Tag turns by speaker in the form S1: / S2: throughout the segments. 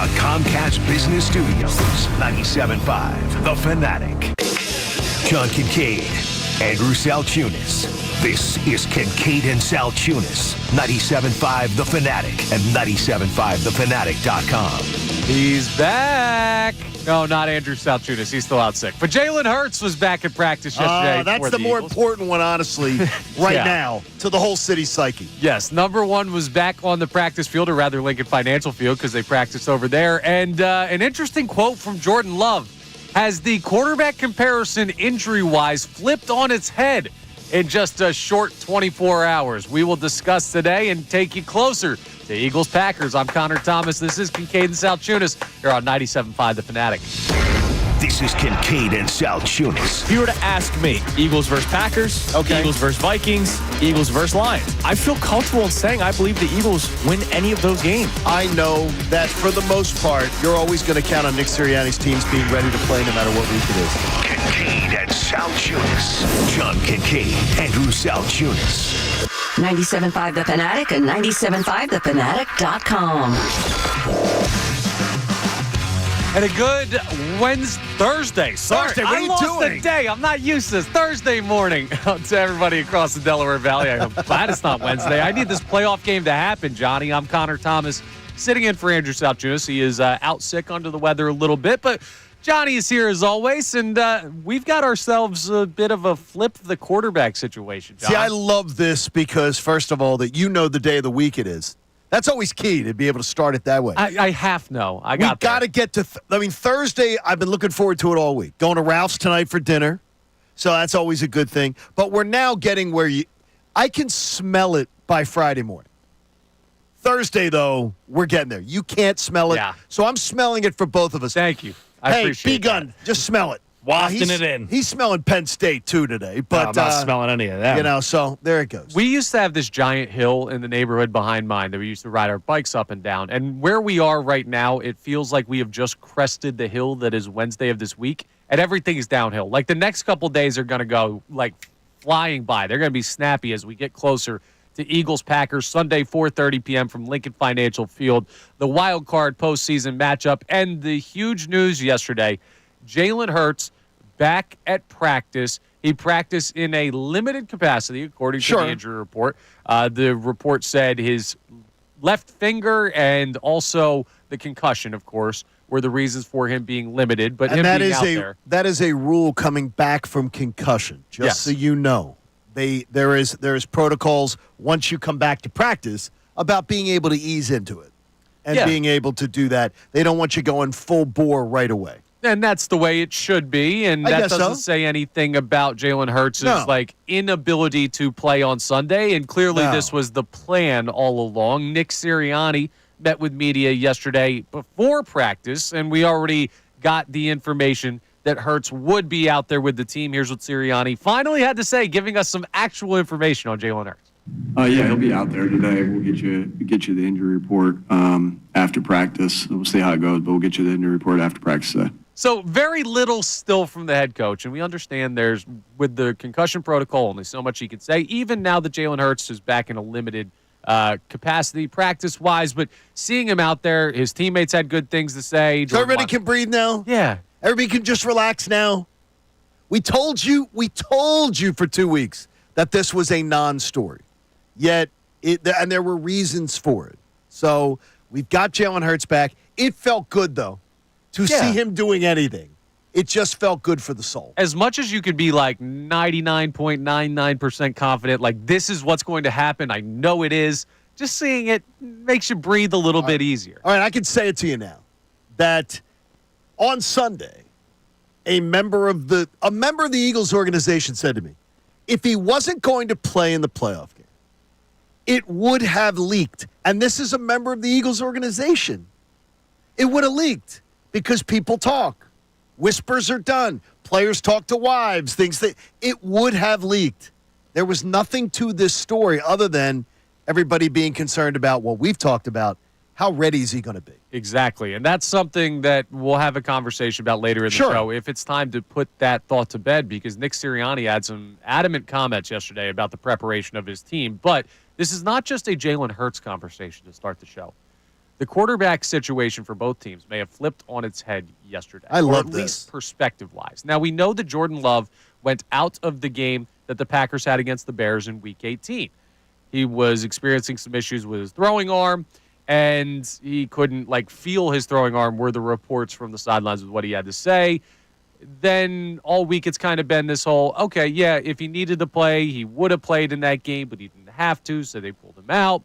S1: the Comcast Business Studios. 97.5, The Fanatic. John Kincade, Andrew Salciunas. This is Kincade and Salciunas. 97.5, The Fanatic, and 97.5thefanatic.com.
S2: He's back. No, not Andrew Salciunas. He's still out sick. But Jalen Hurts was back at practice yesterday.
S3: That's the more important one, honestly, now, to the whole city psyche.
S2: Yes, number one was back on the practice field, or rather Lincoln Financial Field, because they practiced over there. And an interesting quote from Jordan Love has the quarterback comparison injury-wise flipped on its head in just a short 24 hours. We will discuss today and take you closer to Eagles-Packers. I'm Connor Thomas. This is Kincade and Salciunas here on 97.5 The Fanatic.
S1: This is Kincade and Salciunas.
S4: If you were to ask me, Eagles versus Packers, Eagles versus Vikings, Eagles versus Lions, I feel comfortable in saying I believe the Eagles win any of those games.
S3: I know that for the most part, you're always going to count on Nick Sirianni's teams being ready to play no matter what week it is.
S1: Kincade and Salciunas. John Kincade, Andrew Salciunas.
S5: 97.5 The Fanatic and 97.5thefanatic.com.
S2: And a good Thursday. Sorry,
S3: Thursday, what are you
S2: lost
S3: doing?
S2: the day. I'm not used to this. Thursday morning to everybody across the Delaware Valley. I'm glad it's not Wednesday. I need this playoff game to happen, Johnny. I'm Connor Thomas, sitting in for Andrew Salciunas. He is out sick, under the weather a little bit, but Johnny is here as always, and we've got ourselves a bit of a flip the quarterback situation, John.
S3: See, I love this because, first of all, that you know the day of the week it is. That's always key, to be able to start it that way.
S2: I half know.
S3: We got to get to Thursday, I've been looking forward to it all week. Going to Ralph's tonight for dinner, so that's always a good thing. But we're now getting where I can smell it by Friday morning. Thursday, though, we're getting there. You can't smell it.
S2: Yeah.
S3: So I'm smelling it for both of us.
S2: Thank you. I appreciate
S3: B-Gun,
S2: that.
S3: just smell it.
S4: Wafting it in.
S3: He's smelling Penn State, too, today. But
S4: I'm not smelling any of that.
S3: So there it goes.
S2: We used to have this giant hill in the neighborhood behind mine that we used to ride our bikes up and down. And where we are right now, it feels like we have just crested the hill that is Wednesday of this week, and everything is downhill. Like, the next couple days are going to go, like, flying by. They're going to be snappy as we get closer to Eagles-Packers, Sunday, 4:30 p.m. from Lincoln Financial Field, the wild card postseason matchup. And the huge news yesterday, Jalen Hurts back at practice. He practiced in a limited capacity, according to the injury report. The report said his left finger and also the concussion, of course, were the reasons for him being limited. But him being out there.
S3: That is a rule coming back from concussion, just so you know. There is protocols once you come back to practice about being able to ease into it and being able to do that. They don't want you going full bore right away.
S2: And that's the way it should be. And that doesn't say anything about Jalen Hurts' inability to play on Sunday. And clearly this was the plan all along. Nick Sirianni met with media yesterday before practice, and we already got the information that Hurts would be out there with the team. Here's what Sirianni finally had to say, giving us some actual information on Jalen Hurts.
S6: Yeah, he'll be out there today. We'll get you the injury report after practice. We'll see how it goes, but we'll get you the injury report after practice today.
S2: So very little still from the head coach, and we understand there's, with the concussion protocol, only so much he can say, even now that Jalen Hurts is back in a limited capacity practice-wise, but seeing him out there, his teammates had good things to say.
S3: So everybody can breathe now?
S2: Yeah.
S3: Everybody can just relax now? We told you for 2 weeks that this was a non-story. Yet, and there were reasons for it. So we've got Jalen Hurts back. It felt good, though, to see him doing anything. It just felt good for the soul.
S2: As much as you could be like 99.99% confident, like this is what's going to happen, I know it is, just seeing it makes you breathe a little bit easier.
S3: All right, I can say it to you now, that on Sunday, a member of the Eagles organization said to me, if he wasn't going to play in the playoff game, it would have leaked. And this is a member of the Eagles organization. It would have leaked because people talk. Whispers are done. Players talk to wives, things that it would have leaked. There was nothing to this story other than everybody being concerned about what we've talked about. How ready is he going to be?
S2: Exactly. And that's something that we'll have a conversation about later in the show if it's time to put that thought to bed, because Nick Sirianni had some adamant comments yesterday about the preparation of his team. But this is not just a Jalen Hurts conversation to start the show. The quarterback situation for both teams may have flipped on its head yesterday.
S3: I love
S2: or at least perspective-wise. Now, we know that Jordan Love went out of the game that the Packers had against the Bears in Week 18. He was experiencing some issues with his throwing arm, and he couldn't, feel his throwing arm, were the reports from the sidelines with what he had to say. Then all week it's kind of been this whole, okay, yeah, if he needed to play, he would have played in that game, but he didn't have to, so they pulled him out.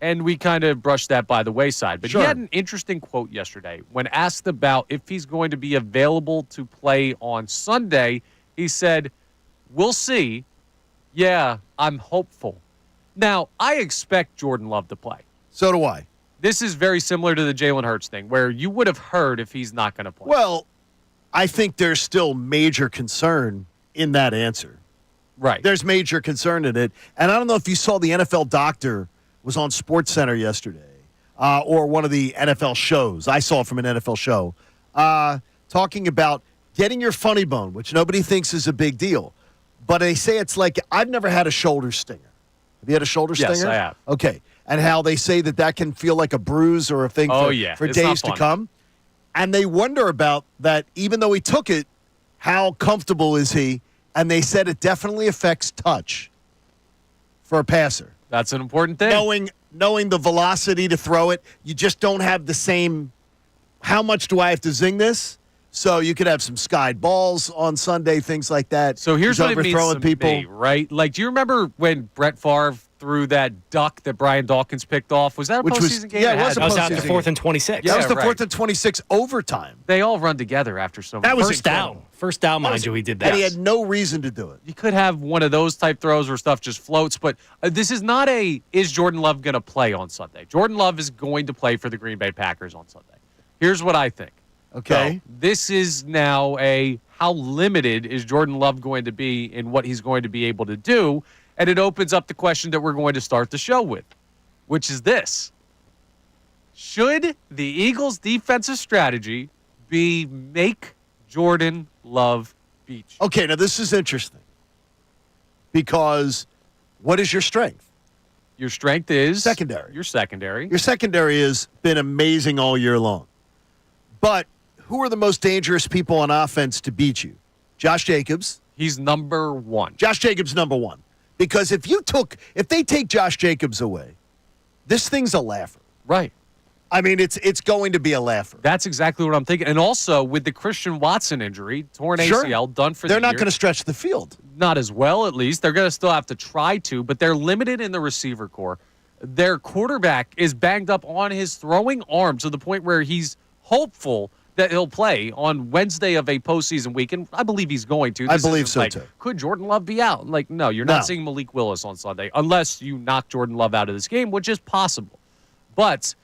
S2: And we kind of brushed that by the wayside. But
S3: Sure.
S2: He had an interesting quote yesterday. When asked about if he's going to be available to play on Sunday, he said, "We'll see. Yeah, I'm hopeful." Now, I expect Jordan Love to play.
S3: So do I.
S2: This is very similar to the Jalen Hurts thing, where you would have heard if he's not going to play.
S3: Well, I think there's still major concern in that answer.
S2: Right.
S3: There's major concern in it. And I don't know if you saw the NFL doctor was on SportsCenter yesterday or one of the NFL shows. I saw it from an NFL show talking about getting your funny bone, which nobody thinks is a big deal. But they say it's like, I've never had a shoulder stinger. Have you had a shoulder stinger?
S2: Yes, I have.
S3: Okay. And how they say that can feel like a bruise or a thing for
S2: It's
S3: days
S2: not
S3: to come. And they wonder about that, even though he took it, how comfortable is he? And they said it definitely affects touch for a passer.
S2: That's an important thing.
S3: Knowing the velocity to throw it, you just don't have the same, how much do I have to zing this? So you could have some skied balls on Sunday, things like that.
S2: So here's
S3: He's
S2: what it means
S3: overthrowing
S2: to
S3: people.
S2: me, right? Do you remember when Brett Favre threw that duck that Brian Dawkins picked off? Was that a postseason game?
S3: Yeah, it was a
S4: That was out to
S3: postseason
S4: 4th
S3: game.
S4: and 26.
S3: That was the
S2: right.
S3: 4th and 26 overtime.
S2: They all run together after so much.
S3: That was
S4: First down.
S3: incredible.
S4: First down, mind you, he did that.
S3: And he had no reason to do it.
S2: You could have one of those type throws where stuff just floats, but this is not is Jordan Love going to play on Sunday? Jordan Love is going to play for the Green Bay Packers on Sunday. Here's what I think.
S3: Okay.
S2: So this is now how limited is Jordan Love going to be in what he's going to be able to do? And it opens up the question that we're going to start the show with, which is this. Should the Eagles' defensive strategy be make Jordan Love beat you?
S3: Okay, now this is interesting. Because what is your strength?
S2: Your strength is
S3: Secondary.
S2: Your secondary.
S3: Your secondary has been amazing all year long. But who are the most dangerous people on offense to beat you? Josh Jacobs.
S2: He's number one.
S3: Josh Jacobs, number one. Because if they take Josh Jacobs away, this thing's a laugher.
S2: Right.
S3: I mean, it's going to be a laugher.
S2: That's exactly what I'm thinking. And also with the Christian Watson injury, torn
S3: Sure.
S2: ACL, done for the
S3: They're
S2: year.
S3: not going to stretch the field.
S2: Not as well, at least. They're going to still have to try to, but they're limited in the receiver core. Their quarterback is banged up on his throwing arm to the point where he's hopeful that he'll play on Wednesday of a postseason week, and I believe he's going to.
S3: I
S2: This
S3: believe
S2: isn't
S3: so, too.
S2: Could Jordan Love be out? No, you're
S3: No.
S2: not seeing Malik Willis on Sunday, unless you knock Jordan Love out of this game, which is possible. But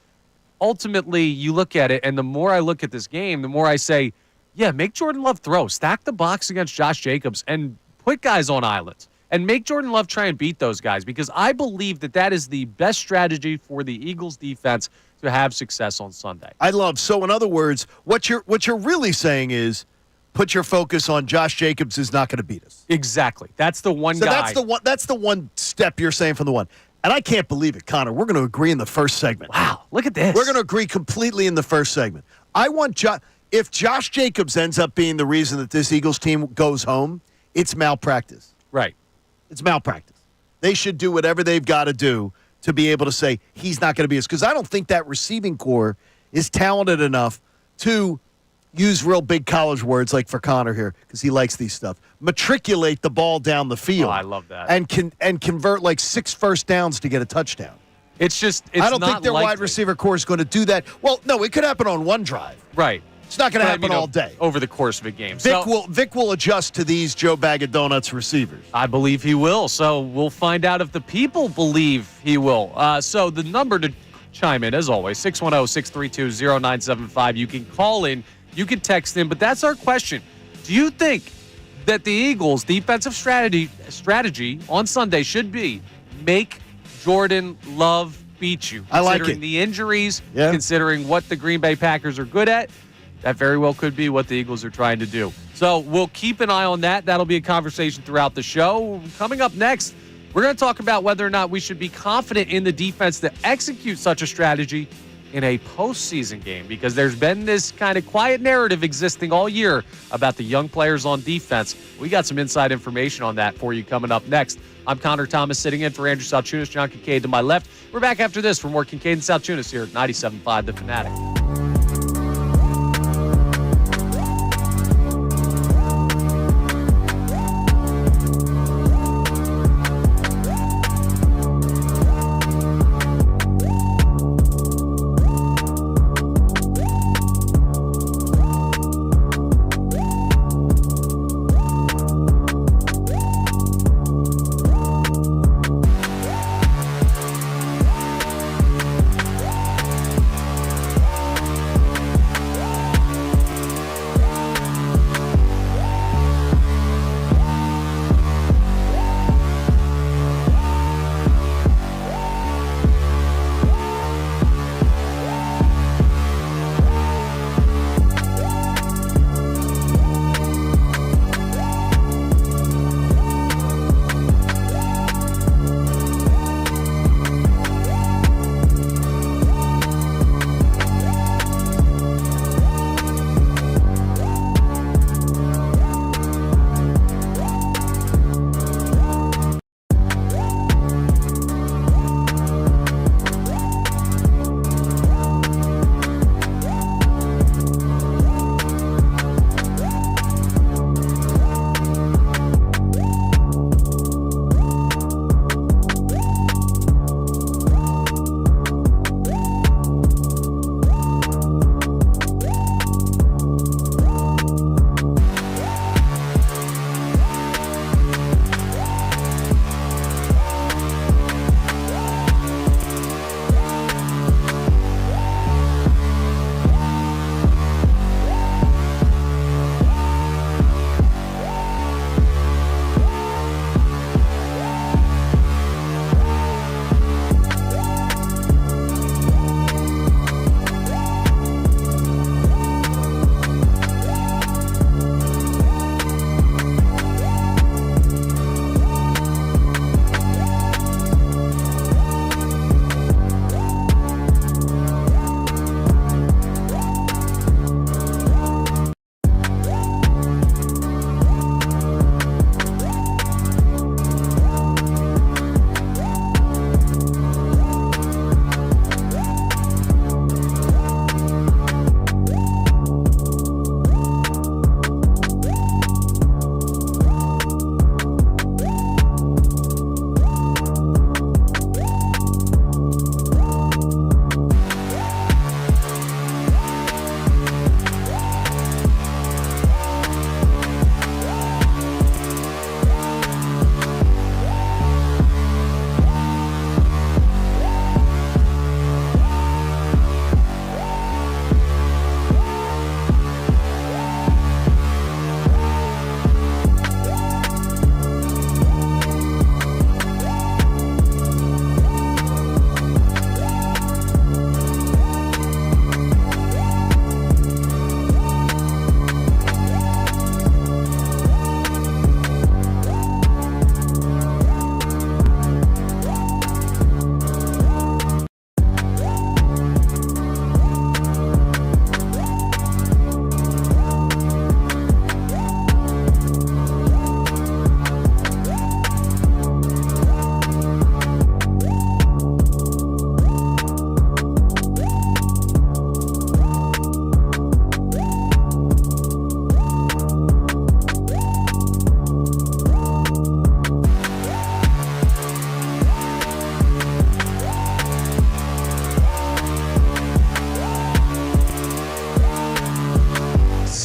S2: ultimately, you look at it, and the more I look at this game, the more I say, yeah, make Jordan Love throw. Stack the box against Josh Jacobs and put guys on islands. And make Jordan Love try and beat those guys, because I believe that is the best strategy for the Eagles defense to have success on Sunday.
S3: So in other words, what you're really saying is put your focus on Josh Jacobs is not going to beat us.
S2: Exactly. That's the one
S3: So
S2: guy.
S3: that's the one step you're saying from the one. And I can't believe it, Connor. We're going to agree in the first segment.
S2: Wow, look at this.
S3: We're going to agree completely in the first segment. I want if Josh Jacobs ends up being the reason that this Eagles team goes home, it's malpractice.
S2: Right.
S3: It's malpractice. They should do whatever they've got to do to be able to say he's not going to be us. Because I don't think that receiving core is talented enough to use real big college words like for Connor here, because he likes these stuff. Matriculate the ball down the field.
S2: Oh, I love that.
S3: And convert like 6 first downs to get a touchdown.
S2: It's
S3: I don't
S2: not
S3: think their
S2: likely.
S3: wide receiver core is going to do that. Well, no, it could happen on one drive.
S2: Right.
S3: It's not going to
S2: But,
S3: happen all day.
S2: Over the course of a game.
S3: Vic will adjust to these Joe Bag of Donuts receivers.
S2: I believe he will. So we'll find out if the people believe he will. So the number to chime in, as always, 610-632-0975. You can call in. You can text in. But that's our question. Do you think that the Eagles' defensive strategy on Sunday should be make Jordan Love beat you?
S3: I like it.
S2: Considering the injuries,
S3: Yeah.
S2: considering what the Green Bay Packers are good at, that very well could be what the Eagles are trying to do. So we'll keep an eye on that. That'll be a conversation throughout the show. Coming up next, we're going to talk about whether or not we should be confident in the defense to execute such a strategy in a postseason game, because there's been this kind of quiet narrative existing all year about the young players on defense. We got some inside information on that for you coming up next. I'm Connor Thomas sitting in for Andrew Salciunas, John Kincade to my left. We're back after this for more Kincade and Salciunas here at 97.5 The Fanatic.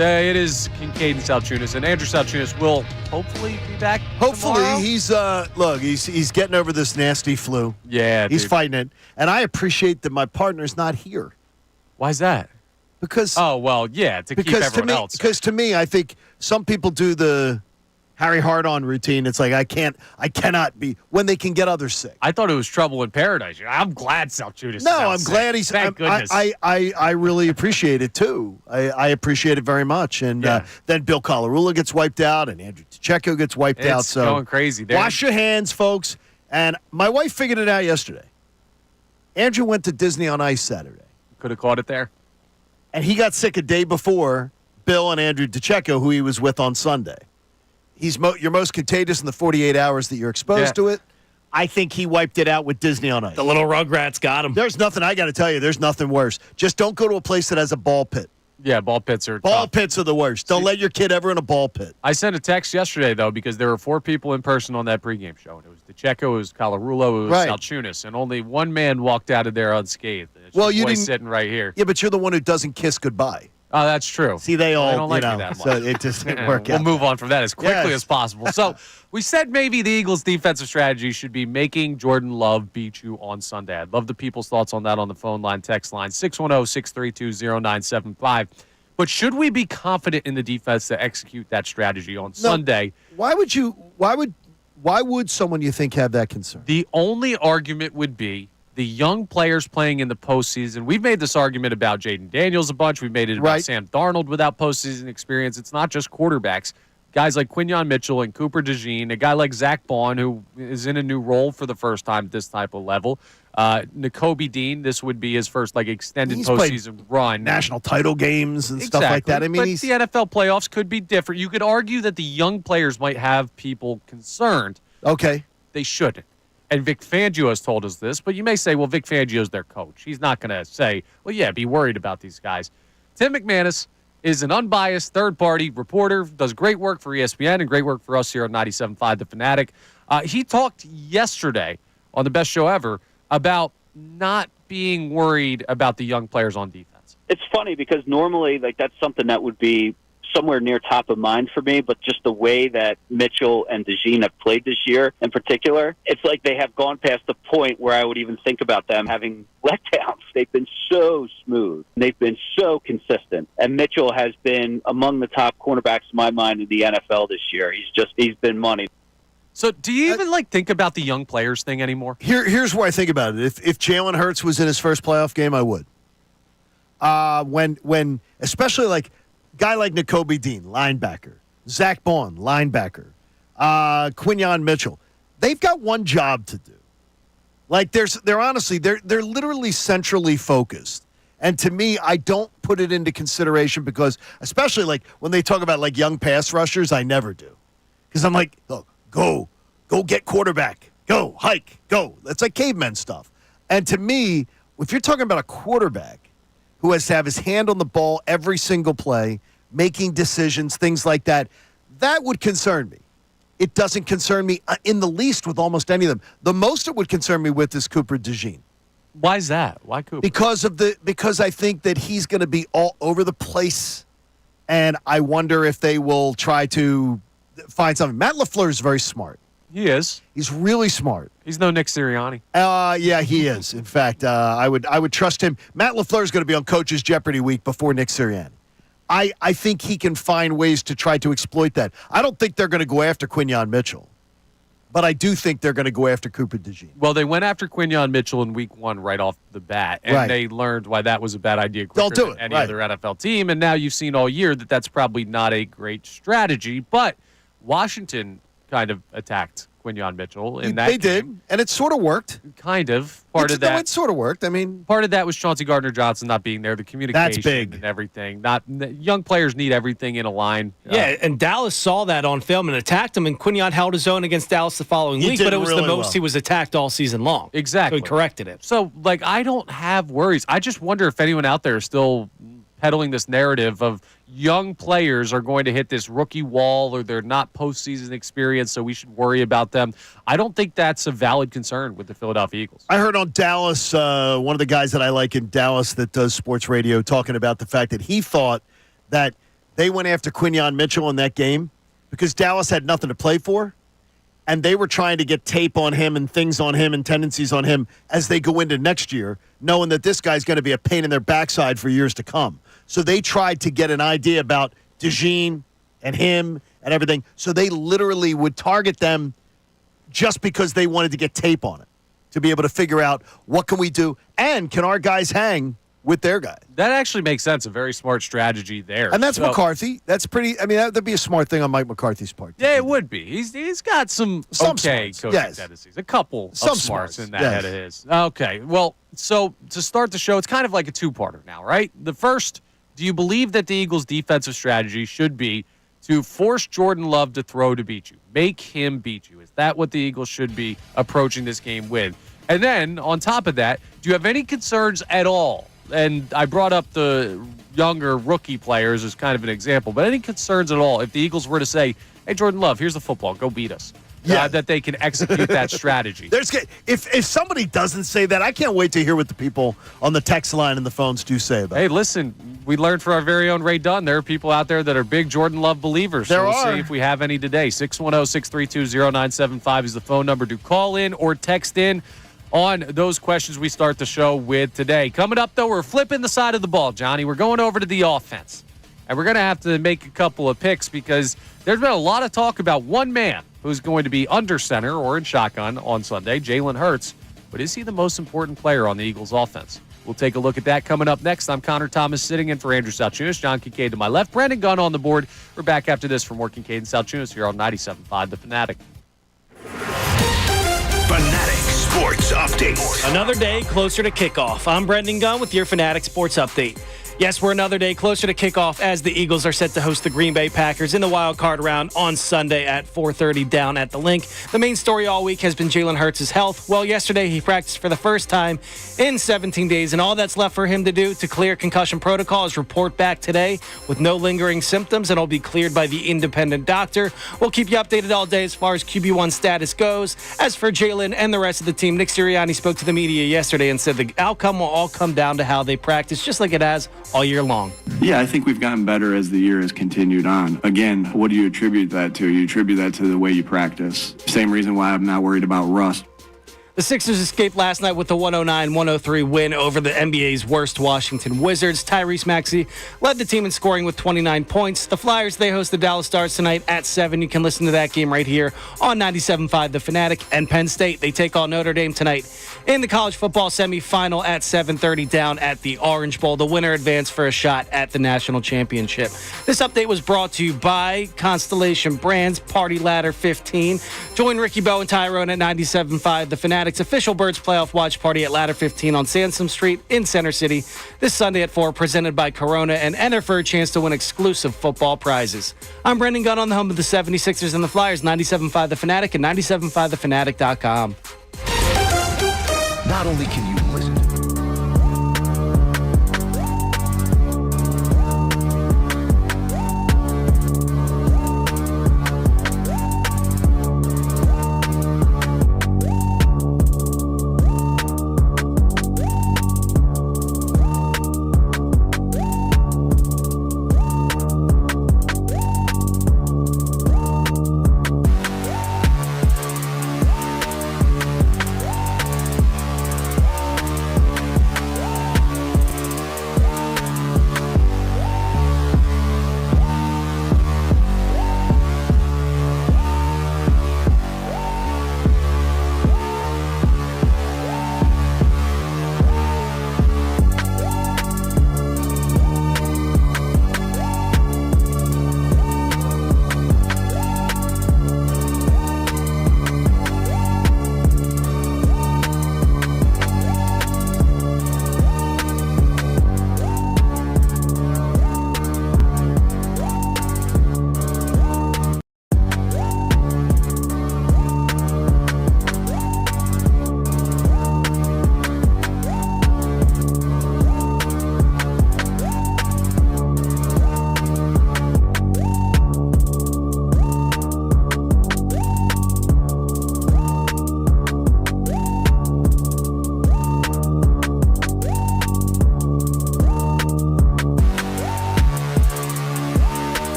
S2: It is Kincade and Salciunas, and Andrew Salciunas will hopefully be back.
S3: Hopefully,
S2: tomorrow.
S3: he's getting over this nasty flu.
S2: Yeah,
S3: he's
S2: dude.
S3: fighting it, and I appreciate that my partner's not here
S2: Why's that?
S3: because
S2: Oh well, yeah, to keep everyone else.
S3: Because to me, I think some people do the Harry Hard-on routine. It's like I cannot be when they can get others sick.
S2: I thought it was trouble in paradise. I'm glad Salciunas. is
S3: No,
S2: out
S3: I'm
S2: sick.
S3: glad he's.
S2: Thank goodness.
S3: I really appreciate it too. I appreciate it very much. And
S2: Yeah.
S3: then Bill Colarula gets wiped out, and Andrew Pacheco gets wiped out.
S2: It's
S3: So
S2: going crazy. There.
S3: wash your hands, folks. And my wife figured it out yesterday. Andrew went to Disney on Ice Saturday.
S2: Could have caught it there.
S3: And he got sick a day before Bill and Andrew DiCecco, who he was with on Sunday. He's you're most contagious in the 48 hours that you're exposed to it. I think he wiped it out with Disney on Ice.
S7: The little Rugrats got him.
S3: There's nothing, I got to tell you, there's nothing worse. Just don't go to a place that has a ball pit.
S2: Yeah, ball pits are
S3: Ball
S2: tough.
S3: pits are the worst. Don't let your kid ever in a ball pit.
S2: I sent a text yesterday, though, because there were 4 people in person on that pregame show. And it was DiCecco, it was Colarulo, it was
S3: Right.
S2: Salciunas, and only one man walked out of there unscathed. It's
S3: Well,
S2: your
S3: you
S2: boy
S3: didn't-
S2: sitting right here.
S3: Yeah, but you're the one who doesn't kiss goodbye.
S2: Oh, that's true.
S3: See, they all,
S2: don't like
S3: you
S2: me
S3: know,
S2: that much.
S3: so it just didn't work
S2: We'll
S3: out.
S2: move on from that as quickly
S3: Yes.
S2: as possible. So we said maybe the Eagles' defensive strategy should be making Jordan Love beat you on Sunday. I'd love the people's thoughts on that on the phone line, text line, 610-632-0975. But should we be confident in the defense to execute that strategy on Sunday?
S3: Why would someone you think have that concern?
S2: The only argument would be the young players playing in the postseason. We've made this argument about Jaden Daniels a bunch. We've made it about
S3: Right.
S2: Sam Darnold without postseason experience. It's not just quarterbacks. Guys like Quinyon Mitchell and Cooper DeJean, a guy like Zach Bond, who is in a new role for the first time at this type of level. N'Kobe Dean, this would be his first extended
S3: He's played
S2: postseason run.
S3: National title games and stuff like that. I mean,
S2: but
S3: he's
S2: the NFL playoffs could be different. You could argue that the young players might have people concerned.
S3: okay.
S2: They shouldn't. And Vic Fangio has told us this, but you may say, well, Vic Fangio's their coach. He's not going to say, well, yeah, be worried about these guys. Tim McManus is an unbiased third-party reporter, does great work for ESPN and great work for us here on 97.5 The Fanatic. He talked yesterday on the best show ever about not being worried about the young players on defense.
S8: It's funny because normally that's something that would be somewhere near top of mind for me, but just the way that Mitchell and DeJean have played this year in particular, it's like they have gone past the point where I would even think about them having letdowns. They've been so smooth. They've been so consistent. And Mitchell has been among the top cornerbacks in my mind in the NFL this year. He's been money.
S2: So do you even think about the young players thing anymore?
S3: Here's where I think about it. If Jalen Hurts was in his first playoff game, I would. When especially guy like N'Kobe Dean, linebacker, Zach Bond, linebacker, Quinyon Mitchell, they've got one job to do. They're literally centrally focused. And to me, I don't put it into consideration because, especially when they talk about young pass rushers, I never do. Because I'm like, look, go get quarterback, go hike, go. That's like caveman stuff. And to me, if you're talking about a quarterback who has to have his hand on the ball every single play, making decisions, things like that, that would concern me. It doesn't concern me in the least with almost any of them. The most it would concern me with is Cooper DeJean.
S2: Why is that? Why Cooper?
S3: Because I think that he's going to be all over the place, and I wonder if they will try to find something. Matt LaFleur is very smart.
S2: He is.
S3: He's really smart.
S2: He's no Nick Sirianni.
S3: Yeah, he is. In fact, I would trust him. Matt LaFleur is going to be on Coach's Jeopardy week before Nick Sirianni. I think he can find ways to try to exploit that. I don't think they're going to go after Quinyon Mitchell, but I do think they're going to go after Cooper DeJean.
S2: Well, they went after Quinyon Mitchell in week 1 right off the bat, and they learned why that was a bad idea quicker than any other NFL team. And now you've seen all year that that's probably not a great strategy. But Washington kind of attacked Quinyon Mitchell in that
S3: They
S2: game.
S3: did, and it sort of worked.
S2: Kind of. Part of that.
S3: It sort of worked. I mean,
S2: part of that was Chauncey Gardner-Johnson not being there, the communication
S3: big.
S2: and everything. Young players need everything in a line.
S7: Yeah, and Dallas saw that on film and attacked him, and Quinyon held his own against Dallas the following
S3: He
S7: week,
S3: did
S7: but it was
S3: really
S7: the most
S3: well.
S7: he was attacked all season long.
S2: Exactly.
S7: So he corrected it.
S2: So, I don't have worries. I just wonder if anyone out there is still peddling this narrative of young players are going to hit this rookie wall or they're not postseason experience, so we should worry about them. I don't think that's a valid concern with the Philadelphia Eagles.
S3: I heard on Dallas, one of the guys that I like in Dallas that does sports radio talking about the fact that he thought that they went after Quinyon Mitchell in that game because Dallas had nothing to play for, and they were trying to get tape on him and things on him and tendencies on him as they go into next year, knowing that this guy's going to be a pain in their backside for years to come. So they tried to get an idea about DeJean and him and everything. So they literally would target them just because they wanted to get tape on it, to be able to figure out what can we do and can our guys hang with their guy.
S2: That actually makes sense. A very smart strategy there.
S3: And that's
S2: So-
S3: McCarthy. That's pretty. I mean, that'd be a smart thing on Mike McCarthy's part.
S2: Yeah, it would be. He's got some okay
S3: smarts,
S2: coaching
S3: yes.
S2: tendencies. A couple
S3: Some
S2: of smarts
S3: smarts,
S2: in that
S3: yes.
S2: head of his. Okay. Well, so to start the show, it's kind of like a two-parter now, right? The first, do you believe that the Eagles' defensive strategy should be to force Jordan Love to throw to beat you? Make him beat you. Is that what the Eagles should be approaching this game with? And then, on top of that, do you have any concerns at all? And I brought up the younger rookie players as kind of an example, but any concerns at all if the Eagles were to say, hey, Jordan Love, here's the football, go beat us?
S3: Yeah.
S2: That they can execute that strategy.
S3: If somebody doesn't say that, I can't wait to hear what the people on the text line and the phones do say about it.
S2: Hey, listen, we learned from our very own Ray Dunn. There are people out there that are big Jordan Love believers.
S3: There
S2: so we'll
S3: are.
S2: see if we have any today. 610-632-0975 is the phone number to call in or text in on those questions we start the show with today. Coming up, though, we're flipping the side of the ball, Johnny. We're going over to the offense. And we're going to have to make a couple of picks because there's been a lot of talk about one man who's going to be under center or in shotgun on Sunday, Jalen Hurts. But is he the most important player on the Eagles' offense? We'll take a look at that coming up next. I'm Connor Thomas sitting in for Andrew Salciunas, John Kincade to my left, Brandon Gunn on the board. We're back after this from Working Kincade and Salciunas here on 97.5 The Fanatic.
S1: Fanatic Sports Update.
S7: Another day closer to kickoff. I'm Brendan Gunn with your Fanatic Sports Update. Yes, we're another day closer to kickoff as the Eagles are set to host the Green Bay Packers in the wild card round on Sunday at 4:30 down at the Link. The main story all week has been Jalen Hurts' health. Well, yesterday he practiced for the first time in 17 days, and all that's left for him to do to clear concussion protocol is report back today with no lingering symptoms, and he'll be cleared by the independent doctor. We'll keep you updated all day as far as QB1 status goes. As for Jalen and the rest of the team, Nick Sirianni spoke to the media yesterday and said the outcome will all come down to how they practice, just like it has all year long.
S6: Yeah, I think we've gotten better as the year has continued on. Again, what do you attribute that to? You attribute that to the way you practice. Same reason why I'm not worried about rust.
S7: The Sixers escaped last night with a 109-103 win over the NBA's worst Washington Wizards. Tyrese Maxey led the team in scoring with 29 points. The Flyers, they host the Dallas Stars tonight at 7. You can listen to that game right here on 97.5 The Fanatic. And Penn State, they take on Notre Dame tonight in the college football semifinal at 7:30 down at the Orange Bowl. The winner advanced for a shot at the national championship. This update was brought to you by Constellation Brands Party Ladder 15. Join Ricky Bowe and Tyrone at 97.5 The Fanatic's official Birds Playoff Watch Party at Ladder 15 on Sansom Street in Center City this Sunday at 4, presented by Corona, and enter for a chance to win exclusive football prizes. I'm Brendan Gunn on the home of the 76ers and the Flyers, 97.5 The Fanatic and 97.5thefanatic.com.
S1: Not only can you listen,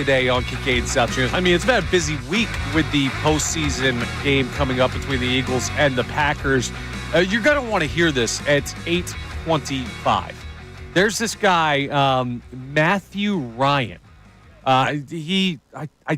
S2: today on Kincade Salciunas. I mean, it's been a busy week with the postseason game coming up between the Eagles and the Packers. You're going to want to hear this at 8:25. There's this guy, Matthew Ryan. I think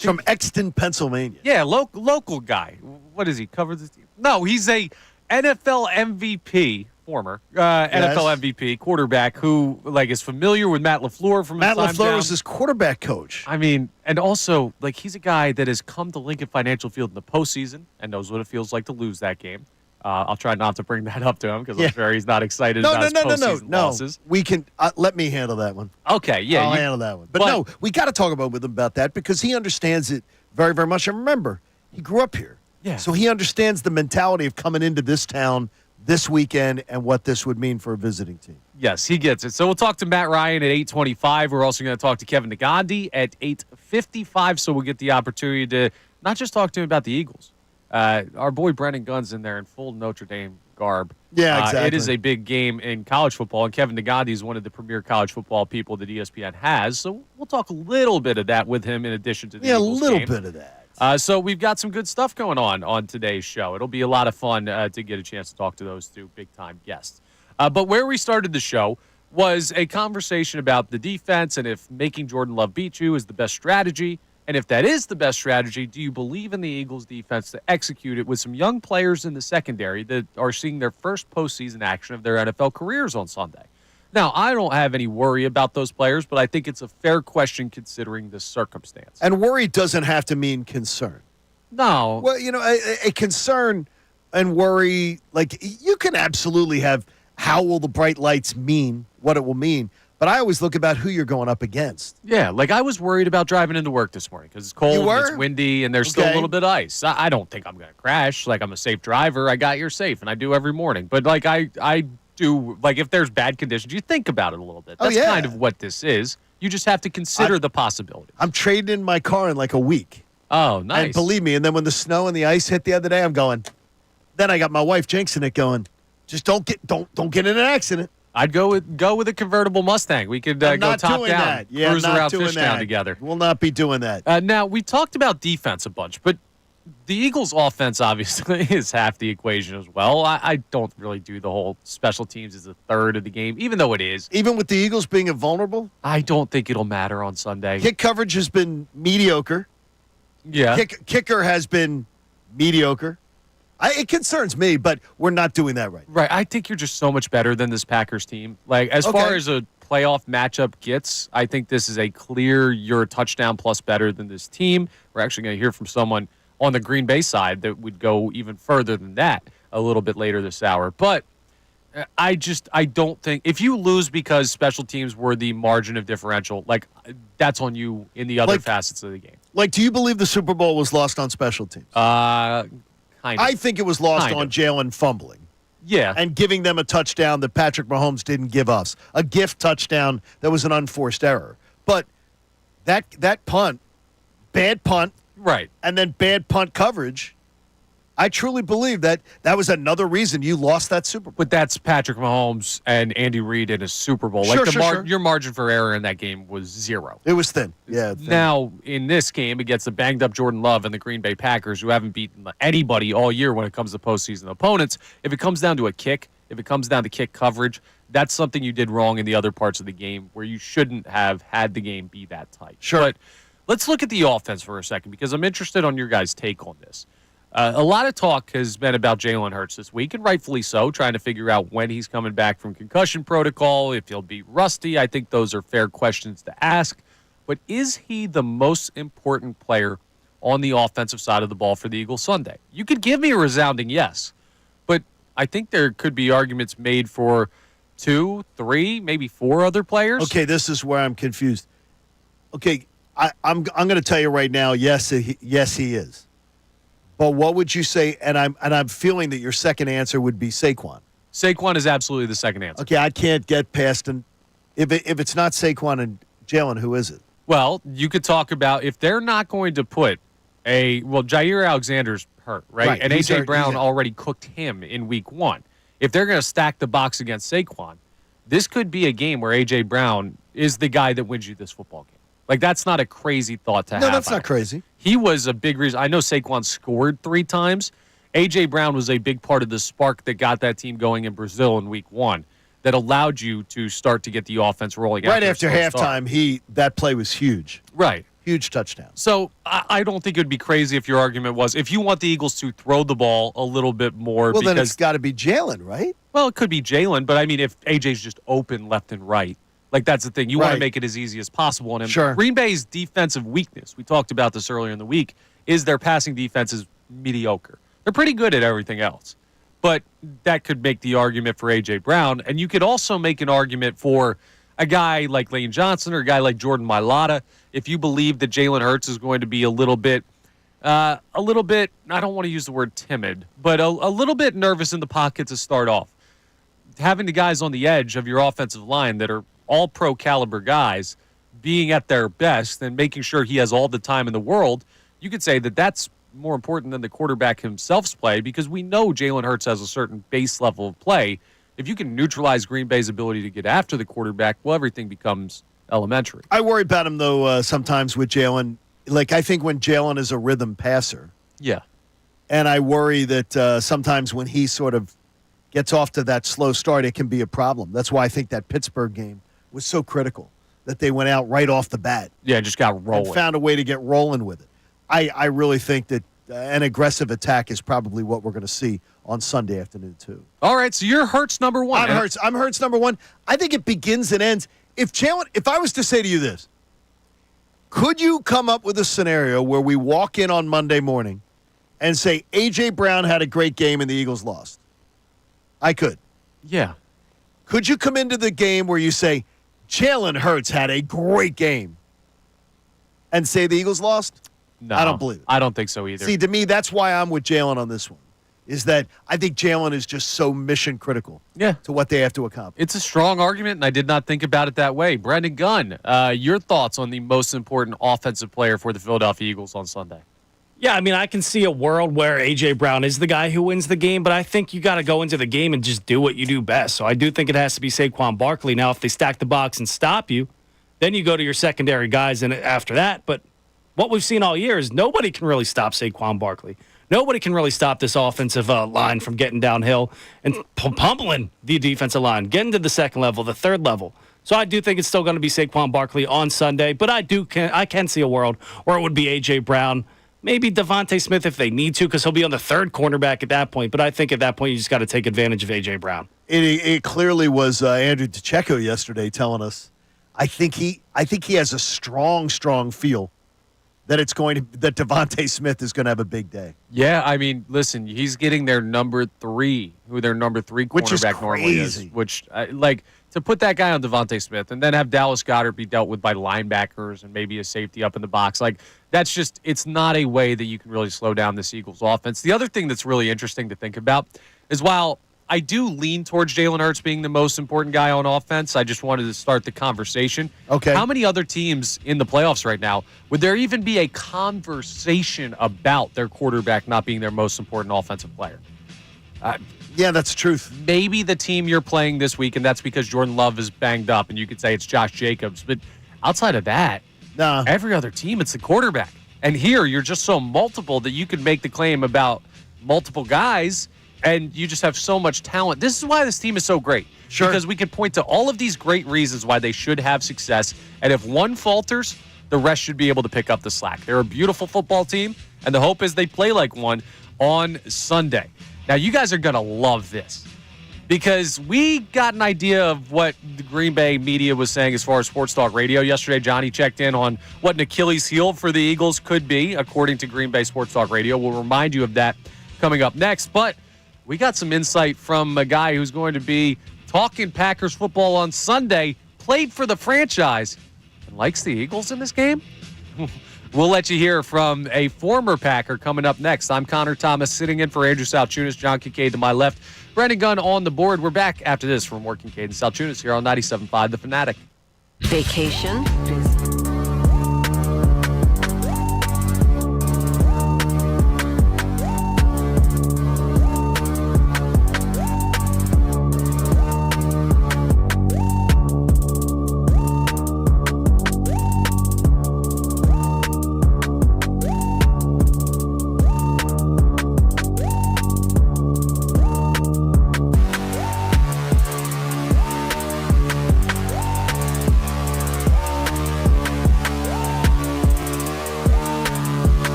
S3: From Exton, Pennsylvania.
S2: Yeah, local guy. What is he? Cover this? No, he's a NFL MVP, former NFL MVP quarterback who is familiar with Matt LaFleur from his
S3: Matt
S2: time
S3: LaFleur
S2: down.
S3: was his quarterback coach.
S2: I mean, and also he's a guy that has come to Lincoln Financial Field in the postseason and knows what it feels like to lose that game. I'll try not to bring that up to him because I'm sure he's not excited about his postseason losses.
S3: We can let me handle that one.
S2: Okay, yeah,
S3: I'll handle that one. But no, we got to talk with him about that because he understands it very, very much. And remember, he grew up here, so he understands the mentality of coming into this town this weekend and what this would mean for a visiting team.
S2: Yes, he gets it. So we'll talk to Matt Ryan at 8:25. We're also going to talk to Kevin Negandhi at 8:55. So we'll get the opportunity to not just talk to him about the Eagles. Our boy Brennan Gunn's in there in full Notre Dame garb.
S3: Yeah, exactly.
S2: It is a big game in college football, and Kevin Negandhi is one of the premier college football people that ESPN has. So we'll talk a little bit of that with him in addition to the Eagles
S3: a little
S2: game.
S3: bit of that.
S2: So we've got some good stuff going on today's show. It'll be a lot of fun to get a chance to talk to those two big-time guests. But where we started the show was a conversation about the defense and if making Jordan Love beat you is the best strategy. And if that is the best strategy, do you believe in the Eagles' defense to execute it with some young players in the secondary that are seeing their first postseason action of their NFL careers on Sunday? Now, I don't have any worry about those players, but I think it's a fair question considering the circumstance.
S3: And worry doesn't have to mean concern.
S2: No.
S3: Well, a concern and worry, you can absolutely have how will the bright lights mean, what it will mean. But I always look about who you're going up against.
S2: Yeah, I was worried about driving into work this morning because it's cold, and it's windy, and there's still a little bit of ice. I don't think I'm going to crash. I'm a safe driver. I got here safe, and I do every morning. But I do, if there's bad conditions, you think about it a little bit. That's kind of what this is. You just have to consider the possibility.
S3: I'm trading in my car in a week.
S2: Oh, nice.
S3: And believe me, and then when the snow and the ice hit the other day, I'm going. Then I got my wife jinxing it, going, just don't get in an accident.
S2: I'd go with a convertible Mustang. We could go top down,
S3: that. Yeah,
S2: cruise
S3: not
S2: around
S3: doing
S2: Fishtown
S3: that.
S2: together.
S3: We'll not be doing that.
S2: Now, we talked about defense a bunch, but the Eagles' offense obviously is half the equation as well. I don't really do the whole special teams as a third of the game, even though it is.
S3: Even with the Eagles being invulnerable?
S2: I don't think it'll matter on Sunday.
S3: Kick coverage has been mediocre.
S2: Yeah.
S3: Kicker has been mediocre. It concerns me, but we're not doing that right.
S2: Right. I think you're just so much better than this Packers team. As far as a playoff matchup gets, I think this is a clear you're a touchdown plus better than this team. We're actually going to hear from someone on the Green Bay side that would go even further than that a little bit later this hour. But I don't think if you lose because special teams were the margin of differential, that's on you in the other facets of the game.
S3: Do you believe the Super Bowl was lost on special teams?
S2: Kind of.
S3: I think it was lost on Jalen fumbling.
S2: Yeah.
S3: And giving them a touchdown that Patrick Mahomes didn't give us. A gift touchdown that was an unforced error. But that punt, bad punt.
S2: Right.
S3: And then bad punt coverage. I truly believe that was another reason you lost that Super Bowl.
S2: But that's Patrick Mahomes and Andy Reid in a Super Bowl.
S3: Sure.
S2: Your margin for error in that game was 0.
S3: It was thin. Yeah. Thin.
S2: Now, in this game, against the banged-up Jordan Love and the Green Bay Packers, who haven't beaten anybody all year when it comes to postseason opponents, if it comes down to a kick, if it comes down to kick coverage, that's something you did wrong in the other parts of the game where you shouldn't have had the game be that tight.
S3: Sure.
S2: But let's look at the offense for a second because I'm interested on your guys' take on this. A lot of talk has been about Jalen Hurts this week, and rightfully so, trying to figure out when he's coming back from concussion protocol, if he'll be rusty. I think those are fair questions to ask. But is he the most important player on the offensive side of the ball for the Eagles Sunday? You could give me a resounding yes, but I think there could be arguments made for 2, 3, maybe 4 other players.
S3: Okay, this is where I'm confused. Okay, I'm going to tell you right now, yes, he is. But what would you say? And I'm feeling that your second answer would be Saquon.
S2: Saquon is absolutely the second answer.
S3: Okay, I can't get past and if it's not Saquon and Jalen, who is it?
S2: Well, you could talk about if they're not going to put Jair Alexander's hurt, right? And A.J. Brown already cooked him in week 1. If they're going to stack the box against Saquon, this could be a game where A.J. Brown is the guy that wins you this football game. Like, that's not a crazy thought to have.
S3: No, that's not crazy.
S2: He was a big reason. I know Saquon scored 3 times. A.J. Brown was a big part of the spark that got that team going in Brazil in week 1 that allowed you to start to get the offense rolling.
S3: Right after
S2: a slow
S3: halftime,
S2: start.
S3: that play was huge.
S2: Right.
S3: Huge touchdown.
S2: So I don't think it would be crazy if your argument was if you want the Eagles to throw the ball a little bit more.
S3: Well,
S2: because,
S3: then it's got to be Jalen, right?
S2: Well, it could be Jalen, but I mean, if AJ's just open left and right, like that's the thing. You want to
S3: Right.
S2: make it as easy as possible on him.
S3: Sure.
S2: Green Bay's defensive weakness, we talked about this earlier in the week, is their passing defense is mediocre. They're pretty good at everything else. But that could make the argument for A.J. Brown. And you could also make an argument for a guy like Lane Johnson or a guy like Jordan Mailata if you believe that Jalen Hurts is going to be a little bit, I don't want to use the word timid, but a little bit nervous in the pocket to start off. Having the guys on the edge of your offensive line that are all pro caliber guys being at their best and making sure he has all the time in the world, you could say that that's more important than the quarterback himself's play because we know Jalen Hurts has a certain base level of play. If you can neutralize Green Bay's ability to get after the quarterback, well, everything becomes elementary.
S3: I worry about him, though, sometimes with Jalen. Like, I think when Jalen is a rhythm passer,
S2: Yeah.
S3: and I worry that sometimes when he sort of gets off to that slow start, it can be a problem. That's why I think that Pittsburgh game was so critical, that they went out right off the bat.
S2: Yeah, just got rolling.
S3: And found a way to get rolling with it. I really think that an aggressive attack is probably what we're going to see on Sunday afternoon, too.
S2: All right, so you're Hurts number 1.
S3: I'm Hurts number 1. I think it begins and ends. If I was to say to you this, could you come up with a scenario where we walk in on Monday morning and say A.J. Brown had a great game and the Eagles lost? I could.
S2: Yeah.
S3: Could you come into the game where you say Jalen Hurts had a great game and say the Eagles lost?
S2: No.
S3: I don't believe it.
S2: I don't think so either.
S3: See, to me, that's why I'm with Jalen on this one, is that I think Jalen is just so mission critical to what they have to accomplish.
S2: It's a strong argument, and I did not think about it that way. Brendan Gunn, your thoughts on the most important offensive player for the Philadelphia Eagles on Sunday?
S7: Yeah, I mean, I can see a world where A.J. Brown is the guy who wins the game, but I think you got to go into the game and just do what you do best. So I do think it has to be Saquon Barkley. Now, if they stack the box and stop you, then you go to your secondary guys and after that. But what we've seen all year is nobody can really stop Saquon Barkley. Nobody can really stop this offensive line from getting downhill and pummeling the defensive line, getting to the second level, the third level. So I do think it's still going to be Saquon Barkley on Sunday, but I can see a world where it would be A.J. Brown, maybe Devontae Smith if they need to, because he'll be on the third cornerback at that point. But I think at that point you just got to take advantage of A.J. Brown.
S3: It clearly was Andrew DeCecco yesterday telling us. I think he has a strong feel that that Devontae Smith is going to have a big day.
S2: Yeah, I mean, listen, he's getting their number 3, who their number 3 cornerback normally is. Which, to put that guy on Devontae Smith and then have Dallas Goedert be dealt with by linebackers and maybe a safety up in the box, that's just, it's not a way that you can really slow down this Eagles offense. The other thing that's really interesting to think about is while I do lean towards Jalen Hurts being the most important guy on offense, I just wanted to start the conversation.
S3: Okay.
S2: How many other teams in the playoffs right now, would there even be a conversation about their quarterback not being their most important offensive player?
S3: Yeah, that's the truth.
S2: Maybe the team you're playing this week, and that's because Jordan Love is banged up, and you could say it's Josh Jacobs. But outside of that, every other team, it's the quarterback. And here, you're just so multiple that you could make the claim about multiple guys, and you just have so much talent. This is why this team is so great.
S3: Sure.
S2: Because we can point to all of these great reasons why they should have success, and if one falters, the rest should be able to pick up the slack. They're a beautiful football team, and the hope is they play like one on Sunday. Now, you guys are going to love this because we got an idea of what the Green Bay media was saying as far as Sports Talk Radio. Yesterday, Johnny checked in on what an Achilles heel for the Eagles could be, according to Green Bay Sports Talk Radio. We'll remind you of that coming up next. But we got some insight from a guy who's going to be talking Packers football on Sunday, played for the franchise, and likes the Eagles in this game. We'll let you hear from a former Packer coming up next. I'm Connor Thomas, sitting in for Andrew Salciunas, John Kincade to my left, Brendan Gunn on the board. We're back after this from Kincade and Salciunas here on 97.5 The Fanatic.
S5: Vacation.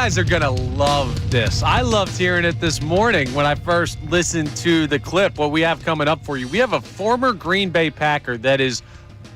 S2: guys are going to love this. I loved hearing it this morning when I first listened to the clip. What we have coming up for you, we have a former Green Bay Packer that is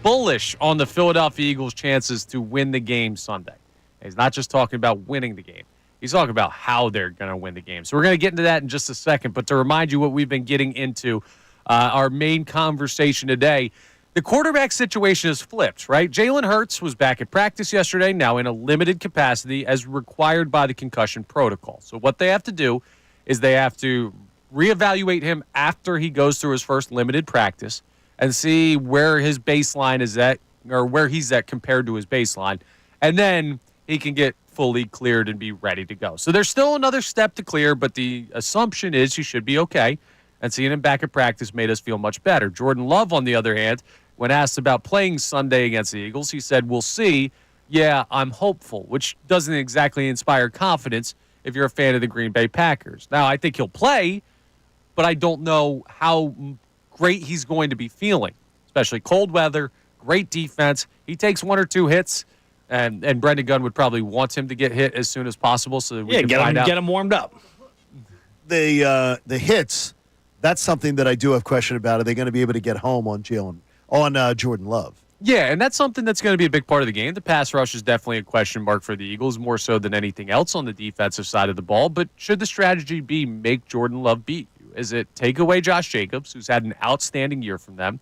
S2: bullish on the Philadelphia Eagles' chances to win the game Sunday. He's not just talking about winning the game. He's talking about how they're going to win the game. So we're going to get into that in just a second. But to remind you what we've been getting into, our main conversation today, the quarterback situation has flipped, right? Jalen Hurts was back at practice yesterday, now in a limited capacity as required by the concussion protocol. So what they have to do is they have to reevaluate him after he goes through his first limited practice and see where his baseline is at, or where he's at compared to his baseline. And then he can get fully cleared and be ready to go. So there's still another step to clear, but the assumption is he should be okay. And seeing him back at practice made us feel much better. Jordan Love, on the other hand, when asked about playing Sunday against the Eagles, he said, "We'll see. Yeah, I'm hopeful," which doesn't exactly inspire confidence if you're a fan of the Green Bay Packers. Now, I think he'll play, but I don't know how great he's going to be feeling, especially cold weather, great defense. He takes one or two hits, and Brendan Gunn would probably want him to get hit as soon as possible so that we can find out.
S7: Get him warmed up.
S3: The hits, that's something that I do have a question about. Are they going to be able to get home on Jordan Love?
S2: Yeah, and that's something that's going to be a big part of the game. The pass rush is definitely a question mark for the Eagles, more so than anything else on the defensive side of the ball. But should the strategy be make Jordan Love beat you? Is it take away Josh Jacobs, who's had an outstanding year from them,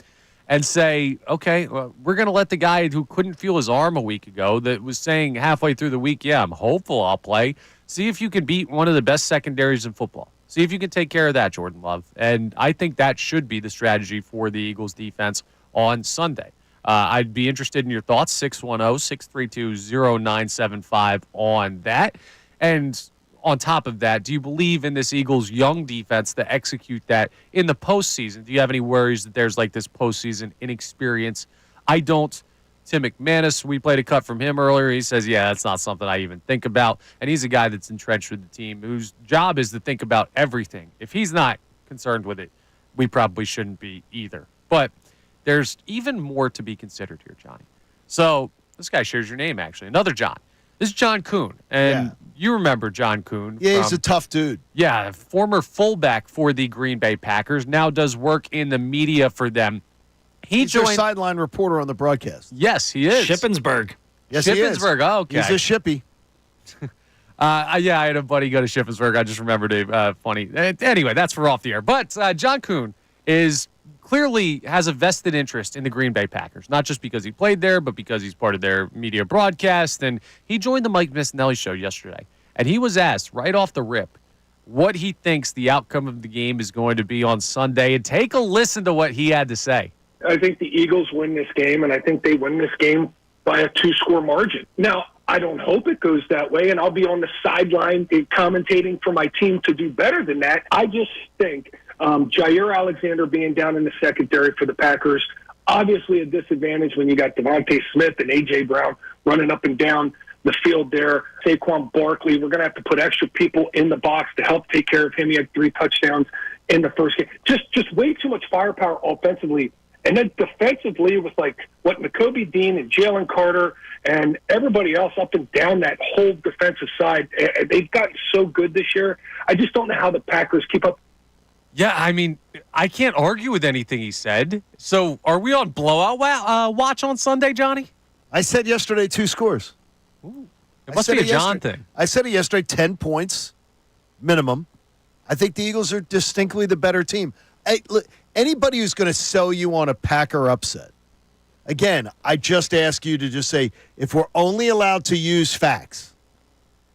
S2: and say, okay, well, we're going to let the guy who couldn't feel his arm a week ago, that was saying halfway through the week, yeah, I'm hopeful I'll play, see if you can beat one of the best secondaries in football. See if you can take care of that, Jordan Love. And I think that should be the strategy for the Eagles defense on Sunday. I'd be interested in your thoughts, 610-632-0975 on that. And on top of that, do you believe in this Eagles young defense to execute that in the postseason? Do you have any worries that there's like this postseason inexperience? I don't. Tim McManus, we played a cut from him earlier. He says, yeah, that's not something I even think about. And he's a guy that's entrenched with the team whose job is to think about everything. If he's not concerned with it, we probably shouldn't be either. But there's even more to be considered here, Johnny. So this guy shares your name, actually. Another John. This is John Kuhn. And you remember John Kuhn.
S3: Yeah, he's a tough dude.
S2: Yeah, former fullback for the Green Bay Packers. Now does work in the media for them.
S3: He's their sideline reporter on the broadcast.
S2: Yes, he is.
S7: Shippensburg.
S3: Yes, he is.
S2: Shippensburg, oh, okay.
S3: He's a shippy.
S2: Yeah, I had a buddy go to Shippensburg. I just remembered it. Funny. Anyway, that's for off the air. But John Kuhn clearly has a vested interest in the Green Bay Packers, not just because he played there, but because he's part of their media broadcast. And he joined the Mike Missanelli show yesterday. And he was asked right off the rip what he thinks the outcome of the game is going to be on Sunday. And take a listen to what he had to say.
S9: I think the Eagles win this game, and I think they win this game by a 2-score margin. Now, I don't hope it goes that way, and I'll be on the sideline commentating for my team to do better than that. I just think Jair Alexander being down in the secondary for the Packers, obviously a disadvantage when you got Devontae Smith and A.J. Brown running up and down the field there. Saquon Barkley, we're going to have to put extra people in the box to help take care of him. He had 3 touchdowns in the first game. Just way too much firepower offensively. And then defensively, it was like what Nakobe Dean and Jalen Carter and everybody else up and down that whole defensive side. They've gotten so good this year. I just don't know how the Packers keep up.
S2: Yeah, I mean, I can't argue with anything he said. So are we on blowout watch on Sunday, Johnny?
S3: I said yesterday 2 scores.
S2: Ooh, it must be a John thing.
S3: I said it yesterday, 10 points minimum. I think the Eagles are distinctly the better team. Hey, look, anybody who's going to sell you on a Packer upset, again, I just ask you to just say, if we're only allowed to use facts,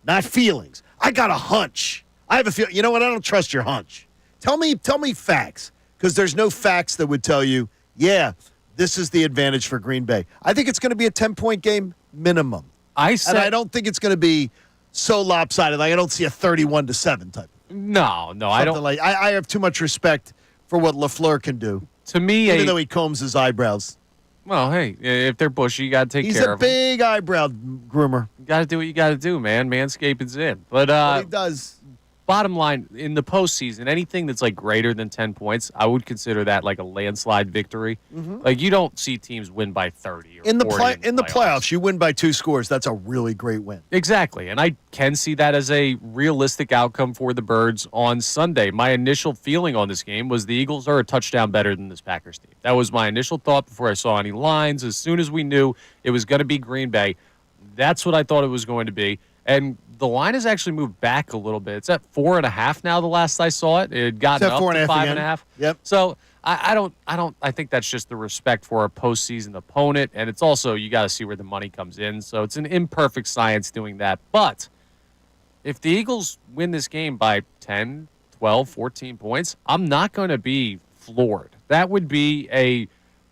S3: not feelings. I got a hunch. I have a feel. You know what? I don't trust your hunch. Tell me facts, because there's no facts that would tell you, yeah, this is the advantage for Green Bay. I think it's going to be a 10-point game minimum. And I don't think it's going to be so lopsided. Like I don't see a 31-7 type.
S2: No, I don't.
S3: I have too much respect for what LaFleur can do.
S2: To me,
S3: even though he combs his eyebrows.
S2: Well, hey, if they're bushy, you got to take care of them.
S3: He's a big eyebrow groomer.
S2: You got to do what you got to do, man. Manscaping's in. But
S3: he does.
S2: bottom line, in the postseason, anything that's like greater than 10 points, I would consider that like a landslide victory. Like you don't see teams win by 30 or
S3: In the
S2: 40
S3: in the playoffs, you win by 2 scores. That's a really great win.
S2: Exactly. And I can see that as a realistic outcome for the Birds on Sunday. My initial feeling on this game was the Eagles are a touchdown better than this Packers team. That was my initial thought before I saw any lines. As soon as we knew it was going to be Green Bay, that's what I thought it was going to be. And the line has actually moved back a little bit. It's at 4.5 now. The last I saw it, it had gotten up to 5.5.
S3: Yep.
S2: So I think that's just the respect for a postseason opponent, and it's also you got to see where the money comes in. So it's an imperfect science doing that. But if the Eagles win this game by 10, 12, 14 points, I'm not going to be floored. That would be a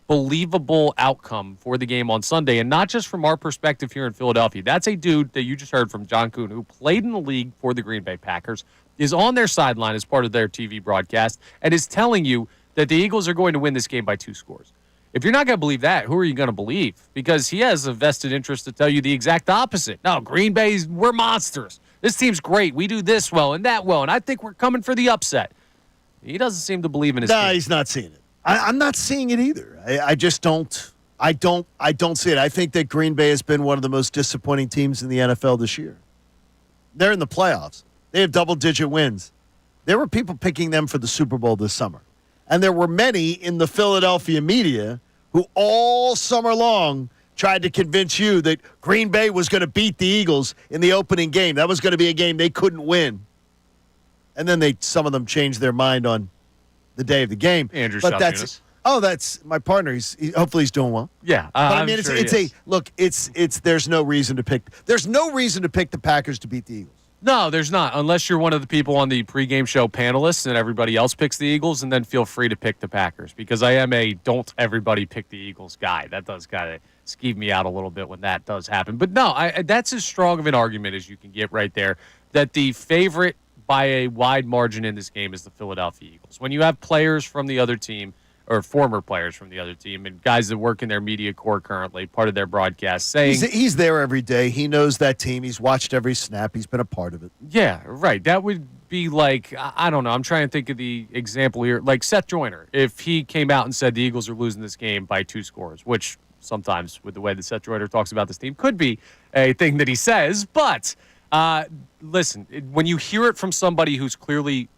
S2: believable outcome for the game on Sunday, and not just from our perspective here in Philadelphia. That's a dude that you just heard from, John Kuhn, who played in the league for the Green Bay Packers, is on their sideline as part of their TV broadcast, and is telling you that the Eagles are going to win this game by 2 scores. If you're not going to believe that, who are you going to believe? Because he has a vested interest to tell you the exact opposite. No, Green Bay's, we're monsters. This team's great. We do this well and that well, and I think we're coming for the upset. He doesn't seem to believe in his team.
S3: He's not seeing it. I'm not seeing it either. I just don't. I don't see it. I think that Green Bay has been one of the most disappointing teams in the NFL this year. They're in the playoffs. They have double-digit wins. There were people picking them for the Super Bowl this summer. And there were many in the Philadelphia media who all summer long tried to convince you that Green Bay was going to beat the Eagles in the opening game. That was going to be a game they couldn't win. And then some of them changed their mind on the day of the game.
S2: Andrew
S3: but
S2: Salciunas.
S3: that's my partner. Hopefully he's doing well.
S2: Yeah,
S3: but I
S2: I'm
S3: mean,
S2: sure
S3: there's no reason to pick. There's no reason to pick the Packers to beat the Eagles.
S2: No, there's not, unless you're one of the people on the pregame show panelists and everybody else picks the Eagles, and then feel free to pick the Packers, because I am a don't everybody pick the Eagles guy. That does kind of skeeve me out a little bit when that does happen. But no, that's as strong of an argument as you can get right there, that the favorite by a wide margin in this game is the Philadelphia Eagles. When you have players from the other team, or former players from the other team, and guys that work in their media corps currently, part of their broadcast, saying...
S3: He's there every day. He knows that team. He's watched every snap. He's been a part of it.
S2: Yeah, right. That would be like, I don't know, I'm trying to think of the example here, like Seth Joyner. If he came out and said the Eagles are losing this game by 2 scores, which sometimes with the way that Seth Joyner talks about this team could be a thing that he says, but listen, when you hear it from somebody who's clearly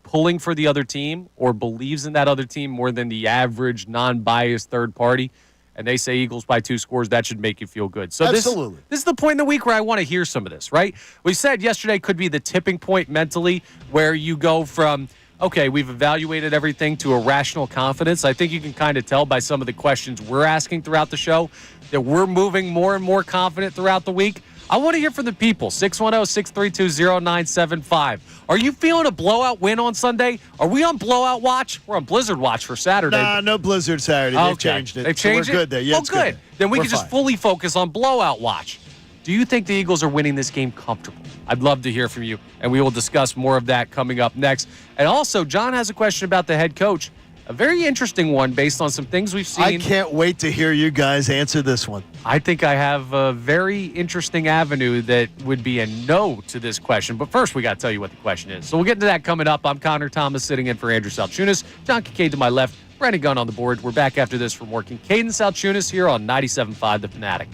S2: pulling for the other team or believes in that other team more than the average non-biased third party, and they say Eagles by 2 scores, that should make you feel good. So
S3: absolutely.
S2: This is the point in the week where I want to hear some of this, right? We said yesterday could be the tipping point mentally where you go from, okay, we've evaluated everything, to a rational confidence. I think you can kind of tell by some of the questions we're asking throughout the show that we're moving more and more confident throughout the week. I want to hear from the people. 610-632-0975. Are you feeling a blowout win on Sunday? Are we on blowout watch? We're on blizzard watch for Saturday.
S3: Nah, no blizzard Saturday. They've changed it.
S2: They've changed
S3: so we're good there. Yeah,
S2: oh, good. Then we can just fully focus on blowout watch. Do you think the Eagles are winning this game comfortable? I'd love to hear from you, and we will discuss more of that coming up next. And also, John has a question about the head coach. A very interesting one based on some things we've seen.
S3: I can't wait to hear you guys answer this one.
S2: I think I have a very interesting avenue that would be a no to this question. But first, we got to tell you what the question is. So we'll get into that coming up. I'm Connor Thomas sitting in for Andrew Salciunas. John Kincade to my left. Brandon Gunn on the board. We're back after this from working. Kincade Salciunas here on 97.5 The Fanatic.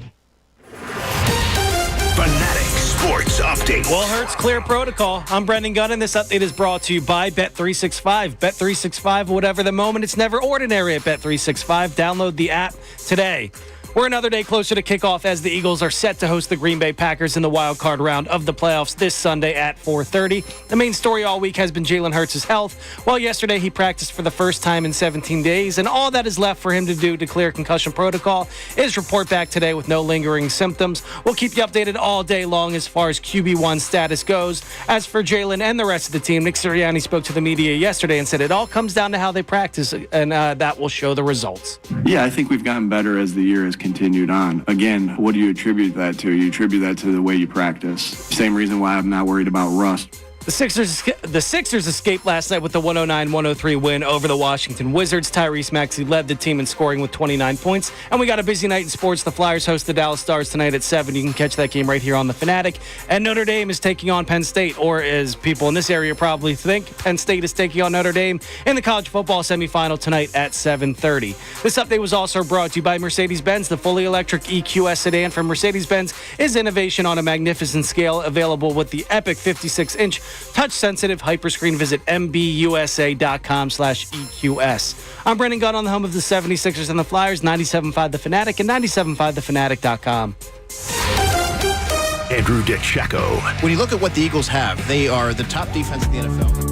S1: Fanatic Sports Update.
S7: Well, Hurts clear protocol. I'm Brendan Gunn, and this update is brought to you by Bet365. Bet365, whatever the moment, it's never ordinary at Bet365. Download the app today. We're another day closer to kickoff as the Eagles are set to host the Green Bay Packers in the wild card round of the playoffs this Sunday at 4:30. The main story all week has been Jalen Hurts' health. Well, yesterday he practiced for the first time in 17 days, and all that is left for him to do to clear concussion protocol is report back today with no lingering symptoms. We'll keep you updated all day long as far as QB1 status goes. As for Jalen and the rest of the team, Nick Sirianni spoke to the media yesterday and said it all comes down to how they practice, and that will show the results.
S6: Yeah, I think we've gotten better as the year has continued on. Again, what do you attribute that to? You attribute that to the way you practice. Same reason why I'm not worried about rust.
S7: The Sixers escaped last night with the 109-103 win over the Washington Wizards. Tyrese Maxey led the team in scoring with 29 points. And we got a busy night in sports. The Flyers host the Dallas Stars tonight at 7. You can catch that game right here on The Fanatic. And Notre Dame is taking on Penn State, or as people in this area probably think, Penn State is taking on Notre Dame in the college football semifinal tonight at 7:30. This update was also brought to you by Mercedes-Benz. The fully electric EQS sedan from Mercedes-Benz is innovation on a magnificent scale, available with the epic 56-inch touch-sensitive hyperscreen. Visit mbUSA.com/EQS. I'm Brendan Gunn on the home of the 76ers and the Flyers, 97.5 The Fanatic and 97.5thefanatic.com.
S1: Andrew DeCecco.
S10: When you look at what the Eagles have, they are the top defense in the NFL.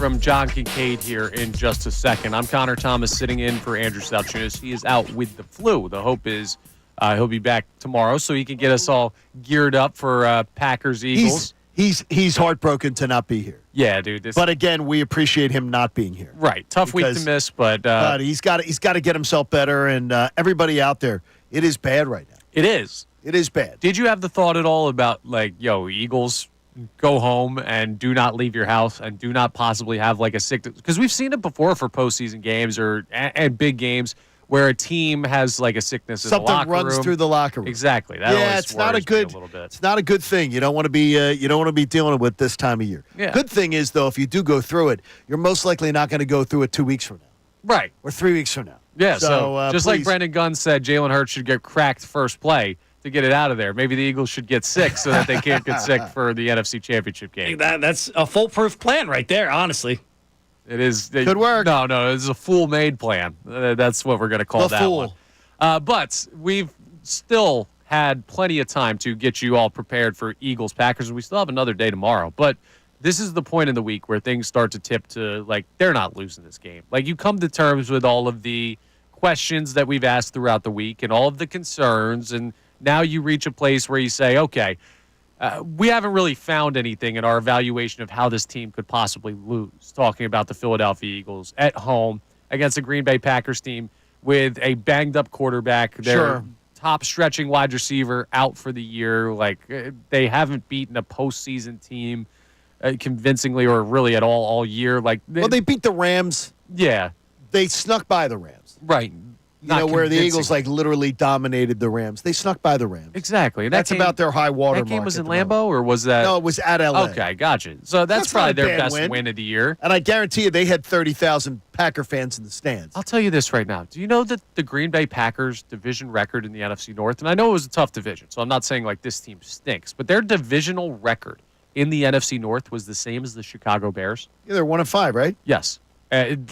S2: from John Kincade here in just a second. I'm Connor Thomas sitting in for Andrew Salciunas. He is out with the flu. The hope is he'll be back tomorrow so he can get us all geared up for Packers-Eagles.
S3: He's heartbroken to not be here.
S2: Yeah, dude.
S3: But again, we appreciate him not being here.
S2: Right. Tough week to miss, but
S3: he's got to get himself better, and everybody out there, it is bad right now.
S2: It is.
S3: It is bad.
S2: Did you have the thought at all about, like, Eagles, go home and do not leave your house and do not possibly have like a sickness, because we've seen it before for postseason games and big games where a team has like a sickness in the locker room.
S3: Something runs through the locker room.
S2: Exactly. That always
S3: it's not a
S2: worries me
S3: good.
S2: a little bit.
S3: It's not a good thing. You don't want to be dealing with this time of year.
S2: Yeah.
S3: Good thing is though, if you do go through it, you're most likely not going to go through it 2 weeks from now.
S2: Right.
S3: Or 3 weeks from now.
S2: Yeah. So just like
S3: please.
S2: Brendan Gunn said, Jalen Hurts should get cracked first play to get it out of there. Maybe the Eagles should get sick so that they can't get sick for the NFC Championship game.
S7: That's a foolproof plan right there, honestly.
S2: It is.
S3: Good work.
S2: No, it's a fool-made plan. That's what we're going to call
S3: The
S2: that
S3: fool.
S2: one. But we've still had plenty of time to get you all prepared for Eagles-Packers, and we still have another day tomorrow. But this is the point in the week where things start to tip to, like, they're not losing this game. Like, you come to terms with all of the questions that we've asked throughout the week and all of the concerns, and now you reach a place where you say, okay, we haven't really found anything in our evaluation of how this team could possibly lose, talking about the Philadelphia Eagles at home against the Green Bay Packers team with a banged-up quarterback, their top stretching wide receiver out for the year. Like, they haven't beaten a postseason team convincingly or really at all year. Like,
S3: They beat the Rams.
S2: Yeah.
S3: They snuck by the Rams.
S2: Right.
S3: Where the Eagles like literally dominated the Rams. They snuck by the Rams.
S2: Exactly. And
S3: That's about their high water
S2: That game
S3: mark
S2: was
S3: at
S2: in
S3: the moment.
S2: Lambeau, or was that?
S3: No, it was at LA.
S2: Okay, gotcha. So that's
S3: not
S2: probably
S3: a
S2: their
S3: bad
S2: best win of the year.
S3: And I guarantee you they had 30,000 Packer fans in the stands.
S2: I'll tell you this right now. Do you know that the Green Bay Packers division record in the NFC North, and I know it was a tough division, so I'm not saying like this team stinks, but their divisional record in the NFC North was the same as the Chicago Bears?
S3: Yeah, they're 1-5, right?
S2: Yes.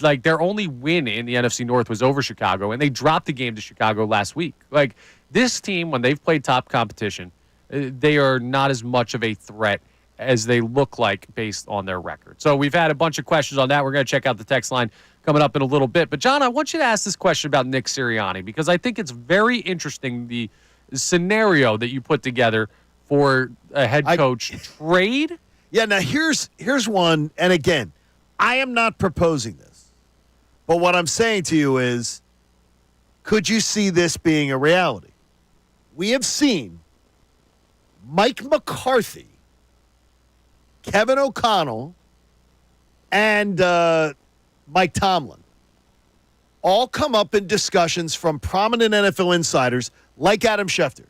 S2: Like, their only win in the NFC North was over Chicago, and they dropped the game to Chicago last week. Like, this team, when they've played top competition, they are not as much of a threat as they look like based on their record. So we've had a bunch of questions on that. We're going to check out the text line coming up in a little bit. But, John, I want you to ask this question about Nick Sirianni, because I think it's very interesting, the scenario that you put together for a head coach trade.
S3: Yeah, now here's one, and again, I am not proposing this, but what I'm saying to you is, could you see this being a reality? We have seen Mike McCarthy, Kevin O'Connell, and Mike Tomlin all come up in discussions from prominent NFL insiders like Adam Schefter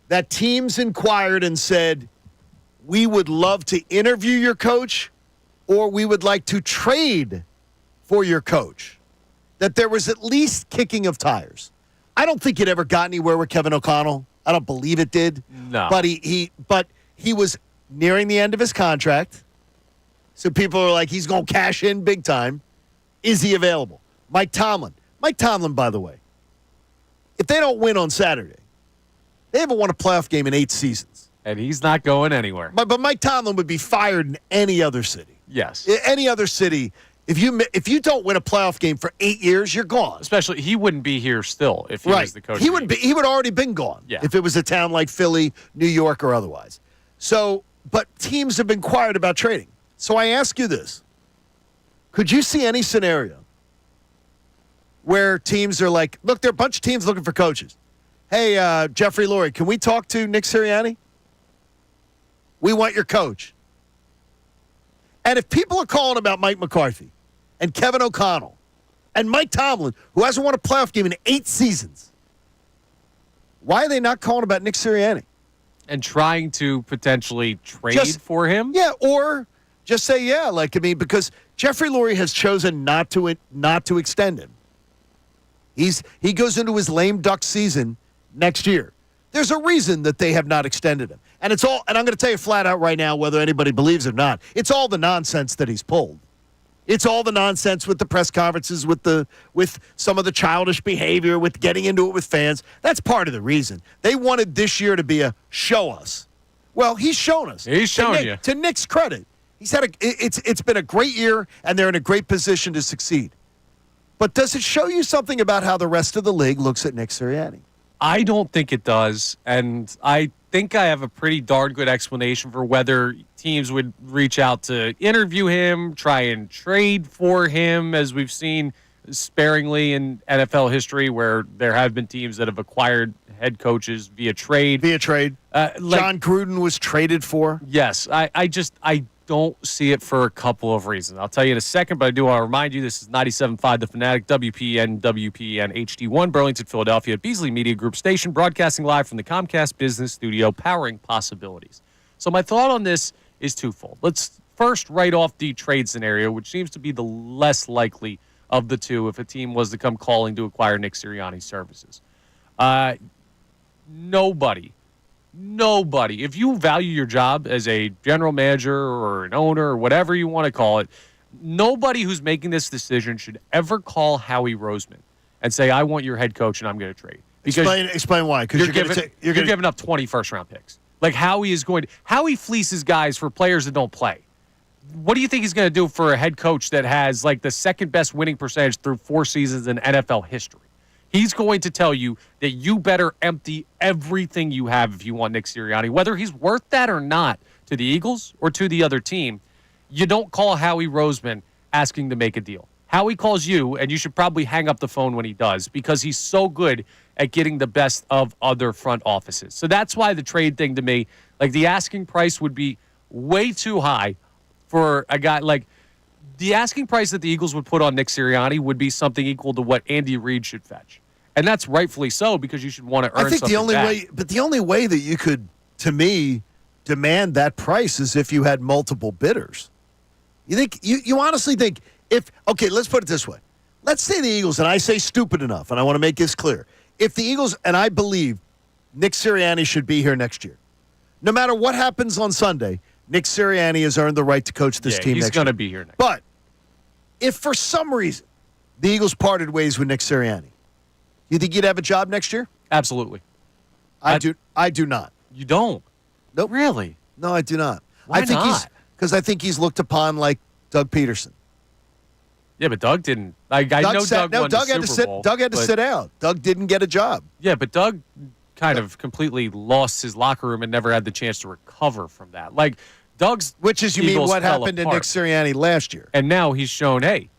S3: that teams inquired and said, we would love to interview your coach, or we would like to trade for your coach. That there was at least kicking of tires. I don't think it ever got anywhere with Kevin O'Connell. I don't believe it did.
S2: No.
S3: But he was nearing the end of his contract. So people are like, he's going to cash in big time. Is he available? Mike Tomlin, by the way, if they don't win on Saturday, they haven't won a playoff game in 8 seasons.
S2: And he's not going anywhere.
S3: But Mike Tomlin would be fired in any other city.
S2: Yes.
S3: Any other city. If you don't win a playoff game for 8 years, you're gone.
S2: Especially, he wouldn't be here still if he was the coach.
S3: He would already been gone.
S2: Yeah.
S3: If it was a town like Philly, New York, or otherwise. So, but teams have inquired about trading. So I ask you this: could you see any scenario where teams are like, look, there are a bunch of teams looking for coaches. Hey, Jeffrey Lurie, can we talk to Nick Sirianni? We want your coach. And if people are calling about Mike McCarthy and Kevin O'Connell and Mike Tomlin, who hasn't won a playoff game in 8 seasons, why are they not calling about Nick Sirianni?
S2: And trying to potentially trade for him?
S3: Yeah, or just say, yeah, because Jeffrey Lurie has chosen not to extend him. He goes into his lame duck season next year. There's a reason that they have not extended him. And I'm going to tell you flat out right now, whether anybody believes it or not, it's all the nonsense that he's pulled. It's all the nonsense with the press conferences, with some of the childish behavior, with getting into it with fans. That's part of the reason. They wanted this year to be a show us. Well, he's shown us.
S2: He's shown you.
S3: To Nick's credit, he's had it's been a great year, and they're in a great position to succeed. But does it show you something about how the rest of the league looks at Nick Sirianni?
S2: I don't think it does, and I think I have a pretty darn good explanation for whether teams would reach out to interview him, try and trade for him, as we've seen sparingly in NFL history where there have been teams that have acquired head coaches via trade.
S3: John Gruden was traded for.
S2: Yes, I don't see it for a couple of reasons. I'll tell you in a second, but I do want to remind you this is 97.5 The Fanatic, WPN HD1, Burlington, Philadelphia, Beasley Media Group station, broadcasting live from the Comcast Business Studio, powering possibilities. So my thought on this is twofold. Let's first write off the trade scenario, which seems to be the less likely of the two if a team was to come calling to acquire Nick Sirianni's services. Nobody, if you value your job as a general manager or an owner or whatever you want to call it, nobody who's making this decision should ever call Howie Roseman and say, I want your head coach and I'm going to trade. Because
S3: explain why. Because
S2: you're giving up 20 first-round picks. Like Howie fleeces guys for players that don't play. What do you think he's going to do for a head coach that has like the second best winning percentage through 4 seasons in NFL history? He's going to tell you that you better empty everything you have if you want Nick Sirianni, whether he's worth that or not to the Eagles or to the other team. You don't call Howie Roseman asking to make a deal. Howie calls you, and you should probably hang up the phone when he does because he's so good at getting the best of other front offices. So that's why the trade thing to me, like the asking price would be way too high for a guy like the asking price that the Eagles would put on Nick Sirianni would be something equal to what Andy Reid should fetch. And that's rightfully so because you should want to earn
S3: I think
S2: something
S3: the only
S2: back.
S3: way, but the only way that you could, to me, demand that price is if you had multiple bidders. You think you honestly think let's put it this way. Let's say the Eagles, and I say stupid enough, and I want to make this clear. If the Eagles, and I believe Nick Sirianni should be here next year. No matter what happens on Sunday, Nick Sirianni has earned the right to coach this team next year.
S2: He's going to be here next year.
S3: But if for some reason the Eagles parted ways with Nick Sirianni, you think you'd have a job next year?
S2: Absolutely.
S3: I do not.
S2: You don't?
S3: Nope.
S2: Really?
S3: No, I do not.
S2: Why not?
S3: Because I think he's looked upon like Doug Peterson.
S2: Yeah, but Doug didn't. I know Doug won the Super Bowl.
S3: Doug had to sit out. Doug didn't get a job.
S2: Yeah, but Doug kind of completely lost his locker room and never had the chance to recover from that. Like Doug's,
S3: which is, you mean what happened to Nick Sirianni last year?
S2: And now he's shown, hey,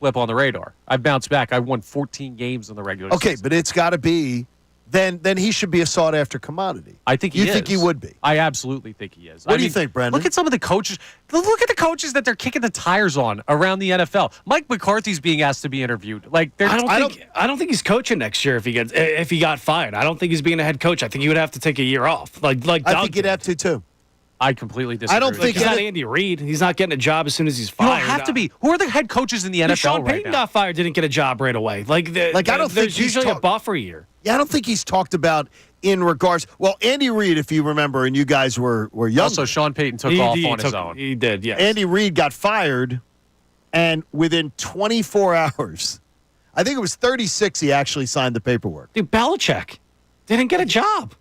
S2: blip on the radar. I've bounced back. I won 14 games in the regular season.
S3: Okay, but it's got to be. Then he should be a sought-after commodity.
S2: I think he is.
S3: You think he would be?
S2: I absolutely think he is.
S3: What do you think, Brandon?
S2: Look at some of the coaches. Look at the coaches that they're kicking the tires on around the NFL. Mike McCarthy's being asked to be interviewed. Like,
S7: I don't think he's coaching next year if he got fired. I don't think he's being a head coach. I think he would have to take a year off. Like Doug
S3: I think he'd have to too.
S2: I completely disagree.
S3: I don't think
S7: he's not Andy Reid. He's not getting a job as soon as he's fired.
S2: You don't have to be. Who are the head coaches in the NFL
S7: Sean
S2: right
S7: Payton
S2: now?
S7: got fired, didn't get a job right away.
S3: I don't think
S7: there's usually a buffer year.
S3: Yeah, I don't think he's talked about in regards. Well, Andy Reid, if you remember, and you guys were young.
S2: Also, Sean Payton took off on his own.
S7: He did, yes.
S3: Andy Reid got fired, and within 24 hours, I think it was 36, he actually signed the paperwork.
S7: Dude, Belichick didn't get a job.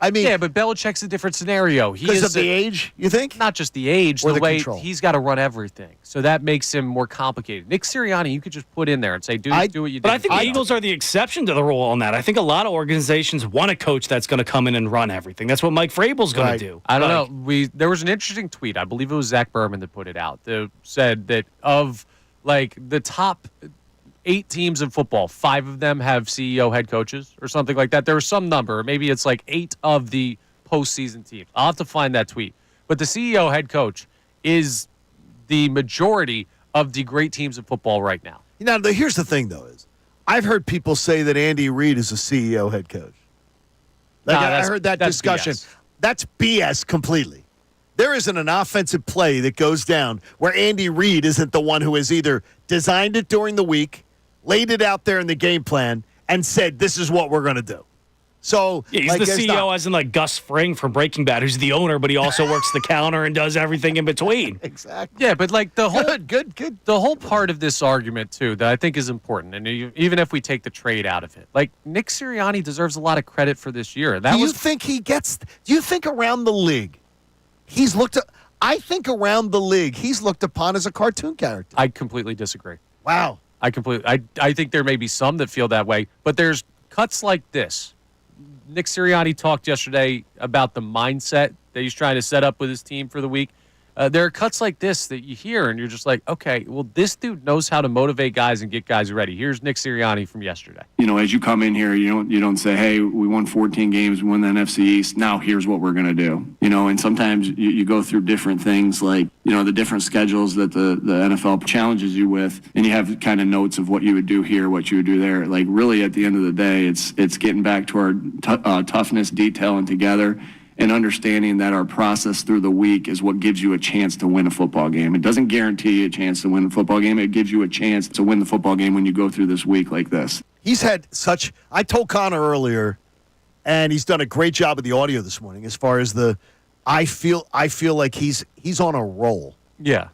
S3: I mean,
S2: yeah, but Belichick's a different scenario.
S3: Because of the age, you think?
S2: Not just the age,
S3: or
S2: the way
S3: control.
S2: he's got to run everything. So that makes him more complicated. Nick Sirianni, you could just put in there and say, do what you do.
S7: But I think the Eagles are the exception to the rule on that. I think a lot of organizations want a coach that's going to come in and run everything. That's what Mike Vrabel's going to do.
S2: I don't know. There was an interesting tweet. I believe it was Zach Berman that put it out. That said that of like the top 8 teams in football, 5 of them have CEO head coaches or something like that. There was some number. Maybe it's like 8 of the postseason teams. I'll have to find that tweet. But the CEO head coach is the majority of the great teams in football right now.
S3: Now, here's the thing, though, is I've heard people say that Andy Reid is a CEO head coach. I heard that discussion.
S2: BS.
S3: That's BS completely. There isn't an offensive play that goes down where Andy Reid isn't the one who has either designed it during the week, laid it out there in the game plan, and said, this is what we're going to do. So
S7: yeah, he's the CEO, as in like Gus Fring from Breaking Bad, who's the owner, but he also works the counter and does everything in between.
S3: Exactly.
S2: Yeah, but like the whole
S3: good.
S2: The whole part of this argument too that I think is important, and even if we take the trade out of it, like Nick Sirianni deserves a lot of credit for this year.
S3: Do you think around the league, he's looked at? I think around the league, he's looked upon as a cartoon character.
S2: I completely disagree.
S3: Wow.
S2: I think there may be some that feel that way, but there's cuts like this. Nick Sirianni talked yesterday about the mindset that he's trying to set up with his team for the week. There are cuts like this that you hear, and you're just like, okay, well, this dude knows how to motivate guys and get guys ready. Here's Nick Sirianni from yesterday.
S6: As you come in here, you don't say, hey, we won 14 games, we won the NFC East, now here's what we're going to do. And sometimes you go through different things like, the different schedules that the NFL challenges you with, and you have kind of notes of what you would do here, what you would do there. Like, really, at the end of the day, it's getting back to our toughness, detail, and together, and understanding that our process through the week is what gives you a chance to win a football game. It doesn't guarantee you a chance to win a football game. It gives you a chance to win the football game when you go through this week like this.
S3: He's had I told Connor earlier, and he's done a great job with the audio this morning as far as I feel like he's on a roll.
S2: Yeah.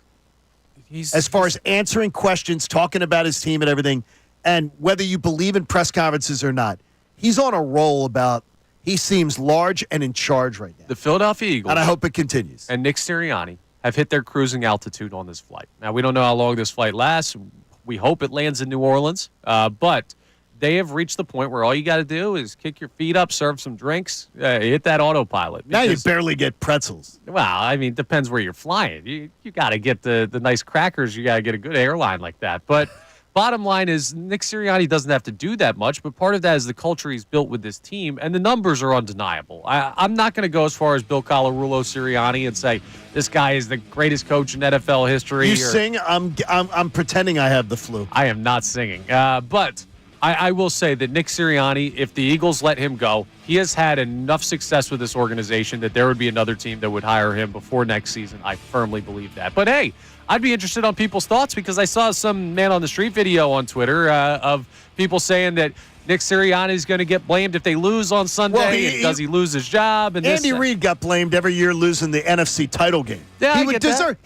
S3: As far as answering questions, talking about his team and everything, and whether you believe in press conferences or not, he's on a roll about he seems large and in charge right now.
S2: The Philadelphia Eagles.
S3: And I hope it continues.
S2: And Nick Sirianni have hit their cruising altitude on this flight. Now, we don't know how long this flight lasts. We hope it lands in New Orleans. But they have reached the point where all you got to do is kick your feet up, serve some drinks, hit that autopilot.
S3: Now you barely get pretzels.
S2: Well, I mean, depends where you're flying. You got to get the nice crackers. You got to get a good airline like that. But bottom line is Nick Sirianni doesn't have to do that much, but part of that is the culture he's built with this team, and the numbers are undeniable. I'm not going to go as far as Bill Colarulo Sirianni and say this guy is the greatest coach in NFL history.
S3: Sing? I'm pretending I have the flu.
S2: I am not singing. But I will say that Nick Sirianni, if the Eagles let him go, he has had enough success with this organization that there would be another team that would hire him before next season. I firmly believe that. But hey, I'd be interested on people's thoughts because I saw some man on the street video on Twitter of people saying that Nick Sirianni is going to get blamed if they lose on Sunday. And does he lose his job? And
S3: Andy Reid got blamed every year losing the NFC title game.
S2: Yeah,
S3: he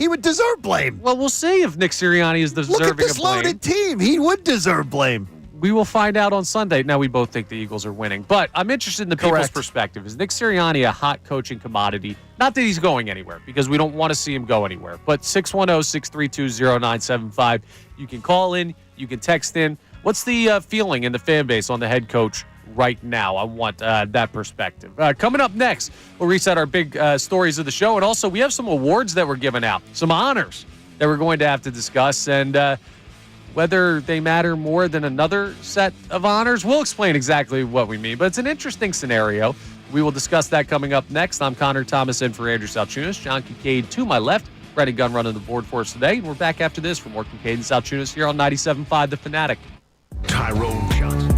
S3: would deserve blame.
S2: Well, we'll see if Nick Sirianni is deserving of blame.
S3: Look at this loaded team. He would deserve blame.
S2: We will find out on Sunday. Now, we both think the Eagles are winning, but I'm interested in the people's perspective. Is Nick Sirianni a hot coaching commodity? Not that he's going anywhere, because we don't want to see him go anywhere, but 610-632-0975. You can call in. You can text in. What's the feeling in the fan base on the head coach right now? I want that perspective. Coming up next, we'll reset our big stories of the show, and also we have some awards that we're giving out, some honors that we're going to have to discuss, and whether they matter more than another set of honors, we'll explain exactly what we mean. But it's an interesting scenario. We will discuss that coming up next. I'm Connor Thomas in for Andrew Salciunas. John Kincade to my left. Brendan Gunn running the board for us today. And we're back after this for more Kincade and Salciunas here on 97.5 The Fanatic.
S1: Tyrone Johnson.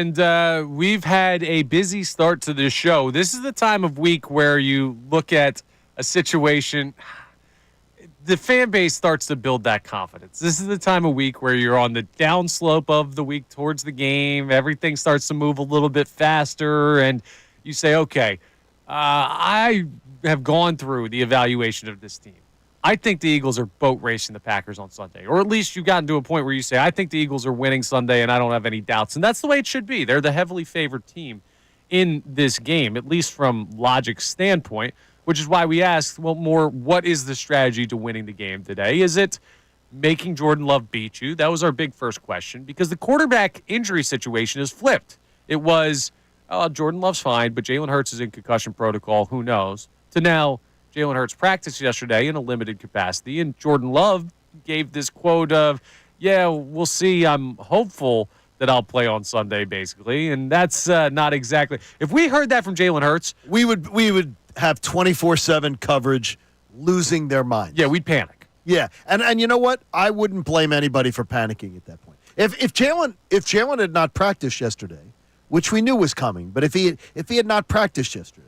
S2: and we've had a busy start to this show. This is the time of week where you look at a situation, the fan base starts to build that confidence. This is the time of week where you're on the downslope of the week towards the game. Everything starts to move a little bit faster, and you say, okay, I have gone through the evaluation of this team. I think the Eagles are boat racing the Packers on Sunday, or at least you've gotten to a point where you say, I think the Eagles are winning Sunday, and I don't have any doubts. And that's the way it should be. They're the heavily favored team in this game, at least from logic's standpoint, which is why we asked, well, more, what is the strategy to winning the game today? Is it making Jordan Love beat you? That was our big first question, because the quarterback injury situation is flipped. It was, Jordan Love's fine, but Jalen Hurts is in concussion protocol. Who knows? To now, Jalen Hurts practiced yesterday in a limited capacity, and Jordan Love gave this quote of, yeah, we'll see. I'm hopeful that I'll play on Sunday, basically. And that's not exactly. If we heard that from Jalen Hurts,
S3: we would have 24/7 coverage, losing their minds.
S2: Yeah, we'd panic.
S3: Yeah, and you know what? I wouldn't blame anybody for panicking at that point. If Jalen had not practiced yesterday, which we knew was coming, but if he had not practiced yesterday,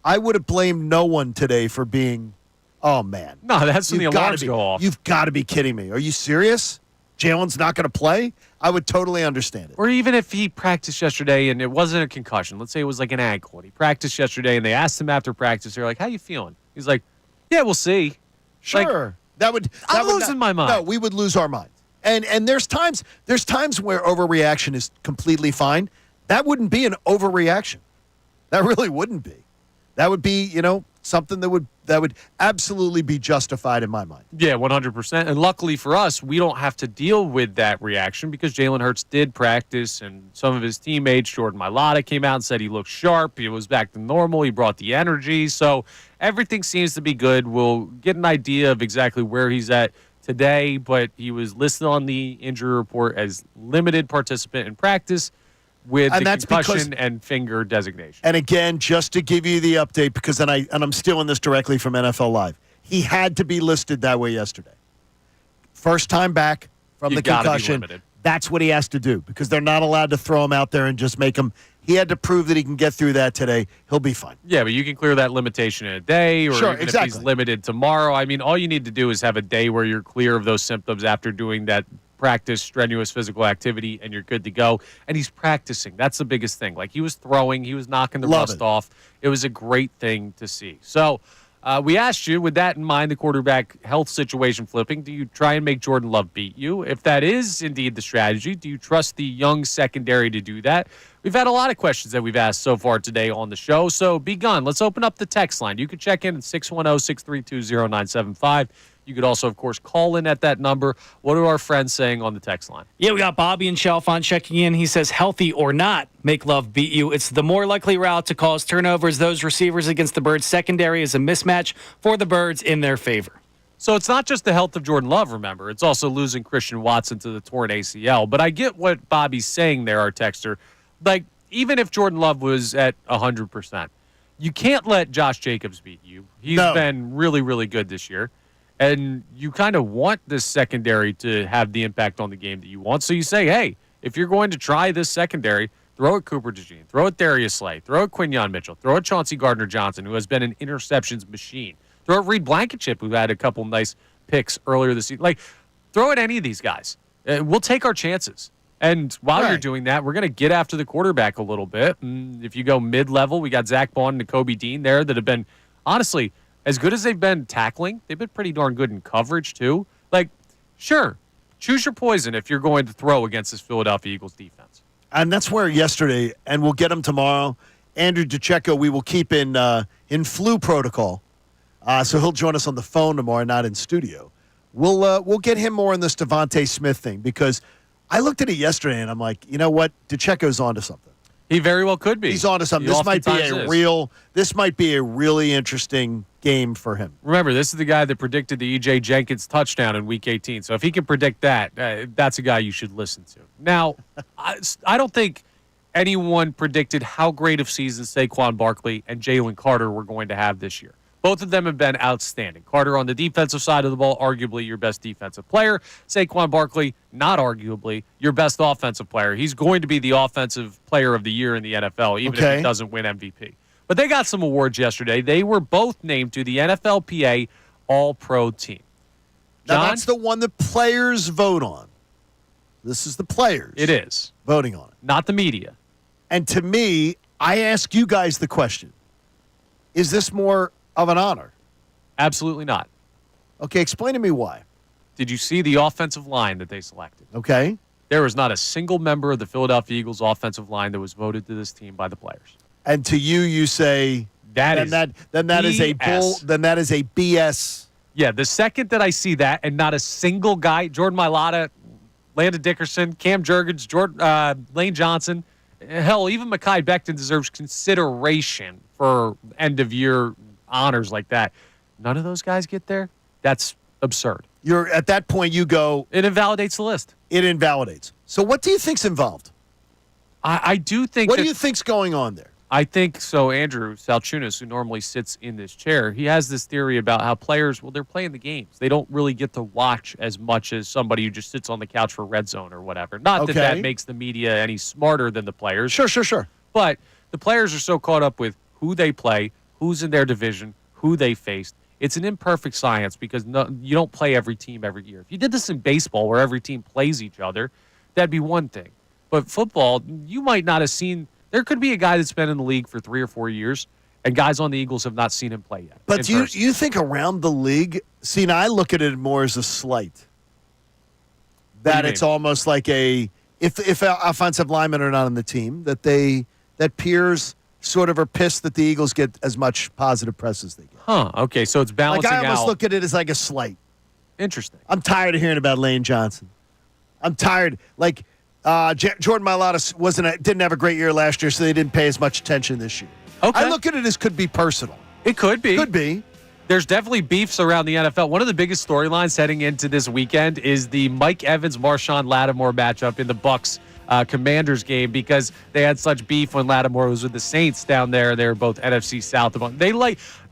S3: I would have blamed no one today for being, oh, man.
S2: No, that's when the alarms go off.
S3: You've got to be kidding me. Are you serious? Jalen's not going to play? I would totally understand it.
S2: Or even if he practiced yesterday and it wasn't a concussion. Let's say it was like an ankle. And he practiced yesterday and they asked him after practice, they're like, how you feeling? He's like, yeah, we'll see.
S3: Sure.
S2: Like, I'm losing my mind.
S3: No, we would lose our minds. And there's times where overreaction is completely fine. That wouldn't be an overreaction. That really wouldn't be. That would be, something that would absolutely be justified in my mind.
S2: Yeah, 100%. And luckily for us, we don't have to deal with that reaction because Jalen Hurts did practice, and some of his teammates, Jordan Mailata, came out and said he looked sharp. He was back to normal. He brought the energy. So everything seems to be good. We'll get an idea of exactly where he's at today, but he was listed on the injury report as limited participant in practice with the concussion and finger designation.
S3: And again, just to give you the update, because I'm stealing this directly from NFL Live, he had to be listed that way yesterday. First time back from the concussion. That's what he has to do, because they're not allowed to throw him out there and just make him. He had to prove that he can get through that today. He'll be fine.
S2: Yeah, but you can clear that limitation in a day, or
S3: sure,
S2: even
S3: exactly.
S2: if he's limited tomorrow. I mean, all you need to do is have a day where you're clear of those symptoms after doing that practice, strenuous physical activity, and you're good to go. And he's practicing. That's the biggest thing. Like, he was throwing, he was knocking the rust off. It was a great thing to see. So we asked you, with that in mind, the quarterback health situation flipping, do you try and make Jordan Love beat you? If that is indeed the strategy, do you trust the young secondary to do that? We've had a lot of questions that we've asked so far today on the show, so be gone. Let's open up the text line. You can check in at 610-632-0975. You could also, of course, call in at that number. What are our friends saying on the text line?
S7: Yeah, we got Bobby and Chalfont checking in. He says, healthy or not, make Love beat you. It's the more likely route to cause turnovers. Those receivers against the Birds secondary is a mismatch for the Birds in their favor.
S2: So it's not just the health of Jordan Love, remember. It's also losing Christian Watson to the torn ACL. But I get what Bobby's saying there, our texter. Like, even if Jordan Love was at 100%, you can't let Josh Jacobs beat you. He's been really, really good this year. And you kind of want this secondary to have the impact on the game that you want. So you say, hey, if you're going to try this secondary, throw at Cooper DeJean, throw at Darius Slay, throw at Quinyon Mitchell, throw at Chauncey Gardner-Johnson, who has been an interceptions machine. Throw at Reed Blankenship, who had a couple nice picks earlier this season. Like, throw at any of these guys. We'll take our chances. And while you're doing that, we're going to get after the quarterback a little bit. And if you go mid-level, we got Zach Bond and Kobe Dean there that have been, honestly, as good as they've been tackling, they've been pretty darn good in coverage, too. Like, sure, choose your poison if you're going to throw against this Philadelphia Eagles defense.
S3: And that's where yesterday, and we'll get him tomorrow, Andrew DiCecco, we will keep in flu protocol. So he'll join us on the phone tomorrow, not in studio. We'll get him more on this Devontae Smith thing, because I looked at it yesterday, and I'm like, you know what? DiCecco's onto something.
S2: He very well could be.
S3: He's onto something. This might be a really interesting game for him.
S2: Remember, this is the guy that predicted the E.J. Jenkins touchdown in Week 18. So if he can predict that, that's a guy you should listen to. Now, I don't think anyone predicted how great of seasons Saquon Barkley and Jalen Carter were going to have this year. Both of them have been outstanding. Carter on the defensive side of the ball, arguably your best defensive player. Saquon Barkley, not arguably your best offensive player. He's going to be the offensive player of the year in the NFL, even if he doesn't win MVP. But they got some awards yesterday. They were both named to the NFLPA All-Pro team.
S3: Now, that's the one the players vote on. This is the players.
S2: It is.
S3: Voting on it.
S2: Not the media.
S3: And to me, I ask you guys the question. Is this more of an honor?
S2: Absolutely not.
S3: Okay, explain to me why.
S2: Did you see the offensive line that they selected?
S3: Okay.
S2: There was not a single member of the Philadelphia Eagles offensive line that was voted to this team by the players.
S3: And to you say
S2: that
S3: is a bull. Then that is a BS.
S2: Yeah, the second that I see that, and not a single guy, Jordan Mailata, Landon Dickerson, Cam Jurgens, Lane Johnson, hell, even Mekhi Becton deserves consideration for end-of-year honors like that. None of those guys get there? That's absurd.
S3: You're at that point, you go.
S2: It invalidates the list.
S3: It invalidates. So what do you think's involved?
S2: I do think.
S3: What do you think's going on there?
S2: I think so. Andrew Salciunas, who normally sits in this chair, he has this theory about how players, well, they're playing the games. They don't really get to watch as much as somebody who just sits on the couch for Red Zone or whatever. Not that that makes the media any smarter than the players.
S3: Sure.
S2: But the players are so caught up with who they play, who's in their division, who they faced. It's an imperfect science because you don't play every team every year. If you did this in baseball where every team plays each other, that'd be one thing. But football, you might not have seen. There could be a guy that's been in the league for 3 or 4 years, and guys on the Eagles have not seen him play yet.
S3: But do you think around the league, see, now I look at it more as a slight. That it's almost like if offensive linemen are not on the team, that peers sort of are pissed that the Eagles get as much positive press as they get.
S2: Huh, okay, so it's balancing out.
S3: I almost look at it as like a slight.
S2: Interesting.
S3: I'm tired of hearing about Lane Johnson. I'm tired. Like, Jordan Mailata didn't have a great year last year, so they didn't pay as much attention this year.
S2: Okay.
S3: I look at it as could be personal.
S2: It could be.
S3: Could be.
S2: There's definitely beefs around the NFL. One of the biggest storylines heading into this weekend is the Mike Evans, Marshawn Lattimore matchup in the Bucs Commanders game because they had such beef when Lattimore was with the Saints down there. They were both NFC South.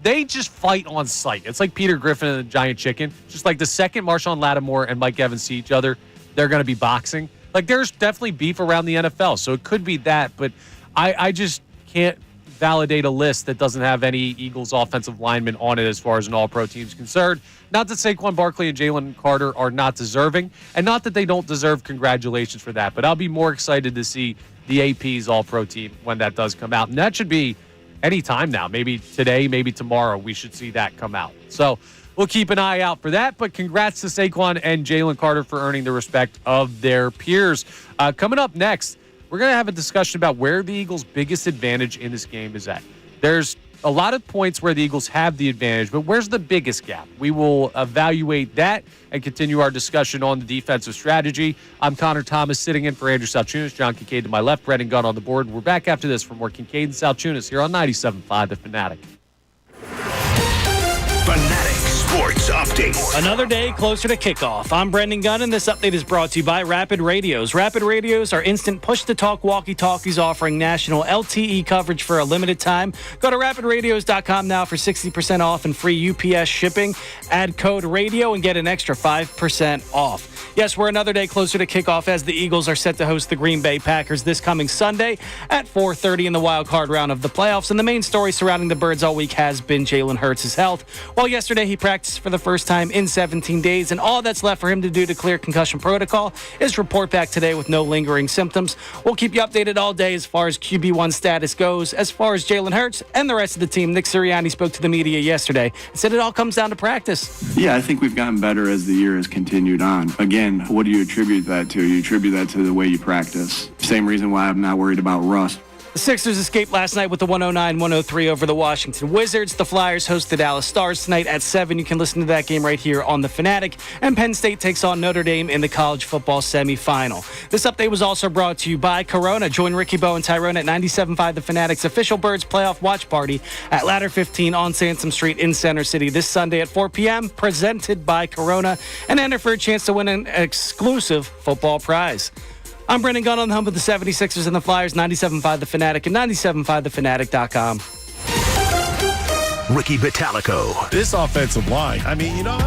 S2: They just fight on sight. It's like Peter Griffin and the Giant Chicken. Just like the second Marshawn Lattimore and Mike Evans see each other, they're going to be boxing. Like, there's definitely beef around the NFL, so it could be that, but I just can't validate a list that doesn't have any Eagles offensive linemen on it as far as an all-pro team is concerned. Not that Saquon Barkley and Jalen Carter are not deserving, and not that they don't deserve congratulations for that, but I'll be more excited to see the AP's all-pro team when that does come out, and that should be any time now. Maybe today, maybe tomorrow, we should see that come out. So we'll keep an eye out for that, but congrats to Saquon and Jalen Carter for earning the respect of their peers. Coming up next, we're going to have a discussion about where the Eagles' biggest advantage in this game is at. There's a lot of points where the Eagles have the advantage, but where's the biggest gap? We will evaluate that and continue our discussion on the defensive strategy. I'm Connor Thomas sitting in for Andrew Salciunas, John Kincade to my left, Brendan Gunn on the board. We're back after this for more Kincade and Salciunas here on 97.5 The Fanatic.
S1: Fanatic Sports Update.
S7: Another day closer to kickoff. I'm Brendan Gunn, and this update is brought to you by Rapid Radios. Rapid Radios are instant push-to-talk walkie-talkies offering national LTE coverage for a limited time. Go to rapidradios.com now for 60% off and free UPS shipping. Add code RADIO and get an extra 5% off. Yes, we're another day closer to kickoff as the Eagles are set to host the Green Bay Packers this coming Sunday at 4:30 in the wild card round of the playoffs. And the main story surrounding the Birds all week has been Jalen Hurts' health. While yesterday he practiced for the first time in 17 days, and all that's left for him to do to clear concussion protocol is report back today with no lingering symptoms. We'll keep you updated all day as far as QB1 status goes. As far as Jalen Hurts and the rest of the team, Nick Sirianni spoke to the media yesterday and said it all comes down to practice.
S6: Yeah, I think we've gotten better as the year has continued on. Again, what do you attribute that to? You attribute that to the way you practice. Same reason why I'm not worried about rust.
S7: The Sixers escaped last night with the 109-103 over the Washington Wizards. The Flyers host the Dallas Stars tonight at 7. You can listen to that game right here on The Fanatic. And Penn State takes on Notre Dame in the college football semifinal. This update was also brought to you by Corona. Join Ricky Bo and Tyrone at 97.5 The Fanatic's official Birds playoff watch party at Ladder 15 on Sansom Street in Center City this Sunday at 4 p.m. Presented by Corona. And enter for a chance to win an exclusive football prize. I'm Brendan Gunn on the home of the 76ers and the Flyers, 97.5 The Fanatic and 97.5thefanatic.com.
S1: Ricky Vitalico.
S11: This offensive line, I mean, you know,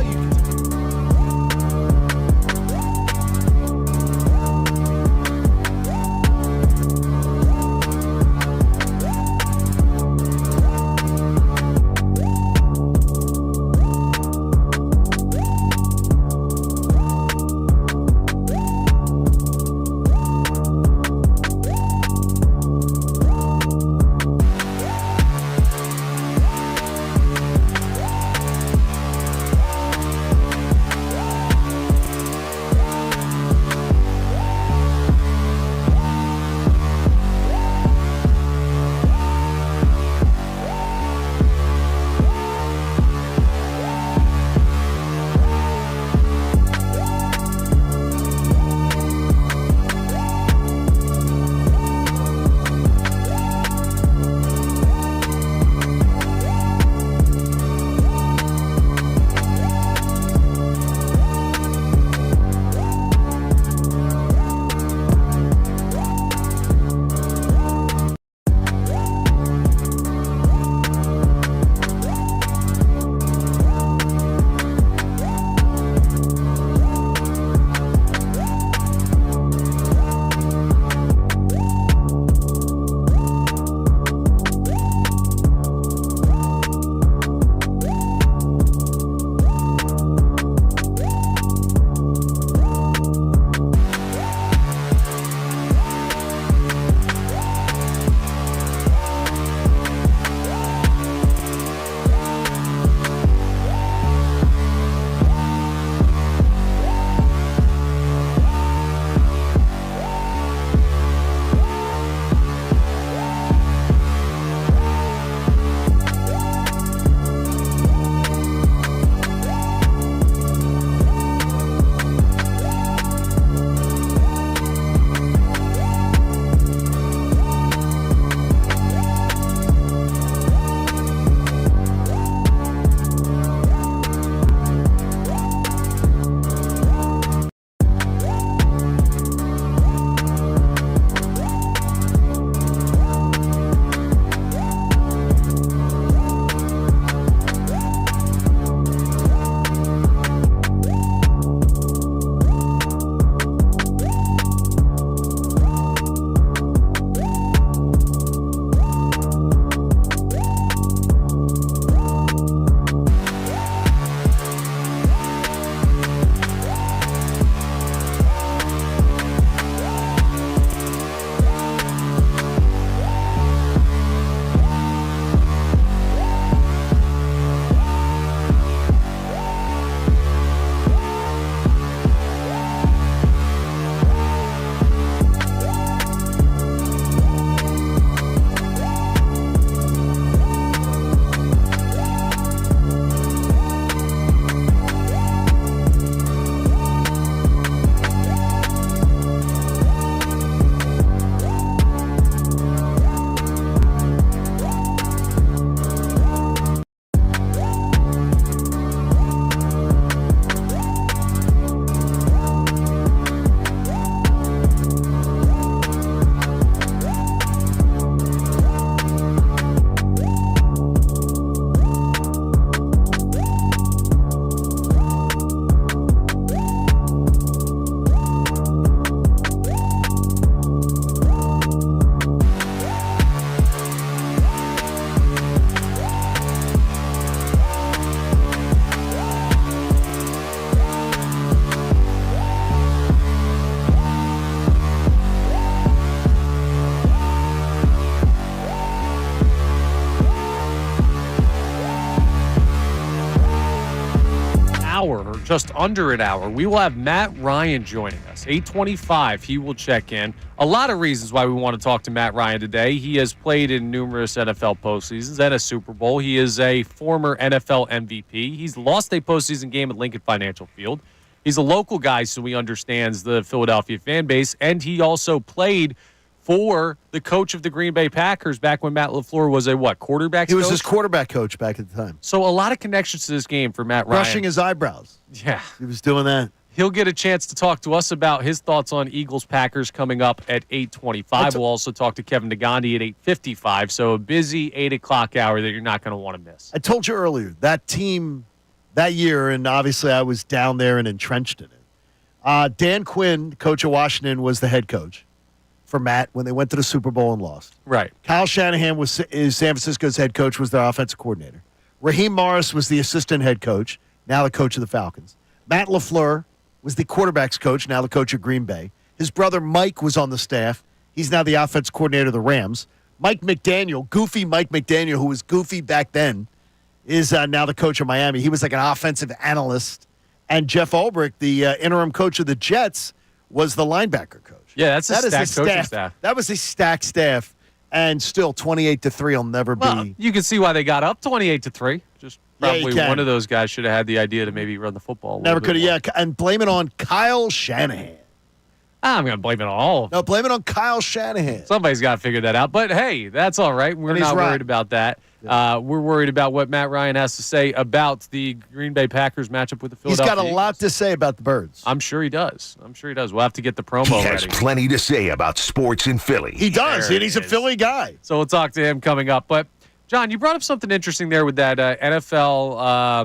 S2: hour, or just under an hour, we will have Matt Ryan joining us. 8:25, he will check in. A lot of reasons why we want to talk to Matt Ryan today. He has played in numerous NFL postseasons and a Super Bowl. He is a former NFL MVP. He's lost a postseason game at Lincoln Financial Field. He's a local guy, so he understands the Philadelphia fan base, and he also played for the coach of the Green Bay Packers back when Matt LaFleur was a quarterback coach?
S3: He was his quarterback coach back at the time.
S2: So a lot of connections to this game for Matt Ryan.
S3: Brushing his eyebrows.
S2: Yeah.
S3: He was doing that.
S2: He'll get a chance to talk to us about his thoughts on Eagles-Packers coming up at 8:25. We'll also talk to Kevin Nagandi at 8:55. So a busy 8 o'clock hour that you're not going to want to miss.
S3: I told you earlier, that team that year, and obviously I was down there and entrenched in it. Dan Quinn, coach of Washington, was the head coach for Matt when they went to the Super Bowl and lost.
S2: Right.
S3: Kyle Shanahan is San Francisco's head coach, was their offensive coordinator. Raheem Morris was the assistant head coach, now the coach of the Falcons. Matt LaFleur was the quarterback's coach, now the coach of Green Bay. His brother Mike was on the staff. He's now the offensive coordinator of the Rams. Mike McDaniel, goofy Mike McDaniel, who was goofy back then, is now the coach of Miami. He was like an offensive analyst. And Jeff Ulbrich, the interim coach of the Jets, was the linebacker coach.
S2: Yeah, that's a stacked coaching staff.
S3: That was a stacked staff. And still, 28-3 will never be.
S2: You can see why they got up 28-3. Just probably
S3: you
S2: one of those guys should have had the idea to maybe run the football.
S3: Never could have, yeah. And blame it on Kyle Shanahan.
S2: I'm going to blame it on all of them.
S3: No, blame it on Kyle Shanahan.
S2: Somebody's got to figure that out. But, hey, that's all right. We're not worried about that. Yeah. We're worried about what Matt Ryan has to say about the Green Bay Packers matchup with the Philadelphia
S3: Eagles. He's got a lot to say about the Birds.
S2: I'm sure he does. We'll have to get the promo
S1: ready. He has plenty to say about sports in Philly.
S3: He does, and he's a Philly guy.
S2: So we'll talk to him coming up. But, John, you brought up something interesting there with that NFLPA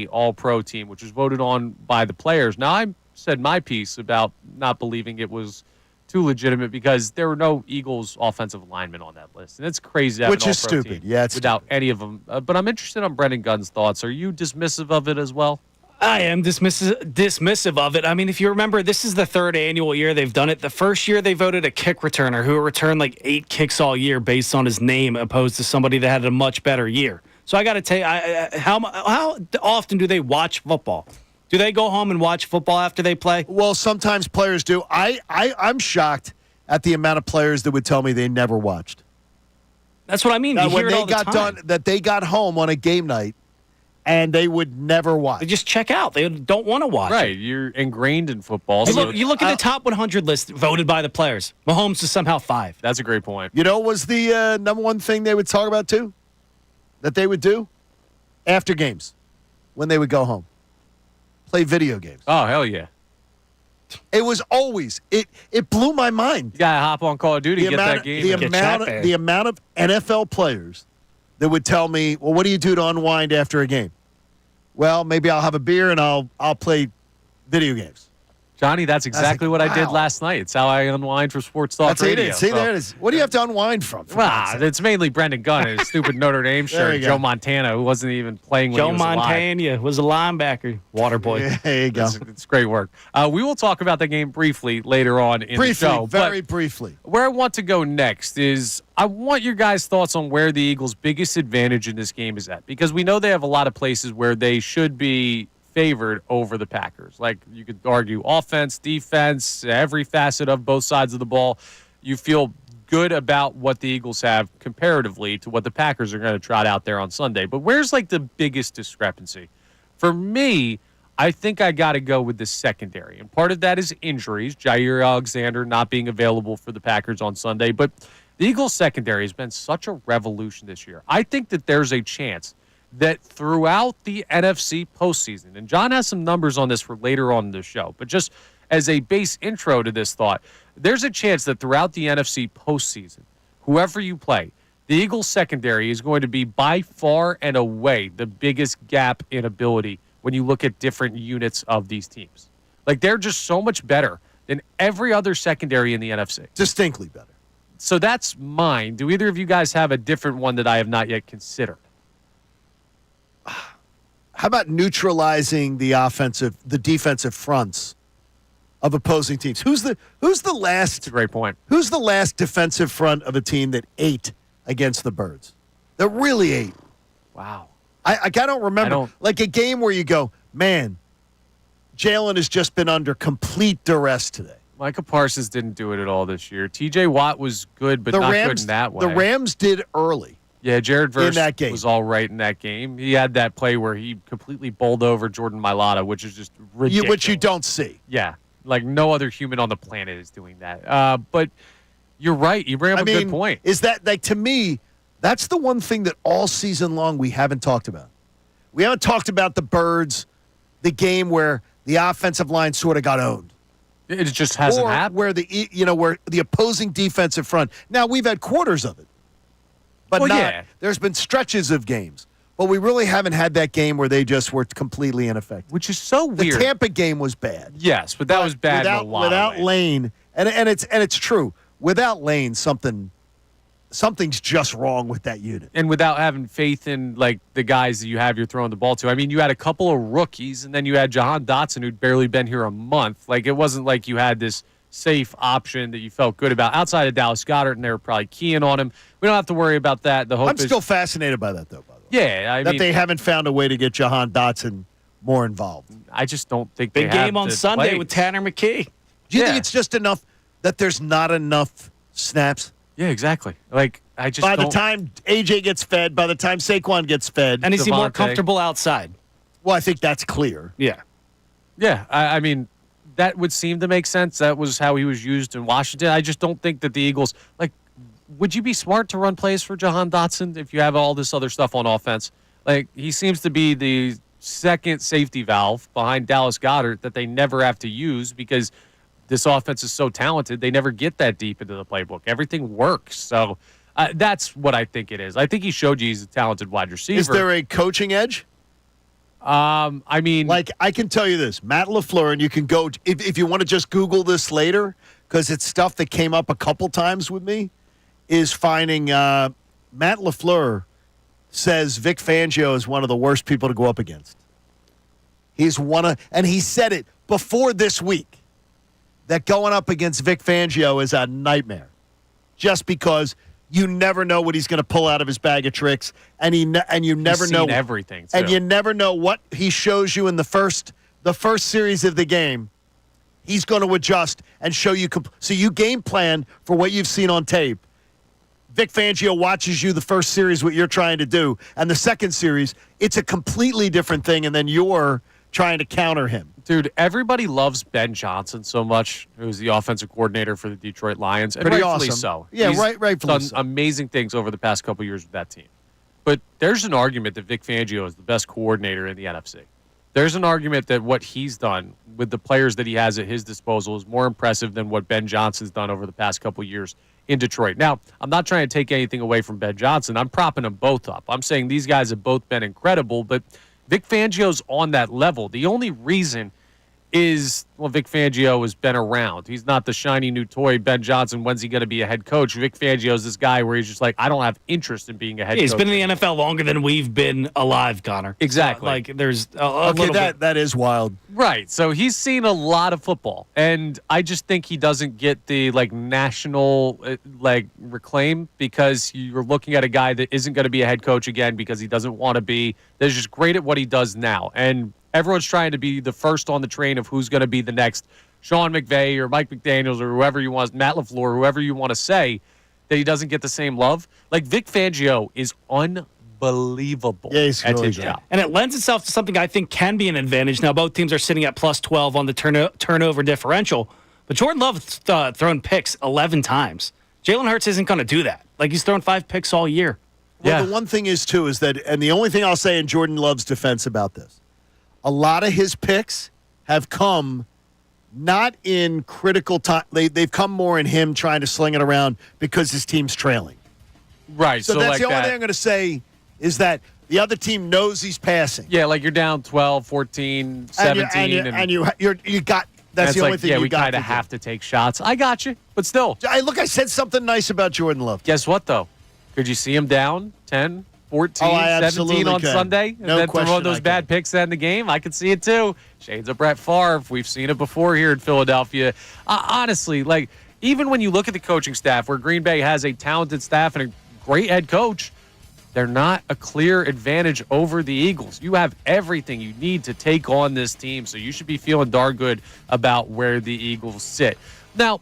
S2: All-Pro team, which was voted on by the players. Now, I said my piece about not believing it was too legitimate because there were no Eagles offensive linemen on that list. And it's crazy to have
S3: Which
S2: an
S3: is
S2: all-pro
S3: stupid.
S2: team
S3: Yeah, it's
S2: without
S3: stupid.
S2: any of them. But I'm interested on Brendan Gunn's thoughts. Are you dismissive of it as well?
S7: I am dismissive of it. I mean, if you remember, this is the third annual year they've done it. The first year they voted a kick returner who returned like 8 kicks all year based on his name, opposed to somebody that had a much better year. So I got to tell you, how often do they watch football? Do they go home and watch football after they play?
S3: Well, sometimes players do. I'm shocked at the amount of players that would tell me they never watched.
S7: That's what I mean. You
S3: when
S7: hear it
S3: they
S7: all the
S3: got
S7: time.
S3: done, that they got home on a game night and they would never watch.
S7: They just check out. They don't want to watch.
S2: Right. You're ingrained in football.
S7: You look at the top 100 list voted by the players. Mahomes is somehow 5.
S2: That's a great point.
S3: You know, was the number one thing they would talk about too? That they would do after games when they would go home? Play video games.
S2: Oh, hell yeah.
S3: It was always it blew my mind.
S2: You gotta hop on Call of Duty, get that game.
S3: The amount of NFL players that would tell me, well, what do you do to unwind after a game? Well, maybe I'll have a beer and I'll play video games.
S2: Johnny, that's exactly what I did last night. It's how I unwind for Sports Talk Radio.
S3: See, there it is. What do you have to unwind from?
S2: It's mainly Brendan Gunn and his stupid Notre Dame shirt. Joe Montana, who wasn't even playing when he was alive.
S7: Joe Montana was a linebacker. Water boy.
S3: Yeah, there you go.
S2: It's great work. We will talk about the game briefly later on in the show.
S3: Very briefly.
S2: Where I want to go next is I want your guys' thoughts on where the Eagles' biggest advantage in this game is at. Because we know they have a lot of places where they should be favored over the Packers. Like, you could argue offense, defense, every facet of both sides of the ball. You feel good about what the Eagles have comparatively to what the Packers are going to trot out there on Sunday. But where's, like, the biggest discrepancy? For me, I think I got to go with the secondary. And part of that is injuries, Jair Alexander not being available for the Packers on Sunday. But the Eagles' secondary has been such a revolution this year. I think that there's a chance that throughout the NFC postseason, and John has some numbers on this for later on in the show, but just as a base intro to this thought, there's a chance that throughout the NFC postseason, whoever you play, the Eagles secondary is going to be by far and away the biggest gap in ability when you look at different units of these teams. Like, they're just so much better than every other secondary in the NFC.
S3: Distinctly better.
S2: So that's mine. Do either of you guys have a different one that I have not yet considered?
S3: How about neutralizing the defensive fronts of opposing teams? Who's the last?
S2: That's a great point.
S3: Who's the last defensive front of a team that ate against the Birds? That really ate.
S2: Wow.
S3: I don't remember. Like a game where you go, man, Jalen has just been under complete duress today.
S2: Micah Parsons didn't do it at all this year. T.J. Watt was good, but not good in that way.
S3: The Rams did early.
S2: Yeah, Jared Verse was all right in that game. He had that play where he completely bowled over Jordan Mailata, which is just ridiculous.
S3: Which you don't see.
S2: Yeah, like no other human on the planet is doing that. But you're right. You bring up a good point.
S3: Is that, like, to me, that's the one thing that all season long we haven't talked about. We haven't talked about the Birds, the game where the offensive line sort of got owned.
S2: It just hasn't
S3: or
S2: happened.
S3: where where the opposing defensive front. Now we've had quarters of it, but there's been stretches of games. But we really haven't had that game where they just were completely ineffective.
S2: Which is so weird.
S3: The Tampa game was bad.
S2: Yes, but that was bad
S3: without,
S2: in a lot
S3: without
S2: of ways.
S3: Lane, and it's true. Without Lane, something's just wrong with that unit.
S2: And without having faith in like the guys that you're throwing the ball to. I mean, you had a couple of rookies, and then you had Jahan Dotson, who'd barely been here a month. Like, it wasn't like you had this safe option that you felt good about outside of Dallas Goedert, and they were probably keying on him. We don't have to worry about that. The hope
S3: I'm still fascinated by that, though, by the way.
S2: Yeah, I mean,
S3: they haven't found a way to get Jahan Dotson more involved.
S2: I just don't think
S7: Big
S2: they have
S7: game on
S2: the
S7: Sunday
S2: plays.
S7: with Tanner McKee.
S3: Do you think it's just enough that there's not enough snaps?
S2: Yeah, exactly. Like, I just
S3: by the time AJ gets fed, by the time Saquon gets fed,
S7: And is he more
S2: Devontae.
S7: comfortable outside?
S3: Well, I think that's clear.
S7: Yeah.
S2: Yeah, I mean, that would seem to make sense. That was how he was used in Washington. I just don't think that the Eagles, like, would you be smart to run plays for Jahan Dotson if you have all this other stuff on offense? Like, he seems to be the second safety valve behind Dallas Goedert that they never have to use because this offense is so talented. They never get that deep into the playbook. Everything works. So that's what I think it is. I think he showed you he's a talented wide receiver.
S3: Is there a coaching edge?
S2: I mean,
S3: like, I can tell you this, Matt LaFleur, and you can go, if you want to just Google this later, because it's stuff that came up a couple times with me, is finding Matt LaFleur says Vic Fangio is one of the worst people to go up against. And he said it before this week, that going up against Vic Fangio is a nightmare. Just because you never know what he's going to pull out of his bag of tricks, and you never know
S2: everything, too.
S3: and you never know what he shows you in the first series of the game. He's going to adjust and show you. So you game plan for what you've seen on tape. Vic Fangio watches you the first series, what you're trying to do, and the second series, it's a completely different thing, and then you're trying to counter him.
S2: Dude, everybody loves Ben Johnson so much, who's the offensive coordinator for the Detroit Lions. And
S3: Pretty
S2: rightfully
S3: awesome.
S2: so.
S3: Yeah,
S2: He's
S3: rightfully
S2: done
S3: so.
S2: amazing things over the past couple years with that team. But there's an argument that Vic Fangio is the best coordinator in the NFC. There's an argument that what he's done with the players that he has at his disposal is more impressive than what Ben Johnson's done over the past couple years in Detroit. Now, I'm not trying to take anything away from Ben Johnson. I'm propping them both up. I'm saying these guys have both been incredible, but Vic Fangio's on that level. The only reason is, well, Vic Fangio has been around. He's not the shiny new toy. Ben Johnson, when's he going to be a head coach? Vic Fangio's this guy where he's just like, I don't have interest in being a head coach.
S7: He's been in the NFL longer than we've been alive, Connor.
S2: Exactly.
S7: Like, there's a little bit.
S3: That is wild.
S2: Right. So he's seen a lot of football, and I just think he doesn't get the national reclaim because you're looking at a guy that isn't going to be a head coach again because he doesn't want to be. That's just great at what he does now, and everyone's trying to be the first on the train of who's going to be the next Sean McVay or Mike McDaniels or whoever you want, Matt LaFleur, whoever you want to say, that he doesn't get the same love. Like, Vic Fangio is unbelievable
S3: he's
S2: at
S3: really
S2: his
S3: good.
S2: job.
S7: And it lends itself to something I think can be an advantage. Now, both teams are sitting at plus 12 on the turnover differential, but Jordan Love's thrown picks 11 times. Jalen Hurts isn't going to do that. Like, he's thrown 5 picks all year.
S3: Well, the one thing is, too, is that, and the only thing I'll say in Jordan Love's defense about this, a lot of his picks have come not in critical time. They've come more in him trying to sling it around because his team's trailing.
S2: Right.
S3: So that's
S2: like
S3: the only
S2: that.
S3: thing I'm going to say is that the other team knows he's passing.
S2: Yeah, like you're down 12, 14, 17.
S3: And you got that's the only thing
S2: yeah,
S3: you
S2: we
S3: got.
S2: kind of have to take shots. I got you, but still.
S3: I said something nice about Jordan Love.
S2: Guess what, though? Could you see him down 10, 14,
S3: I
S2: 17
S3: absolutely
S2: on
S3: could.
S2: Sunday? And
S3: No
S2: then
S3: question
S2: throw those
S3: I
S2: bad
S3: could.
S2: picks in the game? I could see it, too. Shades of Brett Favre. We've seen it before here in Philadelphia. Honestly, like, even when you look at the coaching staff, where Green Bay has a talented staff and a great head coach, they're not a clear advantage over the Eagles. You have everything you need to take on this team, so you should be feeling darn good about where the Eagles sit. Now,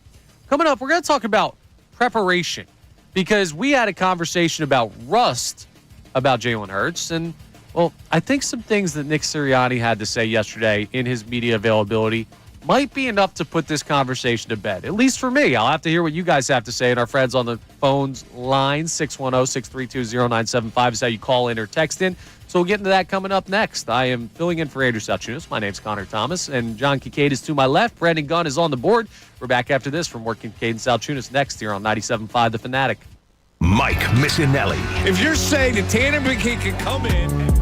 S2: coming up, we're going to talk about preparation because we had a conversation about rust about Jalen Hurts, and, well, I think some things that Nick Sirianni had to say yesterday in his media availability might be enough to put this conversation to bed, at least for me. I'll have to hear what you guys have to say, and our friends on the phones line, 610-632-0975 is how you call in or text in. So we'll get into that coming up next. I am filling in for Andrew Salciunas. My name's Connor Thomas, and John Kincade is to my left. Brandon Gunn is on the board. We're back after this from Kincade and Salciunas next here on 97.5 The Fanatic.
S1: Mike Missanelli.
S11: If you're saying that Tanner McKee can come in.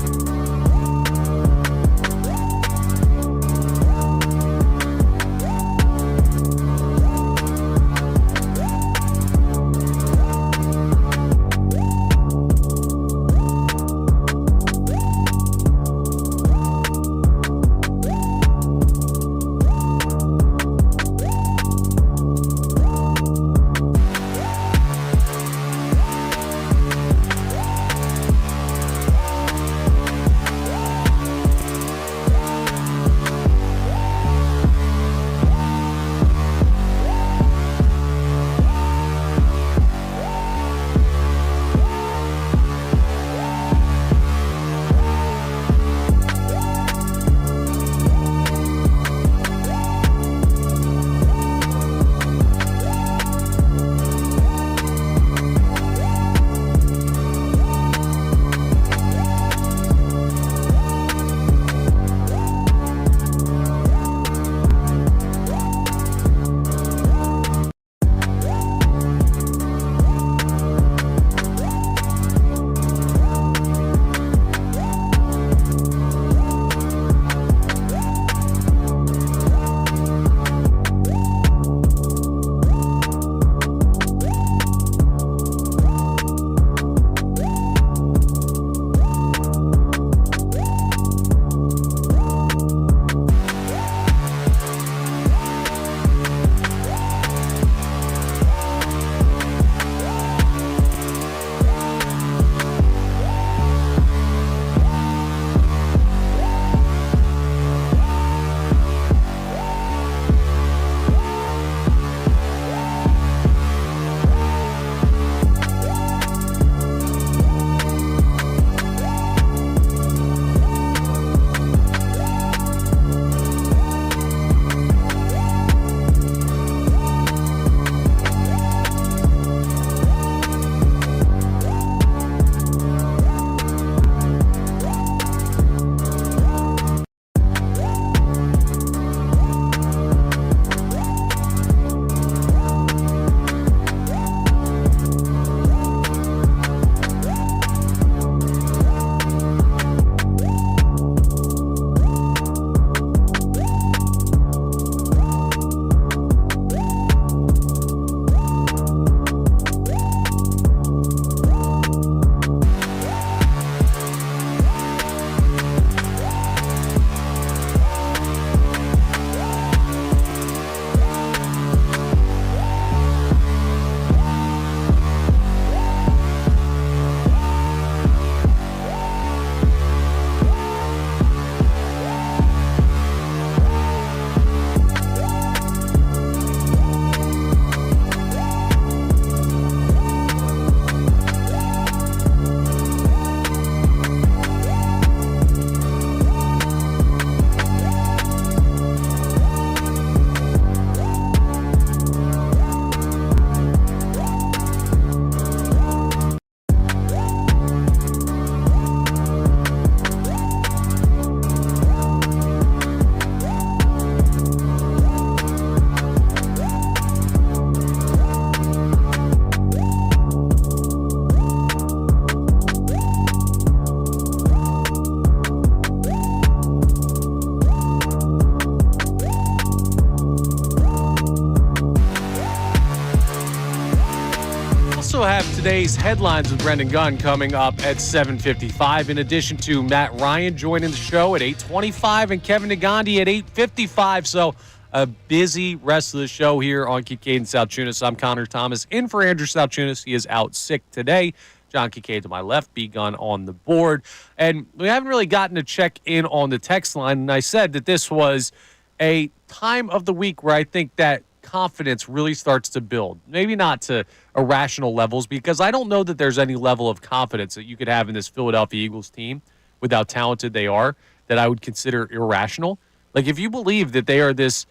S2: also have today's headlines with Brendan Gunn coming up at 7:55. In addition to Matt Ryan joining the show at 8:25 and Kevin Negandhi at 8:55. So a busy rest of the show here on Kincade and Salciunas. I'm Connor Thomas in for Andrew Salciunas. He is out sick today. John Kincade to my left, B Gunn on the board. And we haven't really gotten to check in on the text line. And I said that this was a time of the week where I think that confidence really starts to build. Maybe not to irrational levels, because I don't know that there's any level of confidence that you could have in this Philadelphia Eagles team with how talented they are that I would consider irrational. Like, if you believe that they are this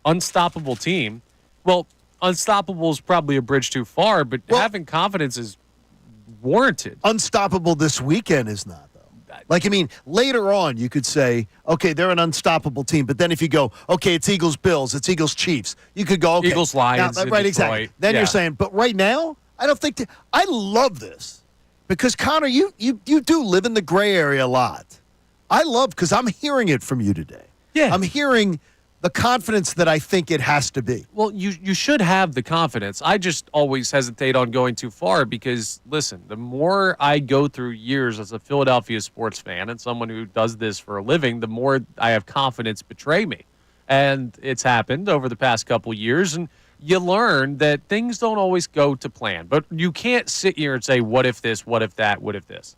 S2: unstoppable team, well, unstoppable is probably a bridge too far, but having confidence is warranted.
S3: Unstoppable this weekend is not, though. Like, I mean, later on, you could say, okay, they're an unstoppable team. But then if you go, okay, it's Eagles-Bills, it's Eagles-Chiefs, you could go, okay.
S2: Eagles-Lions in
S3: right,
S2: Detroit.
S3: exactly. Then you're saying, but right now, I don't think I love this. Because, Connor, you do live in the gray area a lot. I love, because I'm hearing it from you today.
S2: Yeah.
S3: I'm hearing the confidence that I think it has to be.
S2: Well, you should have the confidence. I just always hesitate on going too far because, listen, the more I go through years as a Philadelphia sports fan and someone who does this for a living, the more I have confidence betray me. And it's happened over the past couple years, and you learn that things don't always go to plan. But you can't sit here and say, what if this, what if that, what if this?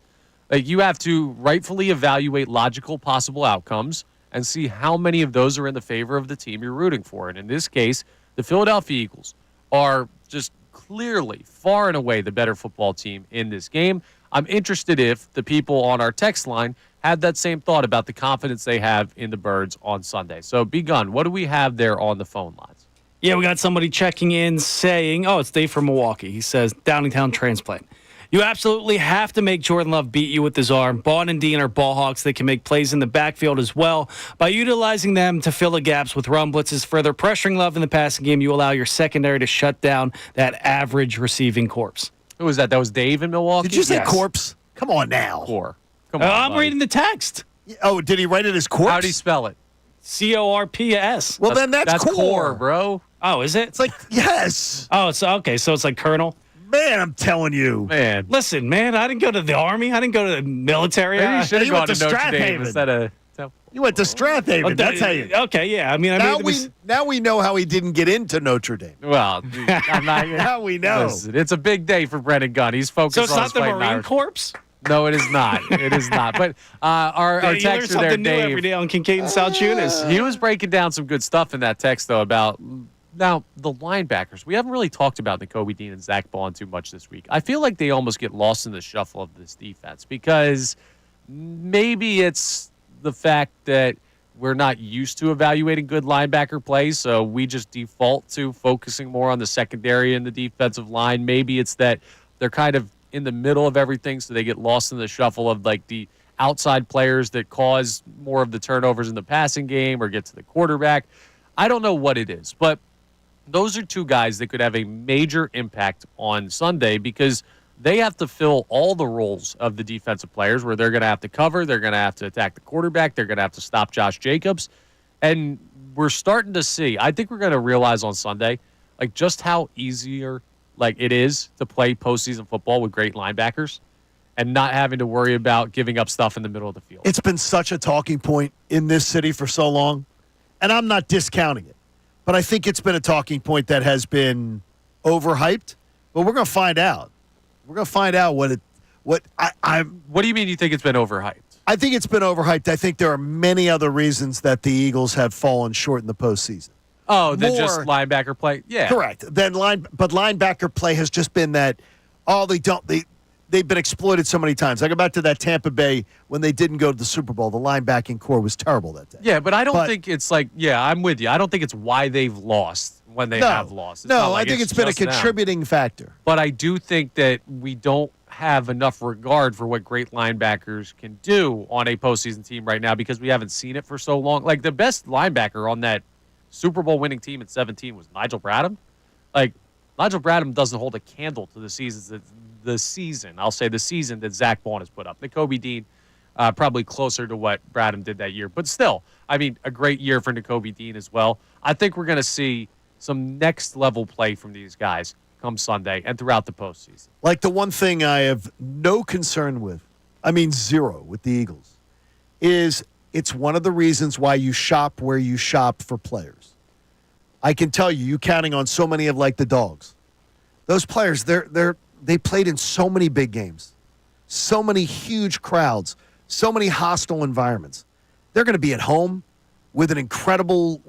S2: Like, you have to rightfully evaluate logical possible outcomes and see how many of those are in the favor of the team you're rooting for. And in this case, the Philadelphia Eagles are just clearly, far and away, the better football team in this game. I'm interested if the people on our text line had that same thought about the confidence they have in the Birds on Sunday. So, Begun, what do we have there on the phone lines?
S7: Yeah, we got somebody checking in saying, it's Dave from Milwaukee. He says, Downingtown transplant. You absolutely have to make Jordan Love beat you with his arm. Bond and Dean are ball hawks that can make plays in the backfield as well. By utilizing them to fill the gaps with run blitzes, further pressuring Love in the passing game, you allow your secondary to shut down that average receiving corpse.
S2: Who was that? That was Dave in Milwaukee?
S3: Did you say corpse? Come on now.
S2: Core. Come on,
S7: I'm reading the text.
S3: Oh, did he write it as corpse?
S2: How do you spell it?
S7: CORPS.
S3: Well, then that's
S2: core, bro.
S7: Oh, is it?
S3: It's like, yes.
S7: Oh, it's okay. So it's like Colonel.
S3: Man, I'm telling you.
S2: Man.
S7: Listen, man, I didn't go to the Army. I didn't go to the military.
S2: Maybe you should have
S3: you
S2: gone
S3: went
S2: to
S3: to
S2: Notre
S3: Strathaven.
S2: Dame instead of Temple.
S3: You went to Strathaven. That's how you.
S7: Okay, yeah. I mean,
S3: Now we know how he didn't get into Notre Dame.
S2: Well, I'm not,
S3: Now we know.
S2: listen, it's a big day for Brennan Gunn. He's focused
S7: so it's
S2: on
S7: not
S2: his
S7: the
S2: fighting
S7: Marine
S2: Irish.
S7: Corps?
S2: No, it is not. It is not. But our
S7: You learn
S2: texter there,
S7: something new every
S2: Dave,
S7: day on Kincade and Salciunas.
S2: he was breaking down some good stuff in that text, though, about now the linebackers. We haven't really talked about Nakobe Dean and Zach Bond too much this week. I feel like they almost get lost in the shuffle of this defense because maybe it's the fact that we're not used to evaluating good linebacker plays, so we just default to focusing more on the secondary and the defensive line. Maybe it's that they're kind of in the middle of everything, so they get lost in the shuffle of like the outside players that cause more of the turnovers in the passing game or get to the quarterback. I don't know what it is, but those are two guys that could have a major impact on Sunday because they have to fill all the roles of the defensive players where they're going to have to cover, they're going to have to attack the quarterback, they're going to have to stop Josh Jacobs. And we're starting to see, I think we're going to realize on Sunday, like just how easier like it is to play postseason football with great linebackers and not having to worry about giving up stuff in the middle of the field.
S3: It's been such a talking point in this city for so long, and I'm not discounting it. But I think it's been a talking point that has been overhyped. But we're going to find out. We're going to find out what
S2: What do you mean you think it's been overhyped?
S3: I think it's been overhyped. I think there are many other reasons that the Eagles have fallen short in the postseason.
S2: Oh, than just linebacker play? Yeah.
S3: Correct. But linebacker play has just been that, they've been exploited so many times. I go back to that Tampa Bay when they didn't go to the Super Bowl. The linebacking core was terrible that day.
S2: Yeah, but I don't think it's like, I'm with you. I don't think it's why they've lost when they have lost. It's
S3: I think it's been a contributing factor.
S2: But I do think that we don't have enough regard for what great linebackers can do on a postseason team right now because we haven't seen it for so long. Like, the best linebacker on that Super Bowl winning team in 2017 was Nigel Bradham. Like, Nigel Bradham doesn't hold a candle to the season that Zach Bond has put up. Nakobe Dean, probably closer to what Bradham did that year. But still, I mean, a great year for Nakobe Dean as well. I think we're going to see some next-level play from these guys come Sunday and throughout the postseason.
S3: Like, the one thing I have no concern with, zero with the Eagles, is it's one of the reasons why you shop where you shop for players. I can tell you counting on so many of like the Dogs. Those players, they played in so many big games, so many huge crowds, so many hostile environments. They're going to be at home with an incredible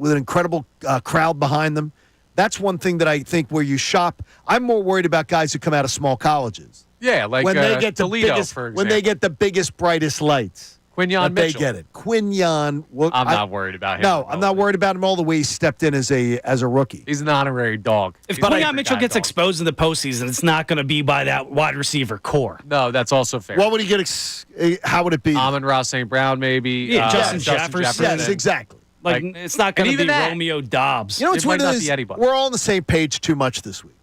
S3: crowd behind them. That's one thing that I think where you shop. I'm more worried about guys who come out of small colleges.
S2: Yeah, like
S3: when they get
S2: Toledo,
S3: biggest,
S2: for example.
S3: when they get the biggest, brightest lights.
S2: Quinyon
S3: They
S2: Mitchell.
S3: get it. Quinyon. Well,
S2: I'm not worried about him.
S3: No, I'm not worried about him all the way he stepped in as a rookie.
S2: He's an honourary dog.
S7: If
S2: He's
S7: Quinyon
S2: a
S7: Mitchell
S2: guy
S7: gets
S2: dog.
S7: exposed in the postseason, it's not going to be by that wide receiver core.
S2: No, that's also fair.
S3: What would he get? How would it be?
S2: Amon-Ra St. Brown, maybe.
S7: Yeah, Justin Jefferson.
S3: Yes, exactly.
S7: Like it's not going to be
S2: that.
S7: Romeo Dobbs.
S3: You know what's
S2: It might
S3: weird
S2: not
S3: is
S2: be anybody.
S3: we're all on the same page too much this week.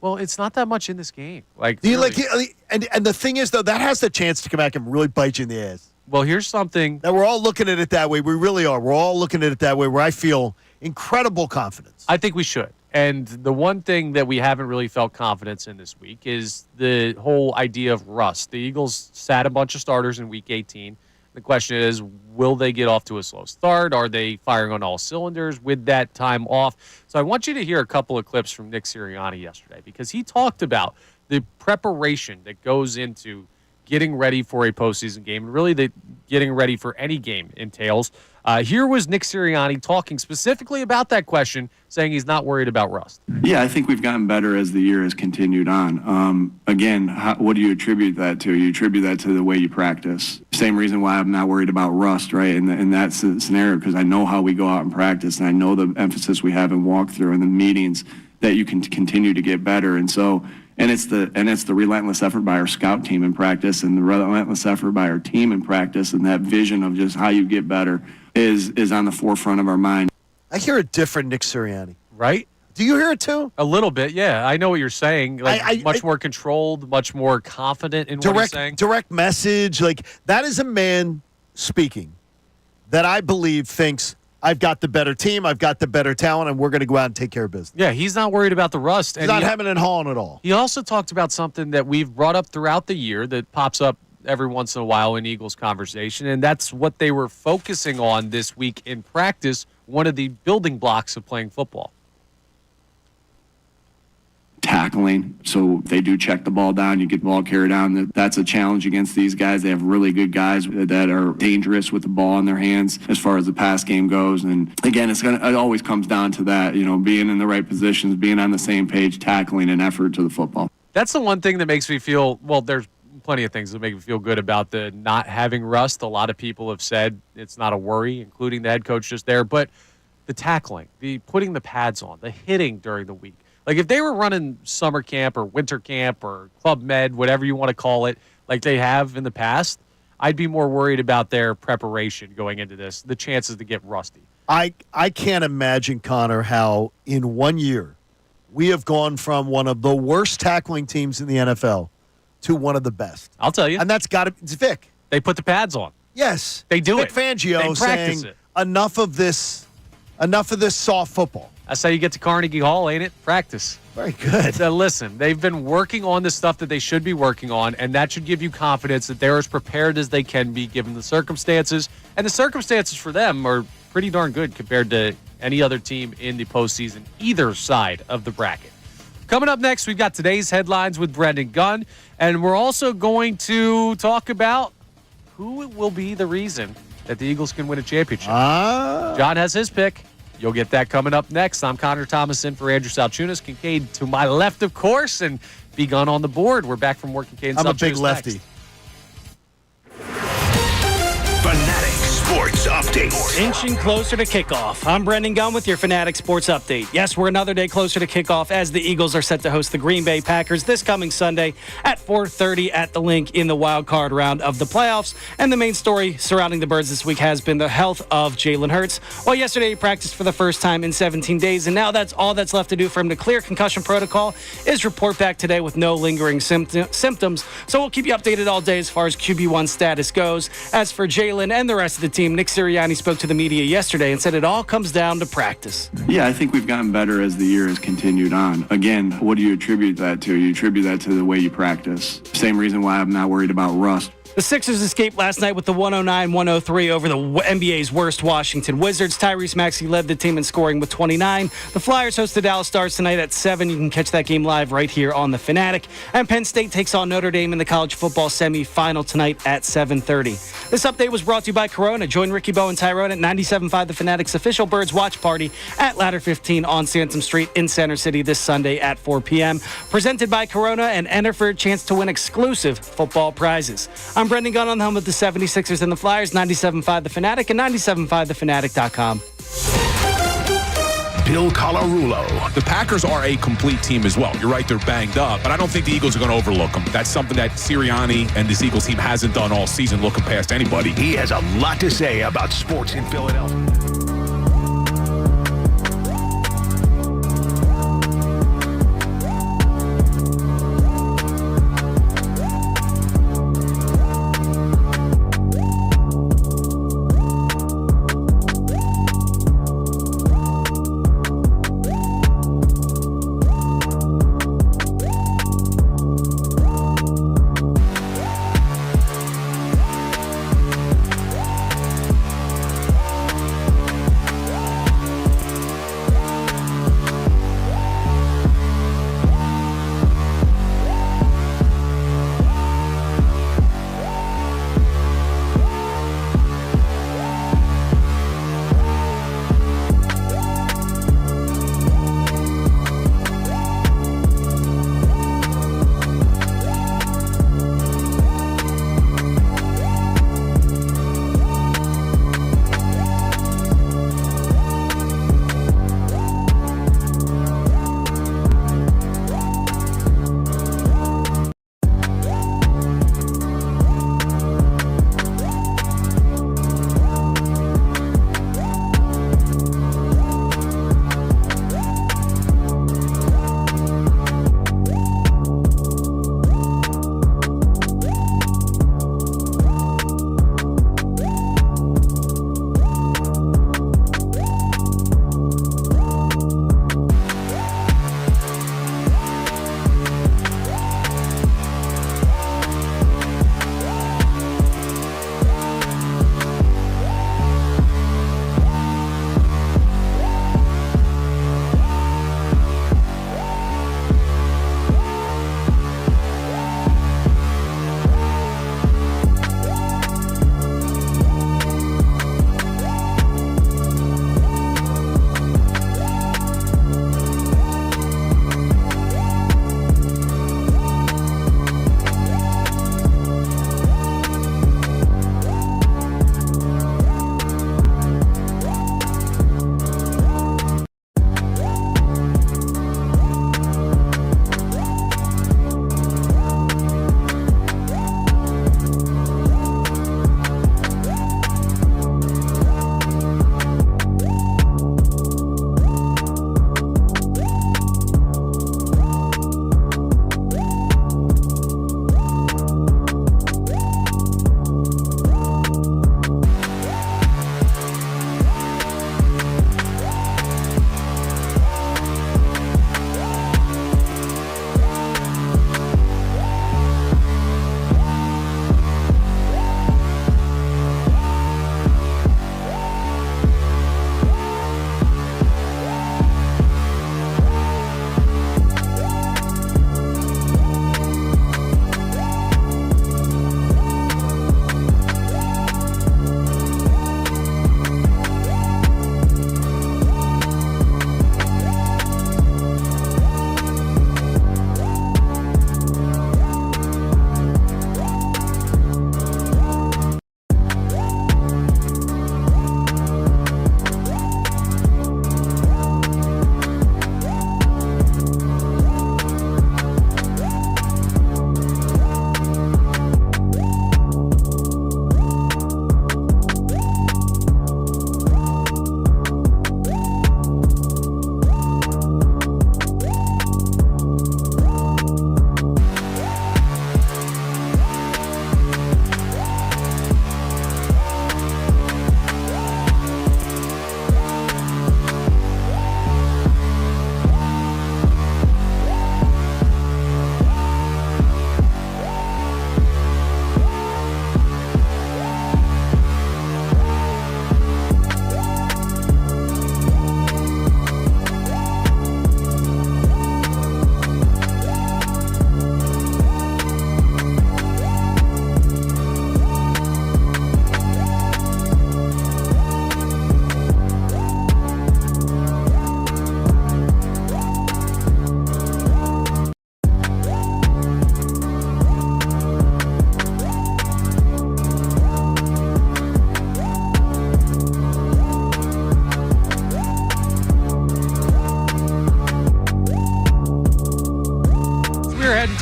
S2: Well, it's not that much in this game. Like,
S3: Do you
S2: really.
S3: and the thing is though, that has the chance to come back and really bite you in the ass.
S2: Well, here's something.
S3: That we're all looking at it that way. We really are. We're all looking at it that way. Where I feel incredible confidence.
S2: I think we should. And the one thing that we haven't really felt confidence in this week is the whole idea of rust. The Eagles sat a bunch of starters in Week 18. The question is, will they get off to a slow start? Are they firing on all cylinders with that time off? So I want you to hear a couple of clips from Nick Sirianni yesterday because he talked about the preparation that goes into getting ready for a postseason game and really the getting ready for any game entails. Here was Nick Sirianni talking specifically about that question, saying he's not worried about rust.
S6: Yeah, I think we've gotten better as the year has continued on. Again, what do you attribute that to? You attribute that to the way you practice. Same reason why I'm not worried about rust, right? In that scenario, because I know how we go out and practice, and I know the emphasis we have in walkthrough and the meetings that you can continue to get better. And so, and it's the relentless effort by our scout team in practice, and the relentless effort by our team in practice, and that vision of just how you get better is on the forefront of our mind.
S3: I hear a different Nick Sirianni.
S2: Right?
S3: Do you hear it too?
S2: A little bit, yeah. I know what you're saying. Like much more controlled, much more confident in what he's saying.
S3: Direct message. Like, that is a man speaking that I believe thinks, I've got the better team, I've got the better talent, and we're going to go out and take care of business.
S2: Yeah, he's not worried about the rust.
S3: He's not hemming and hawing at all.
S2: He also talked about something that we've brought up throughout the year that pops up every once in a while in Eagles conversation, and that's what they were focusing on this week in practice, one of the building blocks of playing football.
S6: Tackling. So they do check the ball down. You get the ball carried down. That's a challenge against these guys. They have really good guys that are dangerous with the ball in their hands as far as the pass game goes. And again, it always comes down to that, being in the right positions, being on the same page, tackling and effort to the football.
S2: That's the one thing that makes me feel, well, there's plenty of things that make me feel good about the not having rust. A lot of people have said it's not a worry, including the head coach just there. But the tackling, the putting the pads on, the hitting during the week. Like if they were running summer camp or winter camp or Club Med, whatever you want to call it, like they have in the past, I'd be more worried about their preparation going into this, the chances to get rusty.
S3: I can't imagine, Connor, how in 1 year we have gone from one of the worst tackling teams in the NFL to one of the best.
S2: I'll tell you.
S3: And that's got to be Vic.
S2: They put the pads on.
S3: Yes.
S2: They do
S3: Vic
S2: it.
S3: Fangio
S2: They practice
S3: saying
S2: it.
S3: enough of this soft football.
S2: That's how you get to Carnegie Hall, ain't it? Practice.
S3: Very good.
S2: So listen, they've been working on the stuff that they should be working on, and that should give you confidence that they're as prepared as they can be given the circumstances. And the circumstances for them are pretty darn good compared to any other team in the postseason, either side of the bracket. Coming up next, we've got today's headlines with Brendan Gunn, and we're also going to talk about who will be the reason that the Eagles can win a championship. John has his pick. You'll get that coming up next. I'm Connor Thomas in for Andrew Salciunas. Kincade to my left, of course, and B Gunn on the board. We're back from working Kincade and
S3: I'm
S2: Salciunas
S3: a big lefty.
S2: next.
S1: Fanatic Sports Update.
S7: Inching closer to kickoff. I'm Brendan Gunn with your Fanatic Sports Update. Yes, we're another day closer to kickoff as the Eagles are set to host the Green Bay Packers this coming Sunday at 4:30 at the Link in the wild card round of the playoffs. And the main story surrounding the Birds this week has been the health of Jalen Hurts. Well, yesterday he practiced for the first time in 17 days, and now that's all that's left to do for him to clear concussion protocol is report back today with no lingering symptoms. So we'll keep you updated all day as far as QB1 status goes. As for Jalen and the rest of the team, Nick Sirianni spoke to the media yesterday and said it all comes down to practice.
S6: Yeah, I think we've gotten better as the year has continued on. Again, what do you attribute that to? You attribute that to the way you practice. Same reason why I'm not worried about rust.
S7: The Sixers escaped last night with the 109-103 over the NBA's worst Washington Wizards. Tyrese Maxey led the team in scoring with 29. The Flyers host the Dallas Stars tonight at 7. You can catch that game live right here on The Fanatic. And Penn State takes on Notre Dame in the college football semifinal tonight at 7:30. This update was brought to you by Corona. Join Ricky Bowe and Tyrone at 97.5 The Fanatic's official Birds Watch Party at Ladder 15 on Sansom Street in Center City this Sunday at 4 p.m. Presented by Corona, and enter for a chance to win exclusive football prizes. I'm Brendan Gunn on the home of the 76ers and the Flyers, 97.5 The Fanatic and 97.5thefanatic.com.
S1: Bill Colarulo.
S11: The Packers are a complete team as well. You're right, they're banged up, but I don't think the Eagles are going to overlook them. That's something that Sirianni and this Eagles team hasn't done all season, looking past anybody.
S1: He has a lot to say about sports in Philadelphia.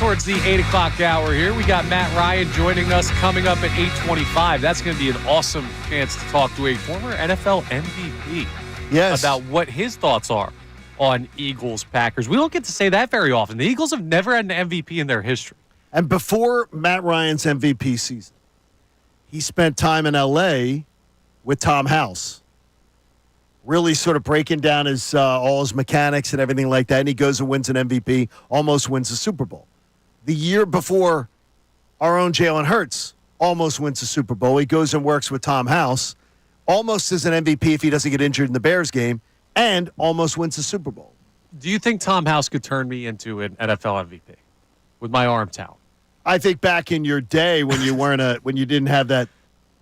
S2: towards the 8 o'clock hour here. We got Matt Ryan joining us coming up at 8:25. That's going to be an awesome chance to talk to a former NFL MVP about what his thoughts are on Eagles-Packers. We don't get to say that very often. The Eagles have never had an MVP in their history.
S3: And before Matt Ryan's MVP season, he spent time in L.A. with Tom House, really sort of breaking down his all his mechanics and everything like that. And he goes and wins an MVP, almost wins the Super Bowl. The year before, our own Jalen Hurts almost wins the Super Bowl. He goes and works with Tom House, almost as an MVP if he doesn't get injured in the Bears game, and almost wins the Super Bowl.
S2: Do you think Tom House could turn me into an NFL MVP with my arm talent?
S3: I think back in your day when you when you didn't have that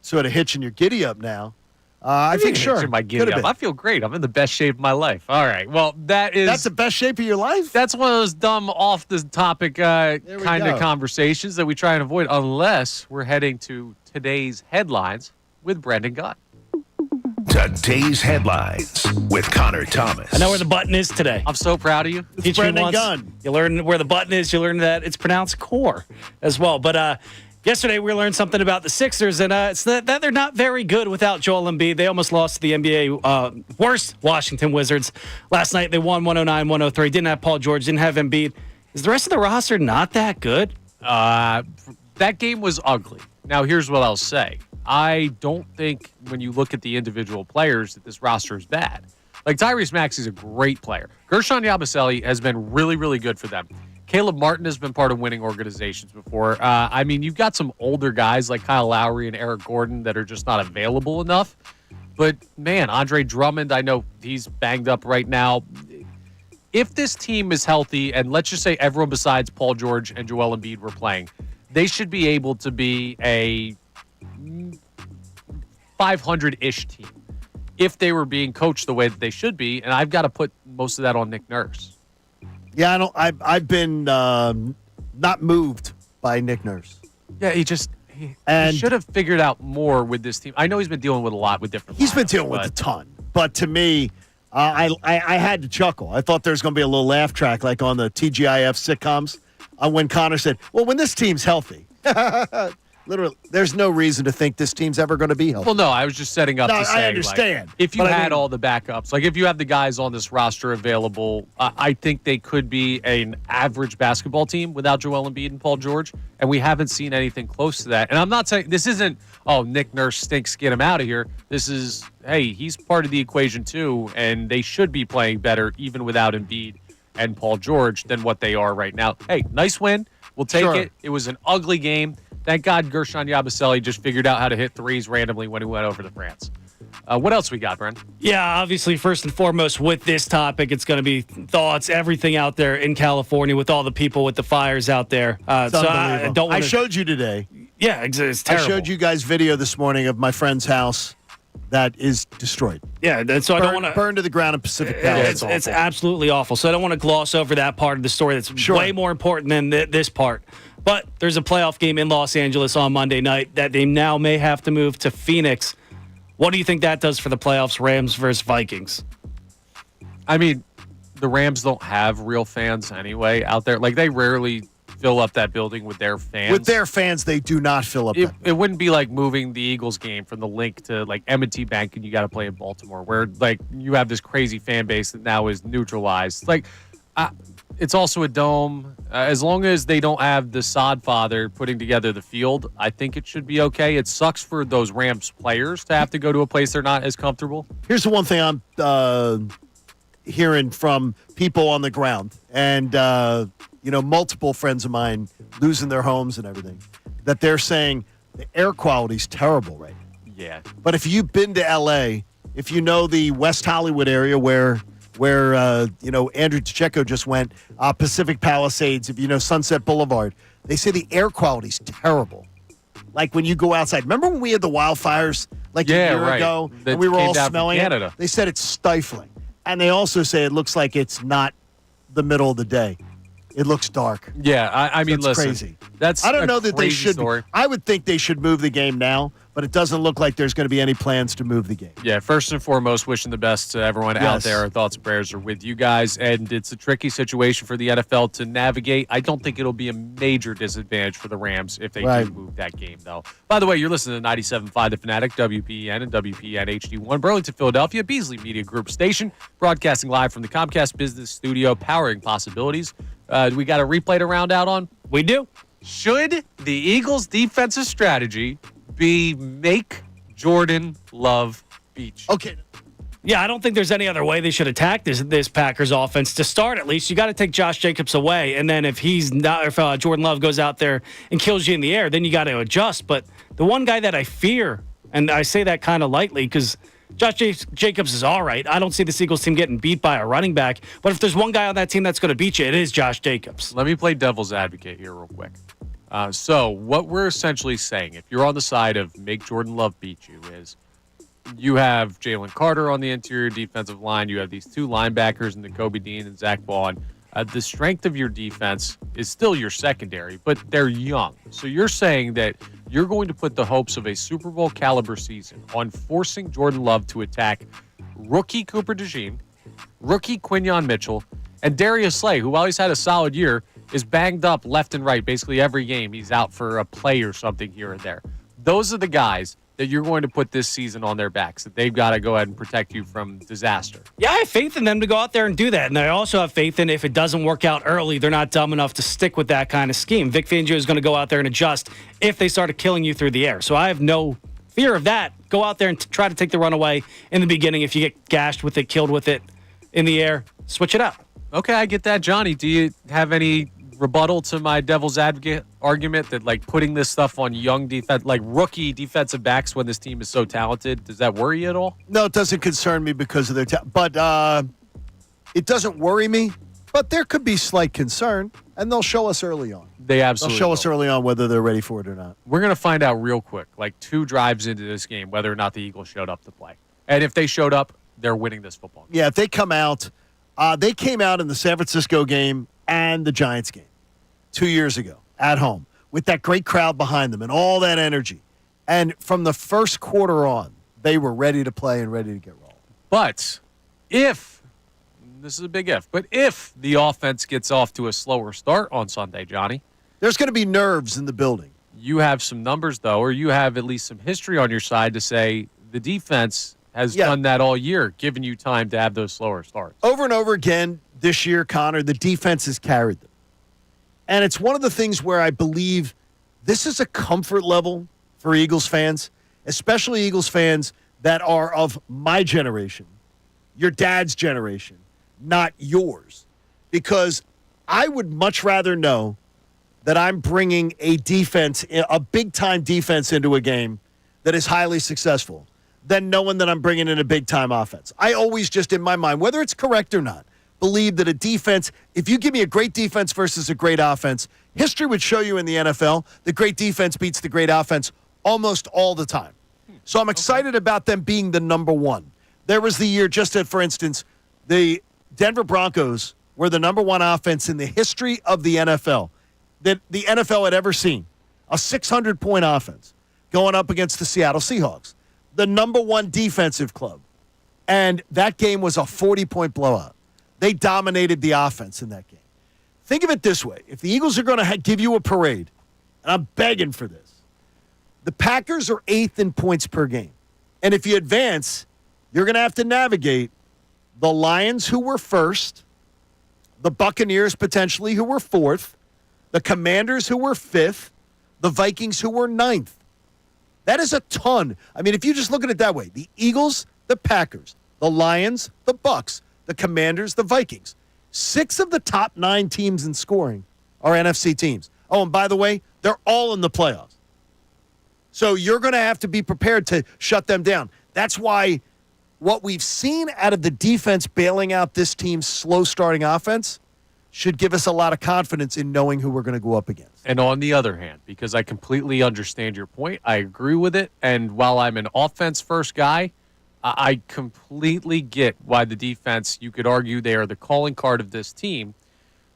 S3: sort of hitch in your giddy up now. I think sure.
S2: My giddy up. I feel great. I'm in the best shape of my life. All right. Well, that's
S3: the best shape of your life?
S2: That's one of those dumb off the topic kind of conversations that we try and avoid unless we're heading to today's headlines with Brendan Gunn.
S1: Today's headlines with Connor Thomas.
S7: I know where the button is today.
S2: I'm so proud of you.
S3: It's Brendan Gunn.
S7: You learn where the button is. You learn that it's pronounced core as well. But yesterday we learned something about the Sixers, and it's that they're not very good without Joel Embiid. They almost lost to the NBA worst Washington Wizards. Last night they won 109-103. Didn't have Paul George, didn't have Embiid. Is the rest of the roster not that good?
S2: That game was ugly. Now, here's what I'll say. I don't think when you look at the individual players that this roster is bad. Like Tyrese Maxey's a great player. Gershon Yabusele has been really, really good for them. Caleb Martin has been part of winning organizations before. I mean, you've got some older guys like Kyle Lowry and Eric Gordon that are just not available enough. But, man, Andre Drummond, I know he's banged up right now. If this team is healthy, and let's just say everyone besides Paul George and Joel Embiid were playing, they should be able to be a 500-ish team if they were being coached the way that they should be, and I've got to put most of that on Nick Nurse.
S3: Yeah, I've been not moved by Nick Nurse.
S2: Yeah, he should have figured out more with this team. I know he's been dealing with a lot with different.
S3: He's been dealing with a ton, but to me, I had to chuckle. I thought there was going to be a little laugh track like on the TGIF sitcoms when Connor said, "Well, when this team's healthy." Literally, there's no reason to think this team's ever going to be healthy.
S2: Well, no, I was just setting up to say,
S3: I understand.
S2: Like, if you had all the backups, like if you have the guys on this roster available, I think they could be an average basketball team without Joel Embiid and Paul George, and we haven't seen anything close to that. And I'm not saying this isn't, Nick Nurse stinks, get him out of here. This is, hey, he's part of the equation too, and they should be playing better even without Embiid and Paul George than what they are right now. Hey, nice win. We'll take it. It was an ugly game. Thank God Gershon Yabusele just figured out how to hit threes randomly when he went over to France. What else we got, Brent?
S7: Yeah, obviously, first and foremost, with this topic, it's going to be thoughts, everything out there in California with all the people with the fires out there.
S3: I showed you today.
S7: Yeah, it's terrible.
S3: I showed you guys video this morning of my friend's house that is destroyed.
S7: Yeah, I don't want to
S3: burn to the ground in Pacific Palace.
S7: It's absolutely awful. So I don't want to gloss over that part of the story. That's way more important than this part. But there's a playoff game in Los Angeles on Monday night that they now may have to move to Phoenix. What do you think that does for the playoffs, Rams versus Vikings?
S2: I mean, the Rams don't have real fans anyway out there. Like, they rarely fill up that building with their fans.
S3: With their fans, they do not fill up that building.
S2: It wouldn't be like moving the Eagles game from the Link to, like, M&T Bank and you got to play in Baltimore, where, like, you have this crazy fan base that now is neutralized. Like, it's also a dome. As long as they don't have the sod father putting together the field, I think it should be okay. It sucks for those Rams players to have to go to a place they're not as comfortable.
S3: Here's the one thing I'm hearing from people on the ground, and multiple friends of mine losing their homes and everything, that they're saying the air quality's terrible right now.
S2: Yeah.
S3: But if you've been to L.A., if you know the West Hollywood area where Andrew Pacheco just went, Pacific Palisades, if you know Sunset Boulevard, they say the air quality's terrible. Like when you go outside. Remember when we had the wildfires like a year ago and we were all smelling it? They said it's stifling. And they also say it looks like it's not the middle of the day. It looks dark.
S2: Yeah, I mean,
S3: that's
S2: listen.
S3: Crazy.
S2: I don't know that they
S3: should.
S2: Story.
S3: I would think they should move the game now, but it doesn't look like there's going to be any plans to move the game.
S2: Yeah, first and foremost, wishing the best to everyone out there. Our thoughts and prayers are with you guys, and it's a tricky situation for the NFL to navigate. I don't think it'll be a major disadvantage for the Rams if they do move that game, though. By the way, you're listening to 97.5 The Fanatic, WPEN and WPEN HD1, Burlington, Philadelphia, Beasley Media Group station, broadcasting live from the Comcast Business Studio, powering possibilities. We got a replay to round out on?
S7: We do.
S2: Should the Eagles' defensive strategy be make Jordan Love beat you?
S3: Okay.
S7: Yeah, I don't think there's any other way they should attack this Packers offense. To start, at least, you got to take Josh Jacobs away, and then if Jordan Love goes out there and kills you in the air, then you got to adjust. But the one guy that I fear, and I say that kind of lightly because Josh Jacobs is all right. I don't see the Eagles team getting beat by a running back. But if there's one guy on that team that's going to beat you, it is Josh Jacobs.
S2: Let me play devil's advocate here real quick. So what we're essentially saying, if you're on the side of make Jordan Love beat you, is you have Jalen Carter on the interior defensive line. You have these two linebackers in Kobe Dean and Zach Vaughn. The strength of your defense is still your secondary, but they're young. So you're saying that you're going to put the hopes of a Super Bowl caliber season on forcing Jordan Love to attack rookie Cooper DeJean, rookie Quinyon Mitchell, and Darius Slay, who, while he's had a solid year, is banged up left and right. Basically every game he's out for a play or something here and there. Those are the guys that you're going to put this season on their backs, that they've got to go ahead and protect you from disaster.
S7: Yeah, I have faith in them to go out there and do that. And I also have faith in if it doesn't work out early, they're not dumb enough to stick with that kind of scheme. Vic Fangio is going to go out there and adjust if they started killing you through the air. So I have no fear of that. Go out there and try to take the runaway in the beginning. If you get gashed with it, killed with it in the air, switch it up.
S2: Okay, I get that. Johnny, do you have any rebuttal to my devil's advocate argument that, like, putting this stuff on young defense, like rookie defensive backs when this team is so talented, does that worry you at all?
S3: No, it doesn't concern me because of their talent. But it doesn't worry me. But there could be slight concern, and they'll show us early on.
S2: They absolutely
S3: They'll show us early on whether they're ready for it or not.
S2: We're going to find out real quick, like 2 drives into this game, whether or not the Eagles showed up to play. And if they showed up, they're winning this football game.
S3: Yeah, if they come out, they came out in the San Francisco game and the Giants game 2 years ago at home with that great crowd behind them and all that energy. And from the first quarter on, they were ready to play and ready to get rolling.
S2: But if, this is a big if, but if the offense gets off to a slower start on Sunday, Johnny,
S3: there's going to be nerves in the building.
S2: You have some numbers, though, or you have at least some history on your side to say the defense has done that all year, giving you time to have those slower starts.
S3: Over and over again this year, Connor, the defense has carried them. And it's one of the things where I believe this is a comfort level for Eagles fans, especially Eagles fans that are of my generation, your dad's generation, not yours. Because I would much rather know that I'm bringing a defense, a big-time defense into a game that is highly successful than knowing that I'm bringing in a big-time offense. I always just, in my mind, whether it's correct or not, believe that a defense, if you give me a great defense versus a great offense, history would show you in the NFL, the great defense beats the great offense almost all the time. So I'm excited about them being the number one. There was the year, for instance, the Denver Broncos were the number one offense in the history of the NFL that the NFL had ever seen. A 600-point offense going up against the Seattle Seahawks, the number one defensive club. And that game was a 40-point blowout. They dominated the offense in that game. Think of it this way. If the Eagles are going to give you a parade, and I'm begging for this, the Packers are 8th in points per game. And if you advance, you're going to have to navigate the Lions, who were first, the Buccaneers, potentially, who were 4th, the Commanders, who were 5th, the Vikings, who were 9th. That is a ton. I mean, if you just look at it that way, the Eagles, the Packers, the Lions, the Bucs, the Commanders, the Vikings. 6 of the top 9 teams in scoring are NFC teams. Oh, and by the way, they're all in the playoffs. So you're going to have to be prepared to shut them down. That's why what we've seen out of the defense bailing out this team's slow starting offense should give us a lot of confidence in knowing who we're going to go up against.
S2: And on the other hand, because I completely understand your point, I agree with it, and while I'm an offense-first guy, I completely get why the defense, you could argue they are the calling card of this team.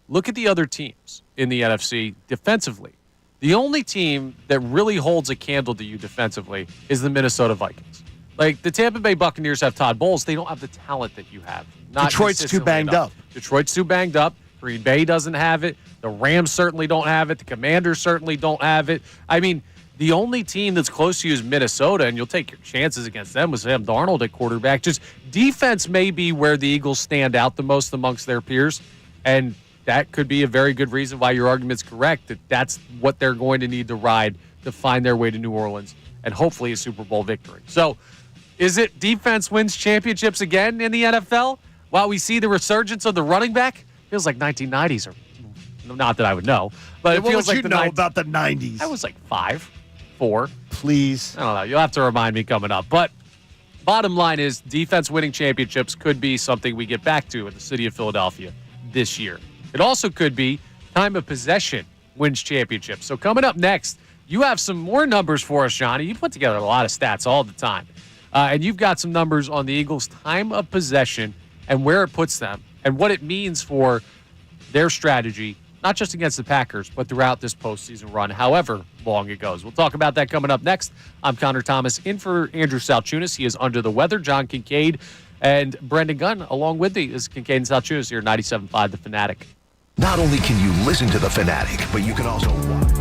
S2: Look at the other teams in the NFC defensively. The only team that really holds a candle to you defensively is the Minnesota Vikings. Like, the Tampa Bay Buccaneers have Todd Bowles. They don't have the talent that you have.
S3: Detroit's too banged up.
S2: Detroit's too banged up. Green Bay doesn't have it. The Rams certainly don't have it. The Commanders certainly don't have it. I mean, the only team that's close to you is Minnesota, and you'll take your chances against them with Sam Darnold at quarterback. Just defense may be where the Eagles stand out the most amongst their peers, and that could be a very good reason why your argument's correct, that that's what they're going to need to ride to find their way to New Orleans and hopefully a Super Bowl victory. So is it defense wins championships again in the NFL? While we see the resurgence of the running back, feels like 1990s, or not that I would know, but it feels like
S3: you know about the 90s.
S2: I was like 5, 4.
S3: Please.
S2: I don't know. You'll have to remind me coming up. But bottom line is defense winning championships could be something we get back to in the city of Philadelphia this year. It also could be time of possession wins championships. So coming up next, you have some more numbers for us, Johnny. You put together a lot of stats all the time. And you've got some numbers on the Eagles' time of possession and where it puts them and what it means for their strategy, not just against the Packers, but throughout this postseason run, however long it goes. We'll talk about that coming up next. I'm Connor Thomas, in for Andrew Salciunas. He is under the weather. John Kincade and Brendan Gunn, along with me, is Kincade and Salciunas here, 97.5 The Fanatic.
S1: Not only can you listen to The Fanatic, but you can also watch.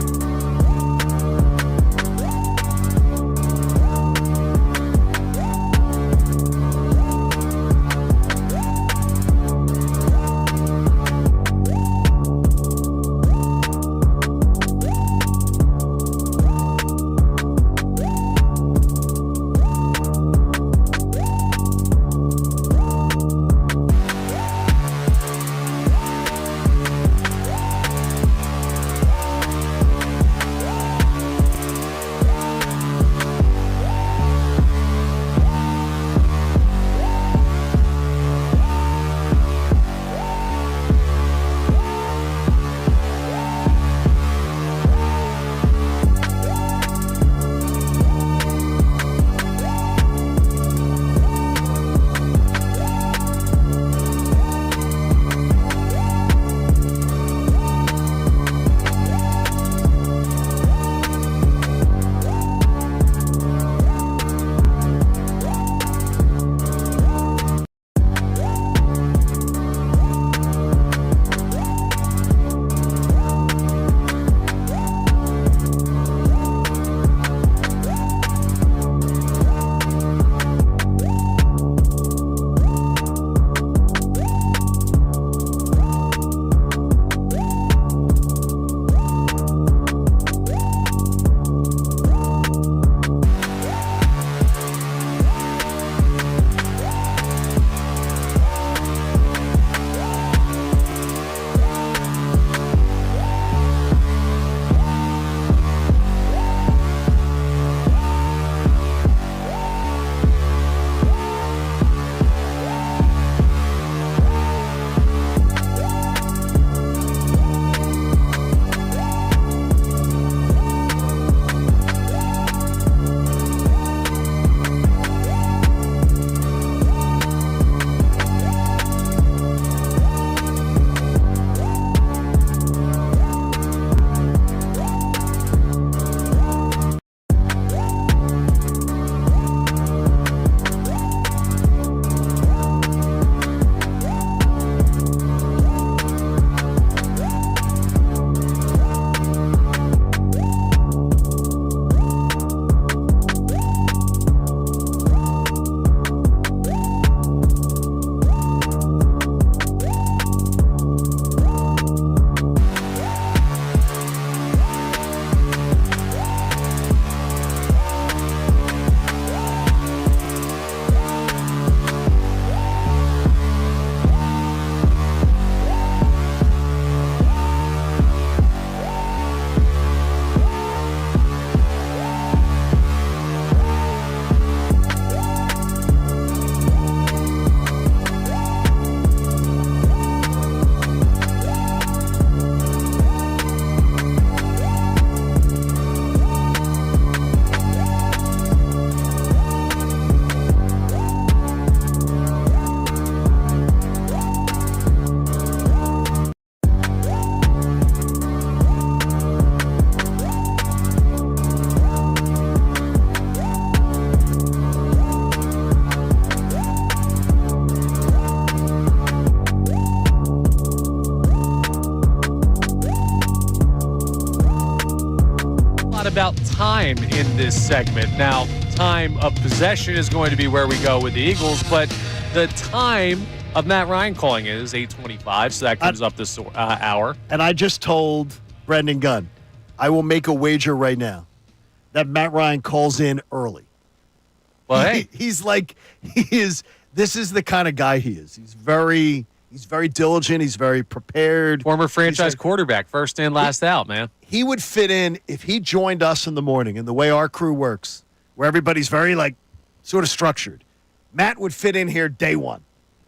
S2: time in this segment. Now, time of possession is going to be where we go with the Eagles, but the time of Matt Ryan calling it is 8:25, so that comes up this hour.
S3: And I just told Brendan Gunn, I will make a wager right now that Matt Ryan calls in early.
S2: Well, hey.
S3: This is the kind of guy he is. He's very diligent. He's very prepared.
S2: Former franchise quarterback, first in, last out, man.
S3: He would fit in if he joined us in the morning, and the way our crew works, where everybody's very sort of structured. Matt would fit in here day one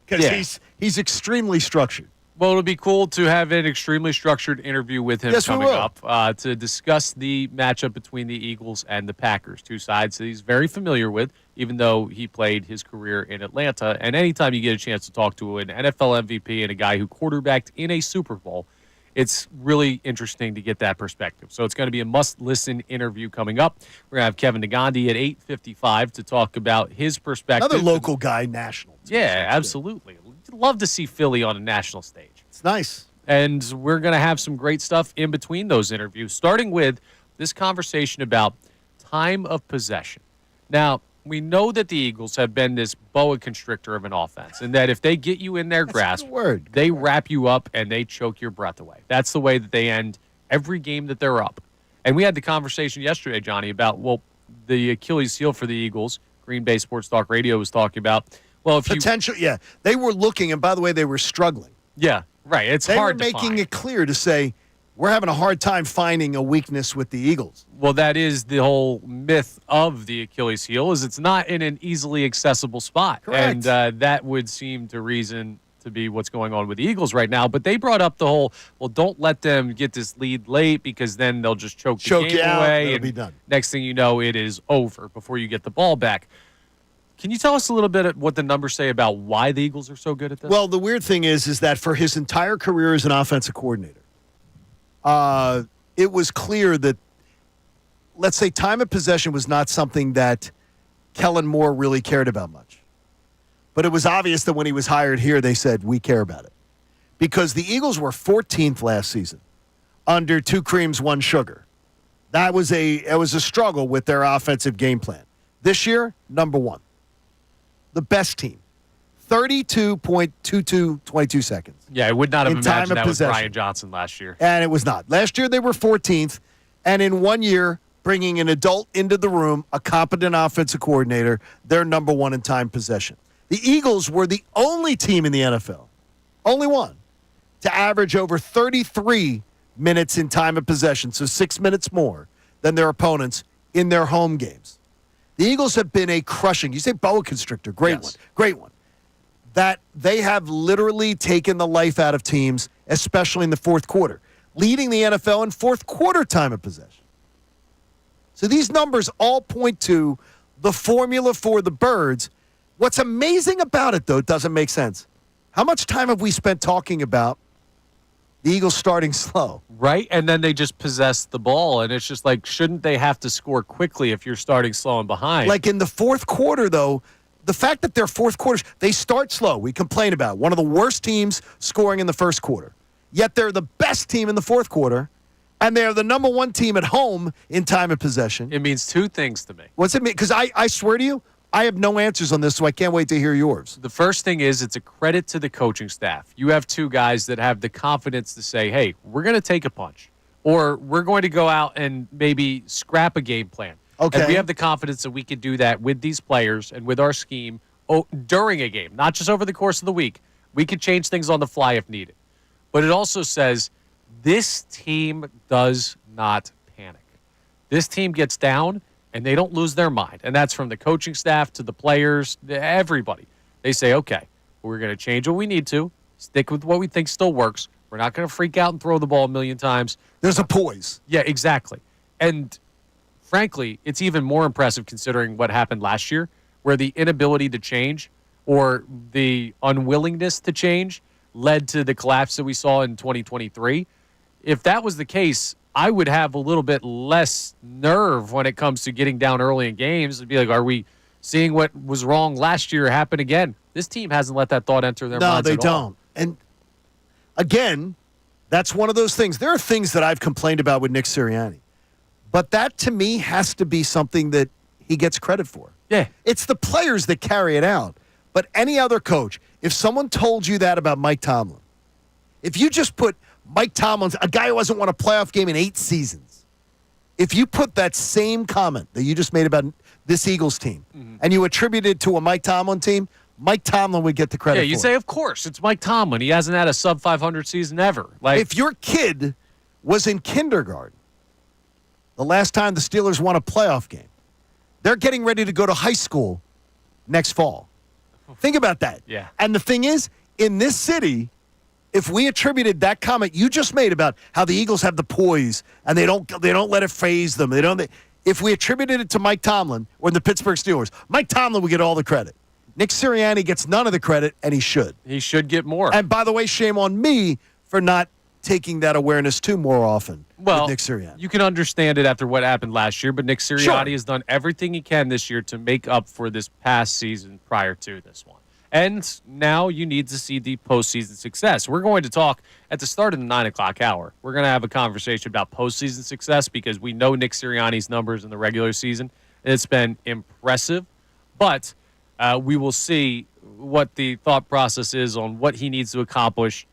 S3: because he's extremely structured.
S2: Well, it'll be cool to have an extremely structured interview with him coming up to discuss the matchup between the Eagles and the Packers, two sides that he's very familiar with, even though he played his career in Atlanta. And anytime you get a chance to talk to an NFL MVP and a guy who quarterbacked in a Super Bowl, it's really interesting to get that perspective. So it's going to be a must-listen interview coming up. We're going to have Kevin Nagandi at 8:55 to talk about his perspective.
S3: Another local guy, national.
S2: Yeah, absolutely. Love to see Philly on a national stage.
S3: It's nice.
S2: And we're going to have some great stuff in between those interviews, starting with this conversation about time of possession. Now, we know that the Eagles have been this boa constrictor of an offense, and that if they get you in their grasp, they wrap you up and they choke your breath away. That's the way that they end every game that they're up. And we had the conversation yesterday, Johnny, about, the Achilles heel for the Eagles. Green Bay Sports Talk Radio was talking about,
S3: potential, they were looking, and by the way, they were struggling.
S2: Yeah, right. It's hard to find. They were making
S3: it clear to say, we're having a hard time finding a weakness with the Eagles.
S2: Well, that is the whole myth of the Achilles heel, is it's not in an easily accessible spot.
S3: Correct.
S2: And that would seem to reason to be what's going on with the Eagles right now. But they brought up the whole, don't let them get this lead late because then they'll just choke the game away.
S3: It'll
S2: and
S3: be done.
S2: Next thing you know, it is over before you get the ball back. Can you tell us a little bit of what the numbers say about why the Eagles are so good at this?
S3: Well, the weird thing is that for his entire career as an offensive coordinator, it was clear that, let's say, time of possession was not something that Kellen Moore really cared about much. But it was obvious that when he was hired here, they said, we care about it. Because the Eagles were 14th last season under 2 creams, 1 sugar. It was a struggle with their offensive game plan. This year, number 1. The best team. 32.22 seconds.
S2: Yeah, I would not have imagined that was
S3: possession.
S2: Brian Johnson last year.
S3: And it was not. Last year they were 14th, and in 1 year, bringing an adult into the room, a competent offensive coordinator, they're number 1 in time possession. The Eagles were the only team in the NFL, only one, to average over 33 minutes in time of possession, so 6 minutes more than their opponents in their home games. The Eagles have been a crushing, you say boa constrictor, great one. That they have literally taken the life out of teams, especially in the fourth quarter, leading the NFL in fourth quarter time of possession. So these numbers all point to the formula for the Birds. What's amazing about it, though, doesn't make sense. How much time have we spent talking about the Eagles starting slow?
S2: Right, and then they just possess the ball, and it's just like, shouldn't they have to score quickly if you're starting slow and behind?
S3: Like in the fourth quarter, though, the fact that their fourth quarters, they start slow, we complain about. One of the worst teams scoring in the first quarter. Yet they're the best team in the fourth quarter, and they're the number 1 team at home in time of possession.
S2: It means 2 things to me.
S3: What's it mean? Because I swear to you, I have no answers on this, so I can't wait to hear yours.
S2: The first thing is it's a credit to the coaching staff. You have 2 guys that have the confidence to say, hey, we're going to take a punch, or we're going to go out and maybe scrap a game plan.
S3: Okay.
S2: And we have the confidence that we can do that with these players and with our scheme during a game, not just over the course of the week. We could change things on the fly if needed. But it also says this team does not panic. This team gets down, and they don't lose their mind. And that's from the coaching staff to the players, to everybody. They say, okay, we're going to change what we need to, stick with what we think still works. We're not going to freak out and throw the ball a million times.
S3: There's a poise.
S2: Yeah, exactly. And frankly, it's even more impressive considering what happened last year, where the inability to change or the unwillingness to change led to the collapse that we saw in 2023. If that was the case, I would have a little bit less nerve when it comes to getting down early in games. It'd be like, are we seeing what was wrong last year happen again? This team hasn't let that thought enter their minds at all.
S3: No, they don't. And again, that's one of those things. There are things that I've complained about with Nick Sirianni. But that, to me, has to be something that he gets credit for.
S2: Yeah.
S3: It's the players that carry it out. But any other coach, if someone told you that about Mike Tomlin, if you just put Mike Tomlin, a guy who hasn't won a playoff game in 8 seasons, if you put that same comment that you just made about this Eagles team and you attribute it to a Mike Tomlin team, Mike Tomlin would get the credit for it.
S2: Yeah, you say, of course, it's Mike Tomlin. He hasn't had a sub-500 season ever. Like,
S3: if your kid was in kindergarten the last time the Steelers won a playoff game, they're getting ready to go to high school next fall. Think about that.
S2: Yeah.
S3: And the thing is, in this city, if we attributed that comment you just made about how the Eagles have the poise and they don't let it phase them, if we attributed it to Mike Tomlin or the Pittsburgh Steelers, Mike Tomlin would get all the credit. Nick Sirianni gets none of the credit, and he should.
S2: He should get more.
S3: And by the way, shame on me for not taking that awareness to more often with Nick Sirianni.
S2: You can understand it after what happened last year, but Nick Sirianni
S3: Sure.
S2: has done everything he can this year to make up for this past season prior to this one. And now you need to see the postseason success. We're going to talk at the start of the 9 o'clock hour. We're going to have a conversation about postseason success because we know Nick Sirianni's numbers in the regular season. It's been impressive, but we will see what the thought process is on what he needs to accomplish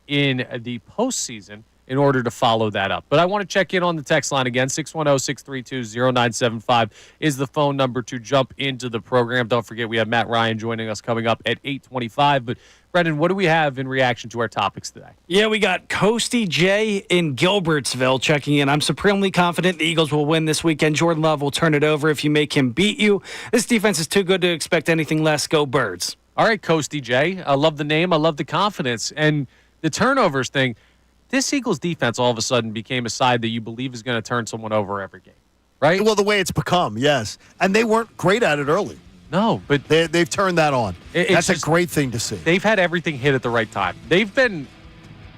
S2: in the postseason in order to follow that up. But I want to check in on the text line again. 610-632-0975 is the phone number to jump into the program. Don't forget, we have Matt Ryan joining us coming up at 8:25. But, Brendan, what do we have in reaction to our topics today?
S7: Yeah, we got Coasty J in Gilbertsville checking in. I'm supremely confident the Eagles will win this weekend. Jordan Love will turn it over if you make him beat you. This defense is too good to expect anything less. Go Birds.
S2: All right, Coasty J. I love the name. I love the confidence. And the turnovers thing, this Eagles defense all of a sudden became a side that you believe is going to turn someone over every game, right?
S3: Well, the way it's become, yes. And they weren't great at it early.
S2: No, but
S3: they've turned that on. That's a great thing to see.
S2: They've had everything hit at the right time. They've been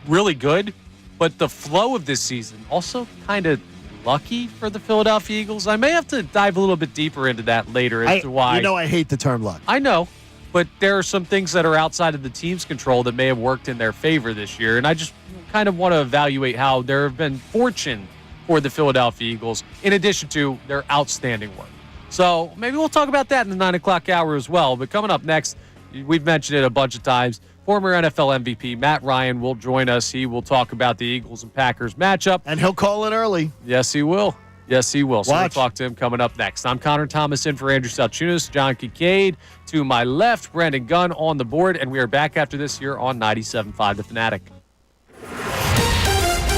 S2: really good, but the flow of this season also kind of lucky for the Philadelphia Eagles. I may have to dive a little bit deeper into that later as to why.
S3: You know I hate the term luck.
S2: I know, but there are some things that are outside of the team's control that may have worked in their favor this year, and I just kind of want to evaluate how there have been fortune for the Philadelphia Eagles in addition to their outstanding work. So maybe we'll talk about that in the 9 o'clock hour as well. But coming up next, we've mentioned it a bunch of times, former NFL MVP Matt Ryan will join us. He will talk about the Eagles and Packers matchup.
S3: And he'll call it early.
S2: Yes, he will. Yes, he will. So we'll
S3: Watch.
S2: talk to him coming up next. I'm Connor Thomas in for Andrew Salciunas, John Kincade to my left, Brandon Gunn on the board, and we are back after this here on 97.5 The Fanatic.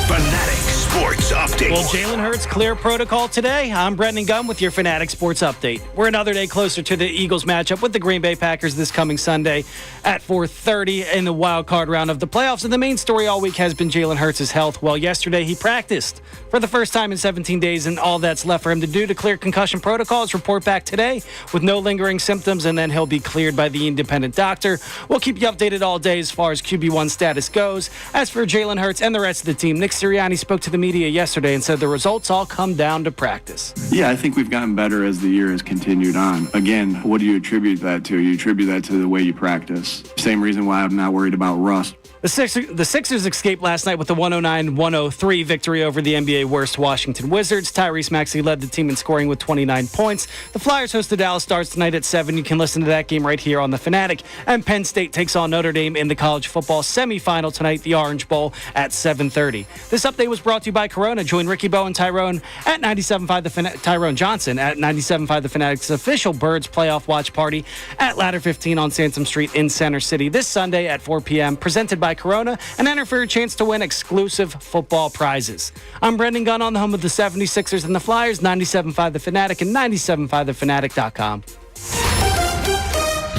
S1: Fanatic Sports Update.
S7: Will Jalen Hurts clear protocol today? I'm Brendan Gunn with your Fanatic Sports Update. We're another day closer to the Eagles matchup with the Green Bay Packers this coming Sunday at 4:30 in the wild card round of the playoffs. And the main story all week has been Jalen Hurts' health. Well, yesterday he practiced for the first time in 17 days, and all that's left for him to do to clear concussion protocols. Report back today with no lingering symptoms, and then he'll be cleared by the independent doctor. We'll keep you updated all day as far as QB1 status goes. As for Jalen Hurts and the rest of the team, Nick Sirianni spoke to the media yesterday and said the results all come down to practice.
S6: Yeah, I think we've gotten better as the year has continued on. Again, what do you attribute that to? You attribute that to the way you practice. Same reason why I'm not worried about rust.
S7: The Sixers escaped last night with a 109-103 victory over the NBA worst Washington Wizards. Tyrese Maxey led the team in scoring with 29 points. The Flyers host the Dallas Stars tonight at 7. You can listen to that game right here on The Fanatic. And Penn State takes on Notre Dame in the college football semifinal tonight, the Orange Bowl, at 7:30. This update was brought to you by Corona. Join Ricky Bowe and Tyrone Johnson at 97.5 The Fanatic's official Birds playoff watch party at Ladder 15 on Sansom Street in Center City this Sunday at 4 p.m. Presented by Corona, and enter for a chance to win exclusive football prizes. I'm Brendan Gunn on the home of the 76ers and the Flyers, 97.5 The Fanatic and 97.5thefanatic.com.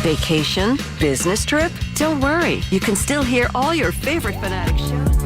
S5: Vacation? Business trip? Don't worry. You can still hear all your favorite Fanatic shows.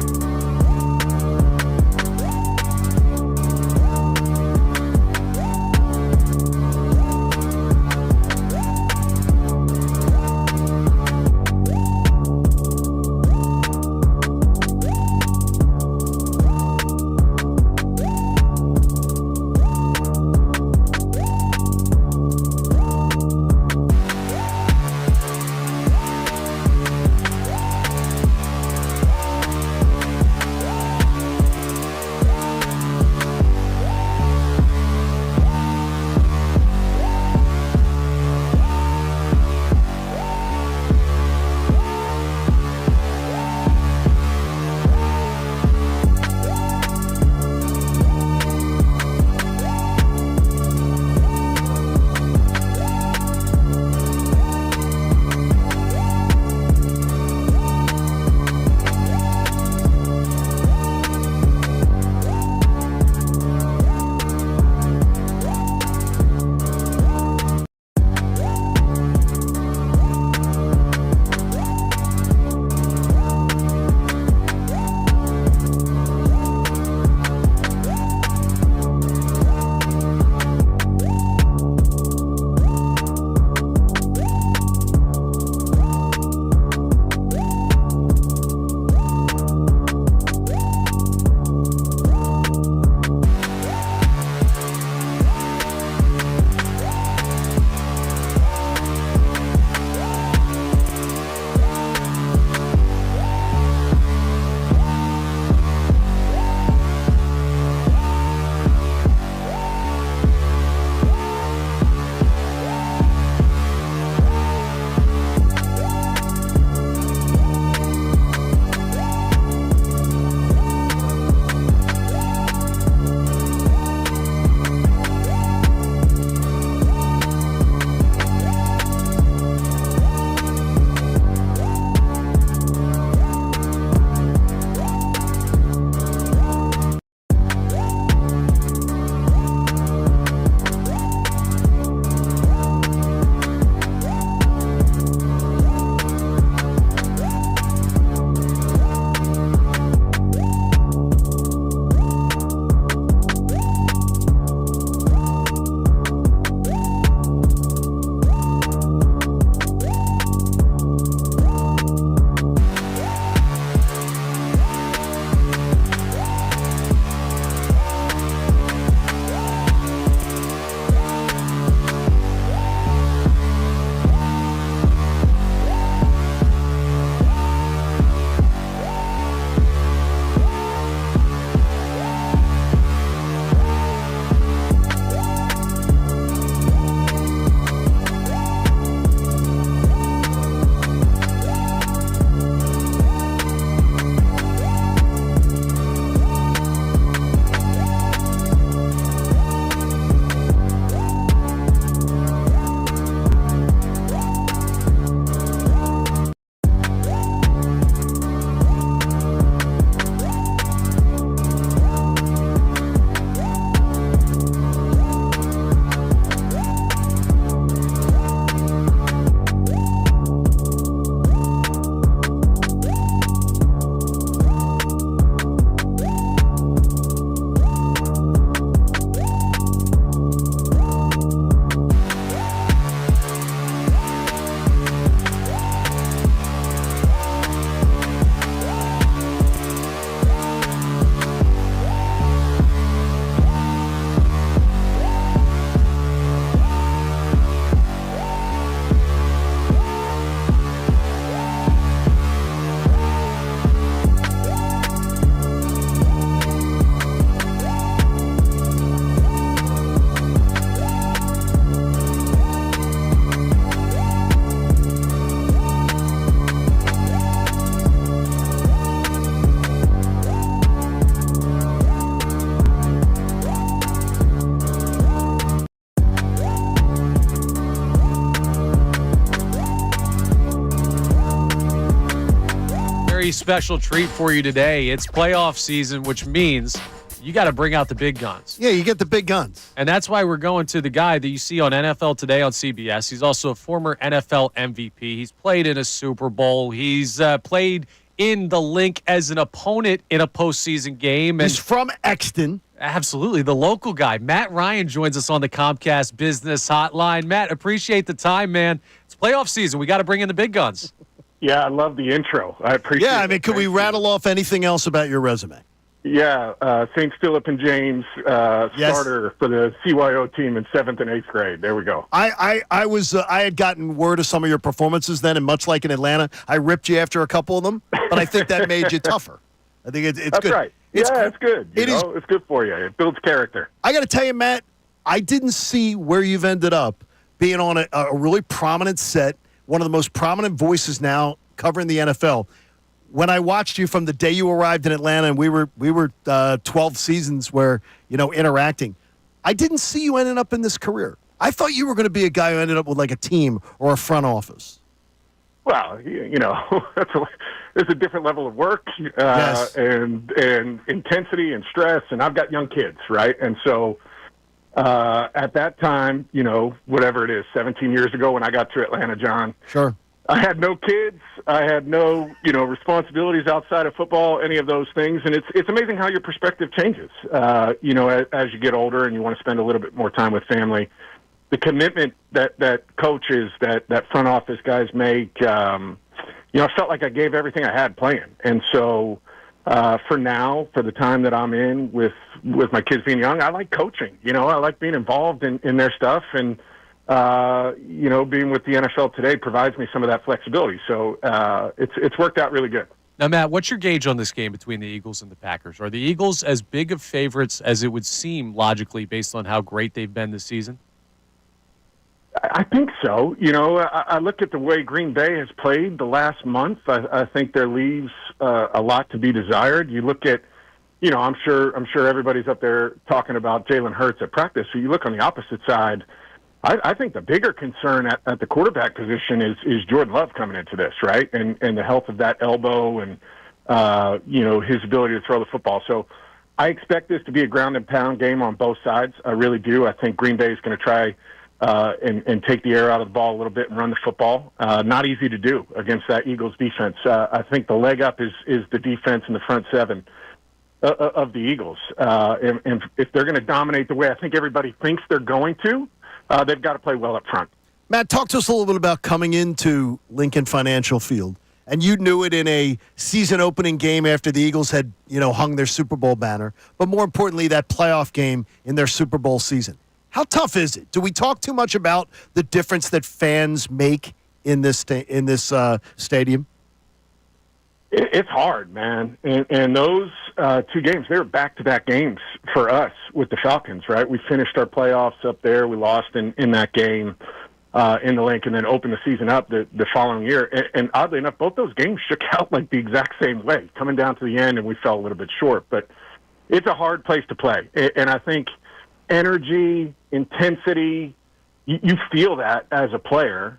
S2: very special treat for you today. It's playoff season, which means you got to bring out the big guns.
S3: Yeah, you get the big guns.
S2: And that's why we're going to the guy that you see on NFL Today on CBS. He's also a former NFL MVP. He's played in a Super Bowl. He's played in the link as an opponent in a postseason game. And
S3: he's from Exton.
S2: Absolutely. The local guy. Matt Ryan joins us on the Comcast Business Hotline. Matt, appreciate the time, man. It's playoff season. We got to bring in the big guns.
S12: Yeah, I love the intro. I appreciate it.
S3: Yeah, I mean, could we rattle off anything else about your resume?
S12: Yeah, St. Philip and James starter for the CYO team in 7th and 8th grade. There we go.
S3: I had gotten word of some of your performances then, and much like in Atlanta, I ripped you after a couple of them, but I think that made you tougher. I think it's
S12: That's
S3: good.
S12: right. It's good. It's good for you. It builds character.
S3: I got to tell you, Matt, I didn't see where you've ended up being on a really prominent set, one of the most prominent voices now covering the NFL. When I watched you from the day you arrived in Atlanta, and we were 12 seasons where, interacting, I didn't see you ending up in this career. I thought you were going to be a guy who ended up with like a team or a front office.
S12: Well, it's a different level of work
S3: Yes.
S12: and intensity and stress, and I've got young kids, right? And so at that time, whatever it is, 17 years ago when I got to Atlanta, John.
S3: Sure.
S12: I had no kids. I had no, responsibilities outside of football, any of those things. And it's amazing how your perspective changes, as you get older and you want to spend a little bit more time with family. The commitment that coaches, that front office guys make, I felt like I gave everything I had playing. And so for now, for the time that I'm in with my kids being young, I like coaching. I like being involved in their stuff. And being with the NFL today provides me some of that flexibility. So it's worked out really good.
S2: Now, Matt, what's your gauge on this game between the Eagles and the Packers? Are the Eagles as big of favorites as it would seem logically based on how great they've been this season?
S12: I think so. I look at the way Green Bay has played the last month. I think there leaves a lot to be desired. You look at, I'm sure everybody's up there talking about Jalen Hurts at practice. So you look on the opposite side. I think the bigger concern at the quarterback position is Jordan Love coming into this, right? And the health of that elbow and, his ability to throw the football. So I expect this to be a ground and pound game on both sides. I really do. I think Green Bay is going to try and take the air out of the ball a little bit and run the football. Not easy to do against that Eagles defense. I think the leg up is the defense in the front seven of the Eagles. And if they're going to dominate the way I think everybody thinks they're going to, they've got to play well up front.
S3: Matt, talk to us a little bit about coming into Lincoln Financial Field. And you knew it in a season-opening game after the Eagles had, hung their Super Bowl banner. But more importantly, that playoff game in their Super Bowl season. How tough is it? Do we talk too much about the difference that fans make in this stadium?
S12: It's hard, man. And those two games, they were back-to-back games for us with the Falcons, right? We finished our playoffs up there. We lost in that game in the link and then opened the season up the following year. And oddly enough, both those games shook out like the exact same way, coming down to the end, and we fell a little bit short. But it's a hard place to play. And I think energy, intensity, you feel that as a player.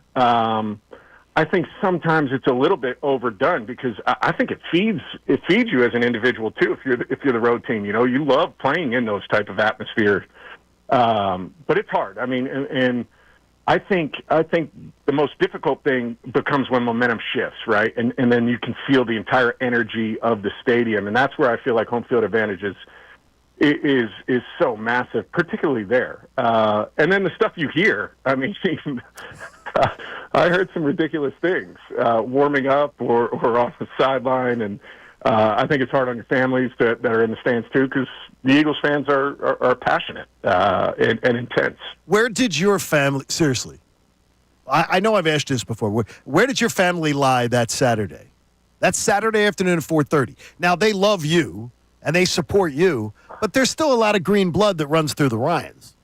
S12: I think sometimes it's a little bit overdone because I think it feeds you as an individual too. If you're the road team, you love playing in those type of atmospheres. But it's hard. I mean, and I think the most difficult thing becomes when momentum shifts, right? And then you can feel the entire energy of the stadium, and that's where I feel like home field advantage is so massive, particularly there. And then the stuff you hear. I mean. I heard some ridiculous things warming up or on the sideline, and I think it's hard on your families that are in the stands too, because the Eagles fans are passionate and intense.
S3: Where did your family? Seriously, I know I've asked this before. Where did your family lie that Saturday? That Saturday afternoon at 4:30. Now they love you and they support you, but there's still a lot of green blood that runs through the Ryans.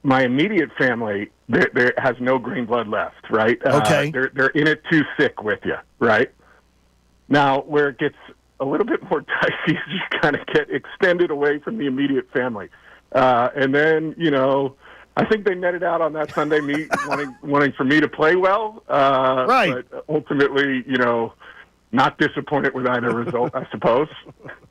S12: My immediate family, there has no green blood left, right?
S3: Okay.
S12: They're in it too thick with you, right? Now, where it gets a little bit more dicey is you kind of get extended away from the immediate family. And then, I think they netted out on that Sunday meet wanting for me to play well.
S3: Right.
S12: But ultimately, not disappointed with either result, I suppose.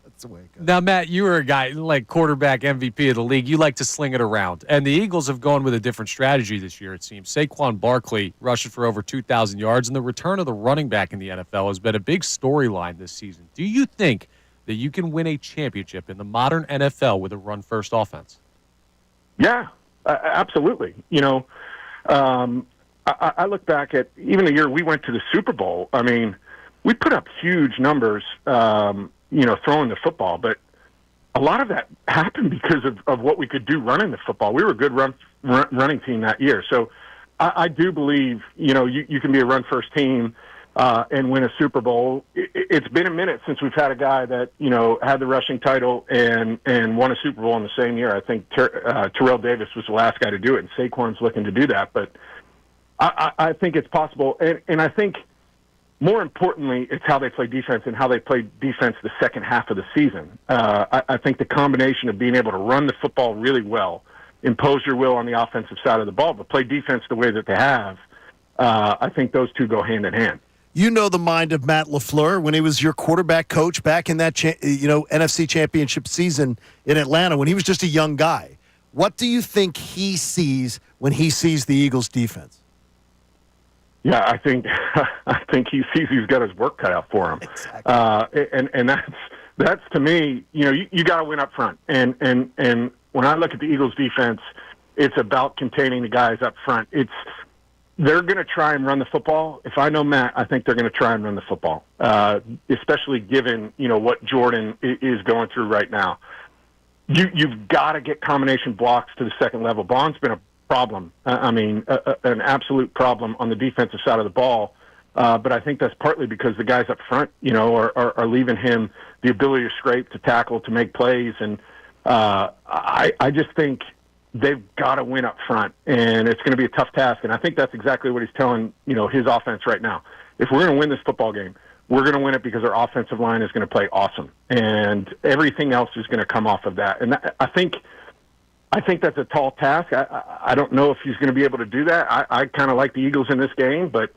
S3: That's the way it goes.
S2: Now, Matt, you were a guy like quarterback MVP of the league. You like to sling it around. And the Eagles have gone with a different strategy this year, it seems. Saquon Barkley rushing for over 2,000 yards, and the return of the running back in the NFL has been a big storyline this season. Do you think that you can win a championship in the modern NFL with a run-first offense?
S12: Yeah, absolutely. I look back at even the year we went to the Super Bowl. I mean, we put up huge numbers, throwing the football, but a lot of that happened because of what we could do running the football. We were a good running team that year. So I do believe, you can be a run-first team and win a Super Bowl. It's been a minute since we've had a guy that, had the rushing title and won a Super Bowl in the same year. I think Terrell Davis was the last guy to do it, and Saquon's looking to do that. But I think it's possible. And I think more importantly, it's how they play defense and how they play defense the second half of the season. I think the combination of being able to run the football really well, impose your will on the offensive side of the ball, but play defense the way that they have, I think those two go hand in hand.
S3: You know the mind of Matt LaFleur when he was your quarterback coach back in that NFC Championship season in Atlanta when he was just a young guy. What do you think he sees when he sees the Eagles' defense?
S12: Yeah, I think he sees he's got his work cut out for him. Exactly. And that's to me, you got to win up front. And when I look at the Eagles' defense, it's about containing the guys up front. They're going to try and run the football. If I know Matt, I think they're going to try and run the football, especially given what Jordan is going through right now. You've got to get combination blocks to the second level. Bond's been a problem. An absolute problem on the defensive side of the ball. But I think that's partly because the guys up front, are leaving him the ability to scrape, to tackle, to make plays. And I just think they've got to win up front, and it's going to be a tough task. And I think that's exactly what he's telling, his offense right now. If we're going to win this football game, we're going to win it because our offensive line is going to play awesome, and everything else is going to come off of that. And I think that's a tall task. I don't know if he's going to be able to do that. I kind of like the Eagles in this game, but,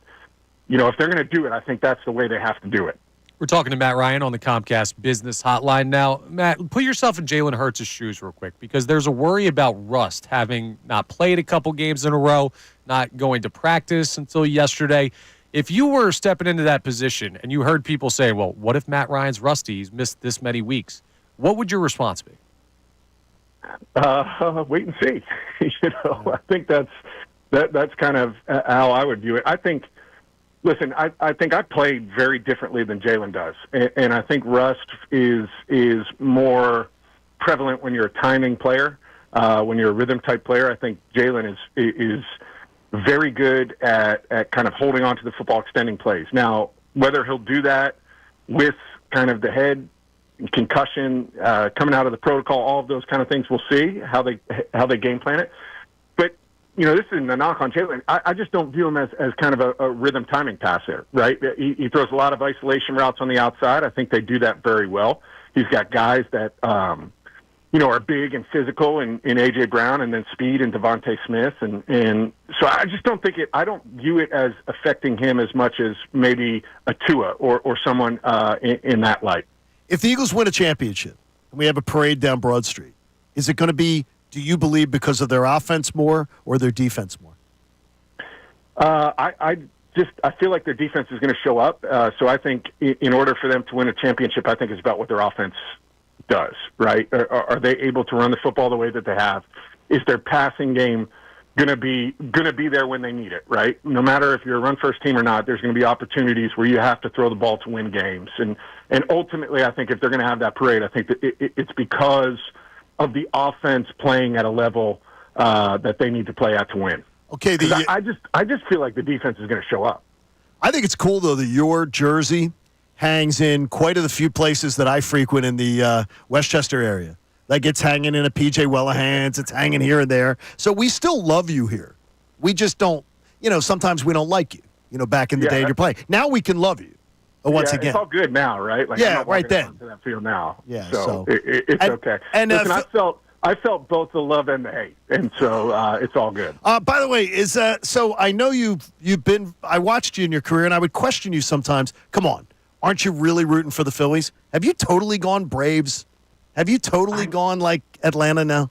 S12: if they're going to do it, I think that's the way they have to do it.
S2: We're talking to Matt Ryan on the Comcast Business Hotline now. Matt, put yourself in Jalen Hurts' shoes real quick, because there's a worry about rust, having not played a couple games in a row, not going to practice until yesterday. If you were stepping into that position and you heard people say, well, what if Matt Ryan's rusty? He's missed this many weeks. What would your response be?
S12: Wait and see. I think that's kind of how I would view it. I think I played very differently than Jalen does, and I think rust is more prevalent when you're a timing player, when you're a rhythm type player. I think Jalen is very good at kind of holding on to the football, extending plays. Now, whether he'll do that with kind of the head concussion coming out of the protocol, all of those kind of things, we'll see how they game plan it. But this isn't a knock on Jalen. I just don't view him as kind of a rhythm timing passer, right? He throws a lot of isolation routes on the outside. I think they do that very well. He's got guys that are big and physical in A.J. Brown, and then speed in Devontae Smith, and so I just don't think I don't view it as affecting him as much as maybe a Tua or someone in that light.
S3: If the Eagles win a championship and we have a parade down Broad Street, is it going to be, do you believe, because of their offense more or their defense more?
S12: I feel like their defense is going to show up. So I think in order for them to win a championship, I think it's about what their offense does, right? Are they able to run the football the way that they have? Is their passing game going to be there when they need it, right? No matter if you're a run-first team or not, there's going to be opportunities where you have to throw the ball to win games. And ultimately, I think if they're going to have that parade, I think that it's because of the offense playing at a level that they need to play at to win.
S3: Okay,
S12: I just feel like the defense is going to show up.
S3: I think it's cool, though, that your jersey hangs in quite a few places that I frequent in the Westchester area. Like, it's hanging in a P.J. Wellahan's. It's hanging here and there. So we still love you here. We just don't, sometimes we don't like you, back in the day you're playing. Now we can love you once again.
S12: It's all good now, right? Like,
S3: yeah,
S12: I'm not
S3: right then.
S12: to that field now.
S3: Yeah,
S12: so. It's okay. And listen, I felt both the love and the hate, and so it's all good.
S3: By the way, so I know you've been. I watched you in your career, and I would question you sometimes. Come on, aren't you really rooting for the Phillies? Have you totally gone Braves? Have you totally gone like Atlanta now?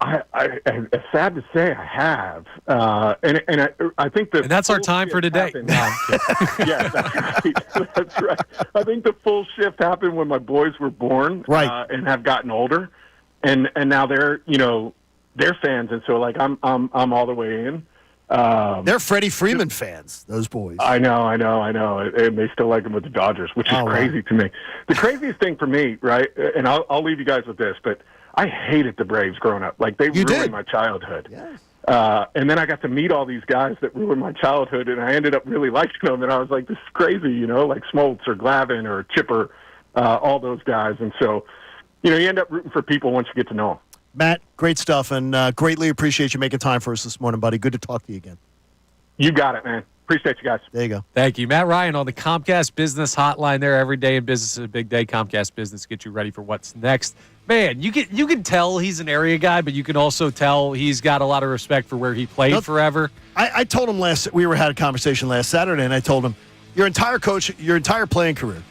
S12: It's sad to say I have, and I think that.
S2: And that's our time for today. No, I'm kidding.
S12: Yeah, that's right. That's right. I think the full shift happened when my boys were born,
S3: right,
S12: and have gotten older, and now they're fans, and so like I'm all the way in.
S3: They're Freddie Freeman fans, those boys.
S12: I know, and they still like him with the Dodgers, which is crazy to me. The craziest thing for me, right, and I'll leave you guys with this, but I hated the Braves growing up. Like, they ruined my childhood.
S3: Yes.
S12: And then I got to meet all these guys that ruined my childhood, and I ended up really liking them, and I was like, this is crazy, like Smoltz or Glavine or Chipper, all those guys. And so, you end up rooting for people once you get to know them.
S3: Matt, great stuff, and greatly appreciate you making time for us this morning, buddy. Good to talk to you again.
S12: You got it, man. Appreciate you guys.
S3: There you go.
S2: Thank you. Matt Ryan on the Comcast Business Hotline there. Every day in business is a big day. Comcast Business gets you ready for what's next. Man, you can tell he's an area guy, but you can also tell he's got a lot of respect for where he played forever.
S3: I told him had a conversation last Saturday, and I told him, your entire playing career,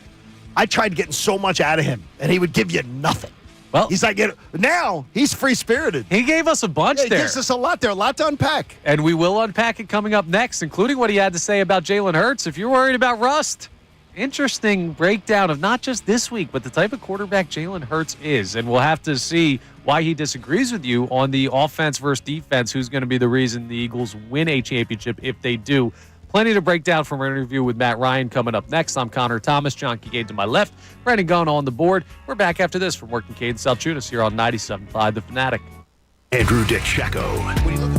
S3: I tried getting so much out of him, and he would give you nothing.
S2: Well,
S3: he's like, now he's free-spirited.
S2: He gave us a bunch there.
S3: He gives us a lot there, a lot to unpack.
S2: And we will unpack it coming up next, including what he had to say about Jalen Hurts. If you're worried about rust, interesting breakdown of not just this week, but the type of quarterback Jalen Hurts is. And we'll have to see why he disagrees with you on the offense versus defense, who's going to be the reason the Eagles win a championship if they do. Plenty to break down from our interview with Matt Ryan coming up next. I'm Connor Thomas, John Kincade to my left, Brandon Gunn on the board. We're back after this from Kincade Salciunas here on 97.5 The Fanatic.
S1: Andrew DeCecco.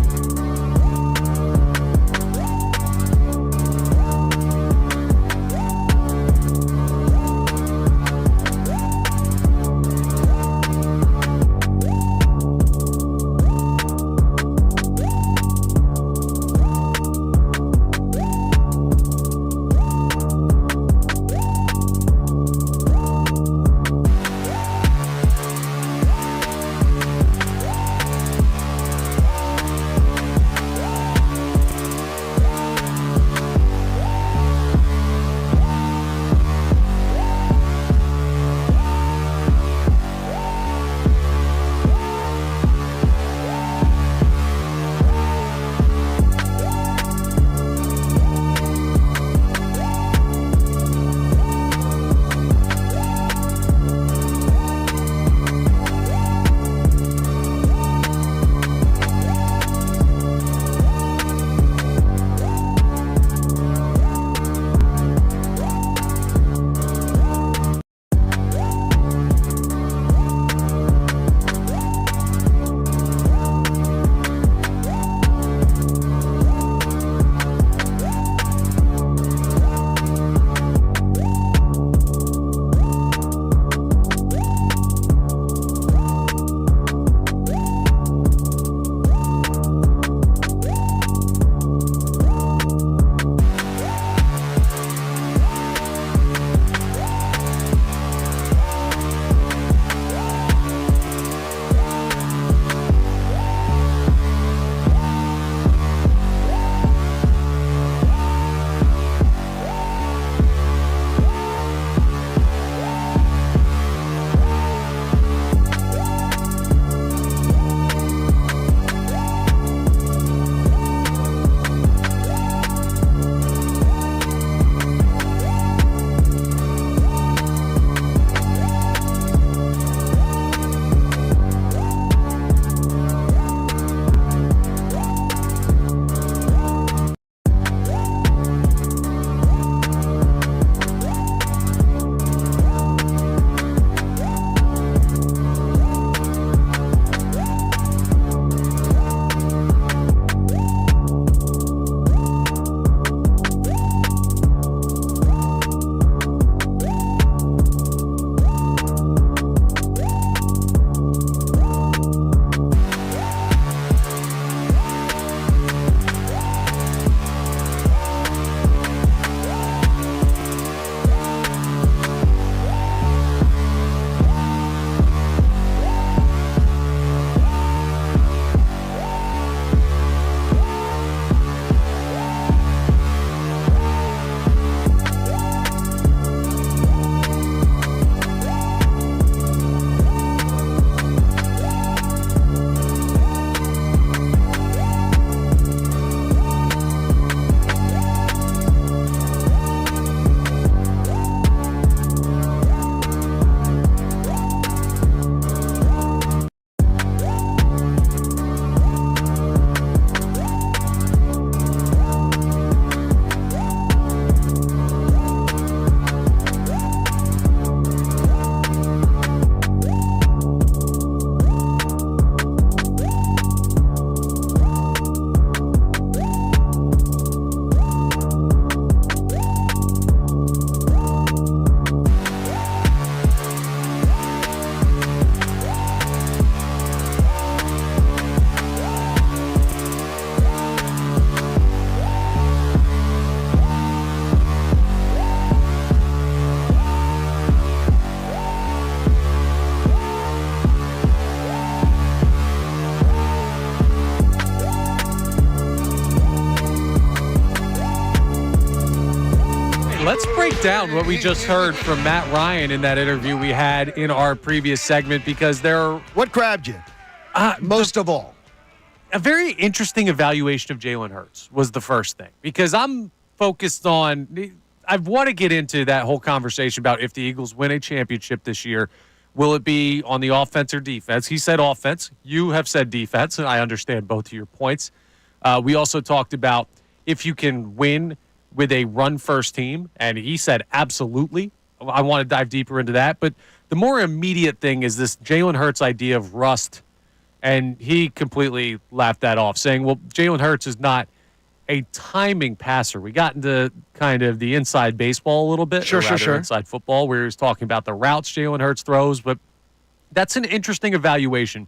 S2: Let's break down what we just heard from Matt Ryan in that interview we had in our previous segment, because
S3: What grabbed you most of all?
S2: A very interesting evaluation of Jalen Hurts was the first thing, because I'm focused on – I want to get into that whole conversation about if the Eagles win a championship this year, will it be on the offense or defense? He said offense. You have said defense, and I understand both of your points. We also talked about if you can win with a run-first team, and he said absolutely. I want to dive deeper into that. But the more immediate thing is this Jalen Hurts idea of rust, and he completely laughed that off, saying, well, Jalen Hurts is not a timing passer. We got into kind of the inside baseball a little bit.
S3: Sure.
S2: Inside football, where he was talking about the routes Jalen Hurts throws. But that's an interesting evaluation.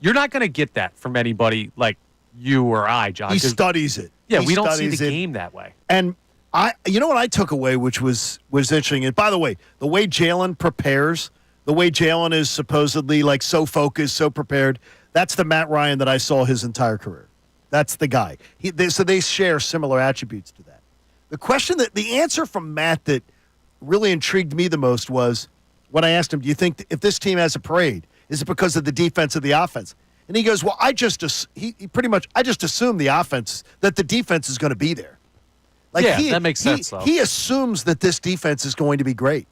S2: You're not going to get that from anybody like you or I, John.
S3: He studies it.
S2: Yeah,
S3: He
S2: we don't see the
S3: studies it.
S2: game that way.
S3: And you know what I took away, which was interesting. And by the way, the way Jalen prepares, the way Jalen is supposedly like so focused, so prepared, that's the Matt Ryan that I saw his entire career. That's the guy. So they share similar attributes to that. The answer from Matt that really intrigued me the most was when I asked him, do you think if this team has a parade, is it because of the defense or the offense? And he goes, well, I just assume that the defense is going to be there.
S2: That makes sense, though.
S3: He assumes that this defense is going to be great.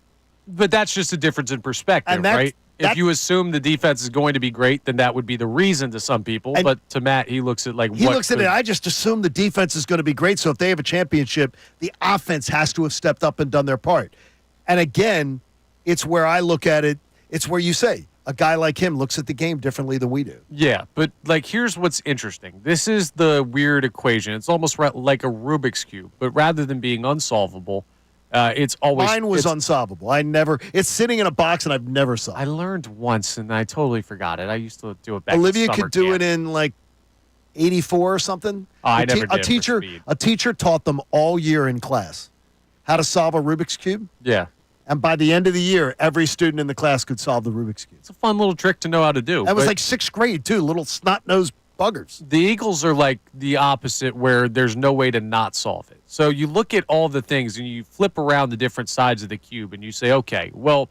S2: But that's just a difference in perspective, right? If you assume the defense is going to be great, then that would be the reason to some people. But to Matt, he looks at
S3: I just assume the defense is going to be great. So if they have a championship, the offense has to have stepped up and done their part. And again, it's where I look at it. It's where you say a guy like him looks at the game differently than we do.
S2: Yeah, but here's what's interesting. This is the weird equation. It's almost like a Rubik's Cube, but rather than being unsolvable, it's always...
S3: Mine was unsolvable. It's sitting in a box and I've never solved it.
S2: I learned once and I totally forgot it. I used to do it back
S3: Olivia
S2: in summer
S3: could do
S2: camp.
S3: it in 84 or something.
S2: I never did.
S3: A teacher taught them all year in class how to solve a Rubik's Cube.
S2: Yeah.
S3: And by the end of the year, every student in the class could solve the Rubik's Cube.
S2: It's a fun little trick to know how to do.
S3: That was like sixth grade, too. Little snot-nosed buggers.
S2: The Eagles are like the opposite, where there's no way to not solve it. So you look at all the things and you flip around the different sides of the cube and you say, okay, well,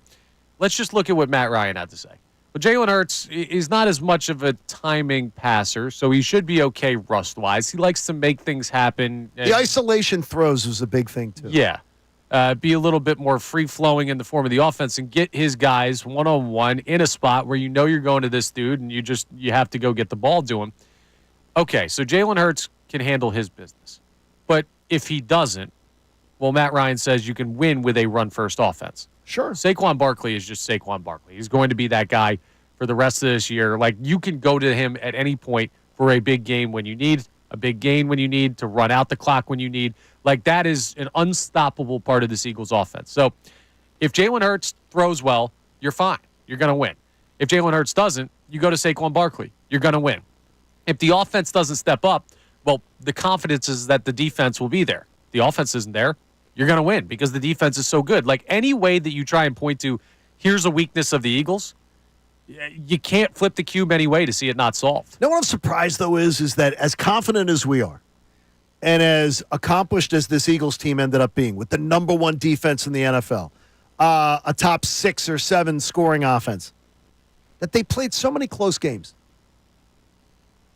S2: let's just look at what Matt Ryan had to say. But Jalen Hurts is not as much of a timing passer, so he should be okay rust-wise. He likes to make things happen.
S3: The isolation throws was a big thing, too.
S2: Yeah. Be a little bit more free-flowing in the form of the offense and get his guys one-on-one in a spot where you know you're going to this dude and you have to go get the ball to him. Okay, so Jalen Hurts can handle his business. But if he doesn't, well, Matt Ryan says you can win with a run-first offense.
S3: Sure.
S2: Saquon Barkley is just Saquon Barkley. He's going to be that guy for the rest of this year. You can go to him at any point for a big game when you need, a big gain when you need, to run out the clock when you need. That is an unstoppable part of this Eagles offense. So if Jalen Hurts throws well, you're fine. You're going to win. If Jalen Hurts doesn't, you go to Saquon Barkley. You're going to win. If the offense doesn't step up, well, the confidence is that the defense will be there. The offense isn't there. You're going to win because the defense is so good. Any way that you try and point to, here's a weakness of the Eagles, you can't flip the cube any way to see it not solved.
S3: What I'm surprised, though, is that as confident as we are, and as accomplished as this Eagles team ended up being, with the number one defense in the NFL, a top 6 or 7 scoring offense, that they played so many close games.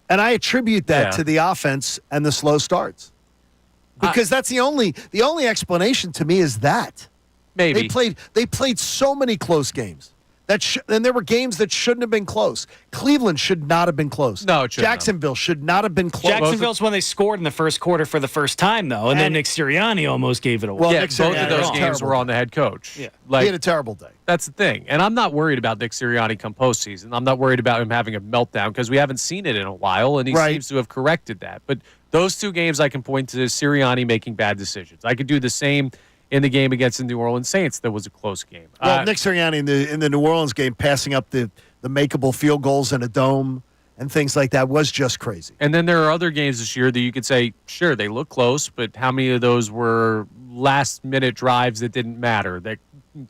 S3: And I attribute that to the offense and the slow starts. Because that's the only explanation to me is that.
S2: Maybe.
S3: They played so many close games. And there were games that shouldn't have been close. Cleveland should not have been close.
S2: No, it shouldn't.
S3: Jacksonville should not have been close.
S7: Jacksonville's when they scored in the first quarter for the first time, though, and then Nick Sirianni almost gave it away.
S3: Well,
S2: both of those games were on the head coach.
S7: Yeah.
S3: He had a terrible day.
S2: That's the thing. And I'm not worried about Nick Sirianni come postseason. I'm not worried about him having a meltdown because we haven't seen it in a while, and he seems to have corrected that. But those two games I can point to Sirianni making bad decisions. I could do the same in the game against the New Orleans Saints. That was a close game.
S3: Well, Nick Sirianni in the New Orleans game, passing up the makeable field goals in a dome and things like that was just crazy.
S2: And then there are other games this year that you could say, sure, they look close, but how many of those were last-minute drives that didn't matter, that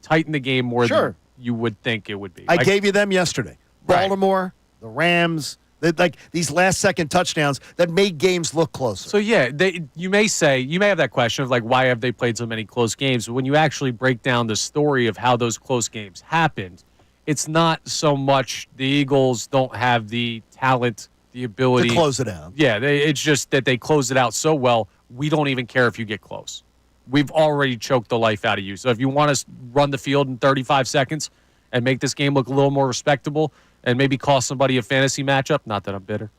S2: tightened the game more than you would think it would be?
S3: I gave you them yesterday. Baltimore, the Rams, Like these last-second touchdowns that made games look closer.
S2: So, yeah, you may have that question of, like, why have they played so many close games? But when you actually break down the story of how those close games happened, it's not so much the Eagles don't have the talent, the ability.
S3: To close it out.
S2: Yeah, it's just that they close it out so well, we don't even care if you get close. We've already choked the life out of you. So if you want to run the field in 35 seconds and make this game look a little more respectable and maybe cost somebody a fantasy matchup, not that I'm bitter,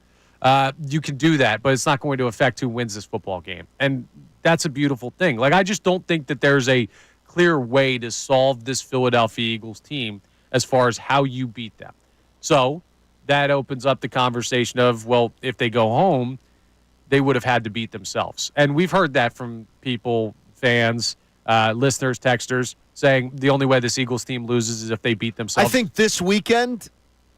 S2: you can do that, but it's not going to affect who wins this football game. And that's a beautiful thing. Like, I just don't think that there's a clear way to solve this Philadelphia Eagles team as far as how you beat them. So that opens up the conversation of, well, if they go home, they would have had to beat themselves. And we've heard that from people, fans, listeners, texters, saying the only way this Eagles team loses is if they beat themselves.
S3: I think this weekend,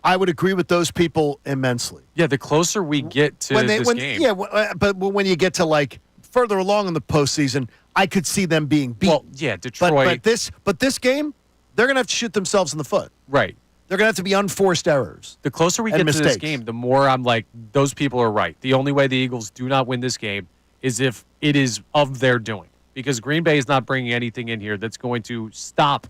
S3: I would agree with those people immensely.
S2: Yeah, the closer we get to this game.
S3: Yeah, but when you get to, like, further along in the postseason, I could see them being beat.
S2: Well, yeah, Detroit.
S3: But this game, they're going to have to shoot themselves in the foot.
S2: Right.
S3: They're going to have to be unforced errors.
S2: The closer we get to this game, the more I'm like, those people are right. The only way the Eagles do not win this game is if it is of their doing. Because Green Bay is not bringing anything in here that's going to stop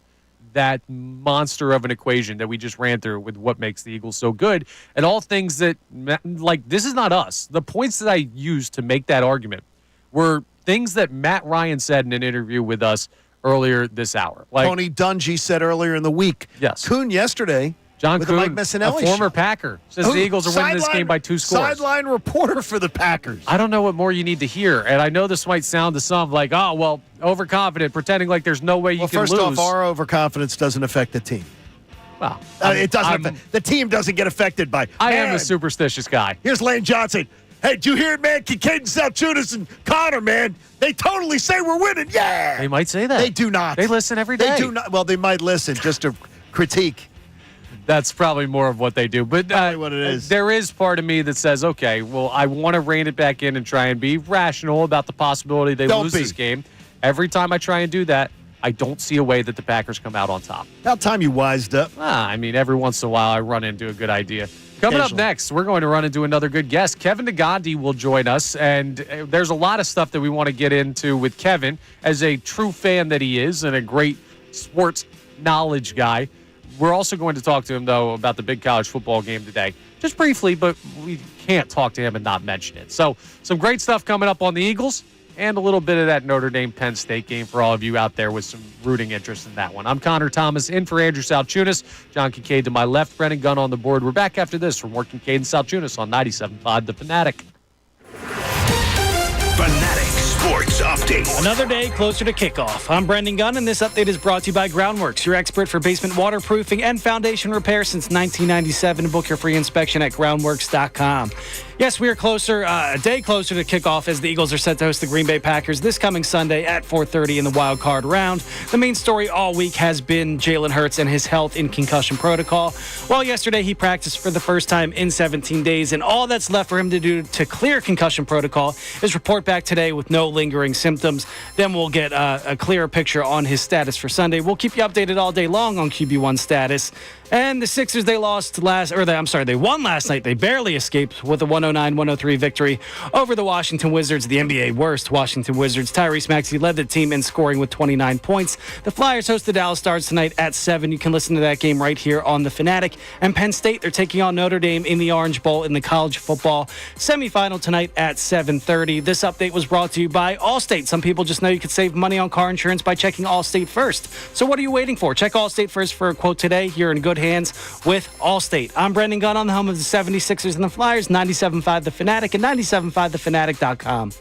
S2: that monster of an equation that we just ran through with what makes the Eagles so good. And all things that, like, this is not us. The points that I used to make that argument were things that Matt Ryan said in an interview with us earlier this hour. Like
S3: Tony Dungy said earlier in the week.
S2: Yes.
S3: Kuhn yesterday.
S2: John
S3: with
S2: Kuhn,
S3: the Mike Missanelli
S2: a former
S3: show.
S2: Packer, says the Eagles are winning this game by 2 scores.
S3: Sideline reporter for the Packers.
S2: I don't know what more you need to hear. And I know this might sound to some like, oh, well, overconfident, pretending like there's no way you can lose.
S3: First off, our overconfidence doesn't affect the team.
S2: Well,
S3: it doesn't. The team doesn't get affected by.
S2: I am a superstitious guy.
S3: Here's Lane Johnson. Hey, did you hear it, man? Kincade Salciunas and Connor, man. They totally say we're winning. Yeah.
S2: They might say that.
S3: They do not.
S2: They listen every day.
S3: They do not. Well, they might listen just to critique.
S2: That's probably more of what they do. But
S3: what it is.
S2: There is part of me that says, okay, well, I want to rein it back in and try and be rational about the possibility they lose this game. Every time I try and do that, I don't see a way that the Packers come out on top.
S3: About time you wised up.
S2: I mean, every once in a while I run into a good idea. Coming up next, we're going to run into another good guest. Kevin Nagandi will join us, and there's a lot of stuff that we want to get into with Kevin as a true fan that he is and a great sports knowledge guy. We're also going to talk to him, though, about the big college football game today. Just briefly, but we can't talk to him and not mention it. So some great stuff coming up on the Eagles and a little bit of that Notre Dame-Penn State game for all of you out there with some rooting interest in that one. I'm Connor Thomas, in for Andrew Salciunas. John Kincade to my left, Brennan Gunn on the board. We're back after this from Kincade and Salciunas on 97.5 The Fanatic.
S1: Fanatic Sports Update.
S7: Another day closer to kickoff. I'm Brendan Gunn, and this update is brought to you by Groundworks, your expert for basement waterproofing and foundation repair since 1997. Book your free inspection at groundworks.com. Yes, we are closer, a day closer to kickoff as the Eagles are set to host the Green Bay Packers this coming Sunday at 4:30 in the wild card round. The main story all week has been Jalen Hurts and his health in concussion protocol. Well, yesterday he practiced for the first time in 17 days, and all that's left for him to do to clear concussion protocol is report back today with no lingering symptoms. Then we'll get a clearer picture on his status for Sunday. We'll keep you updated all day long on QB1 status. And the Sixers, they won last night. They barely escaped with a 109-103 victory over the Washington Wizards, the NBA worst Washington Wizards. Tyrese Maxey led the team in scoring with 29 points. The Flyers host the Dallas Stars tonight at 7. You can listen to that game right here on The Fanatic. And Penn State, they're taking on Notre Dame in the Orange Bowl in the college football semifinal tonight at 7:30. This update was brought to you by Allstate. Some people just know you could save money on car insurance by checking Allstate first. So what are you waiting for? Check Allstate first for a quote today. You're in good hands with Allstate. I'm Brendan Gunn on the home of the 76ers and the Flyers, 97.5 The Fanatic and 97.5thefanatic.com.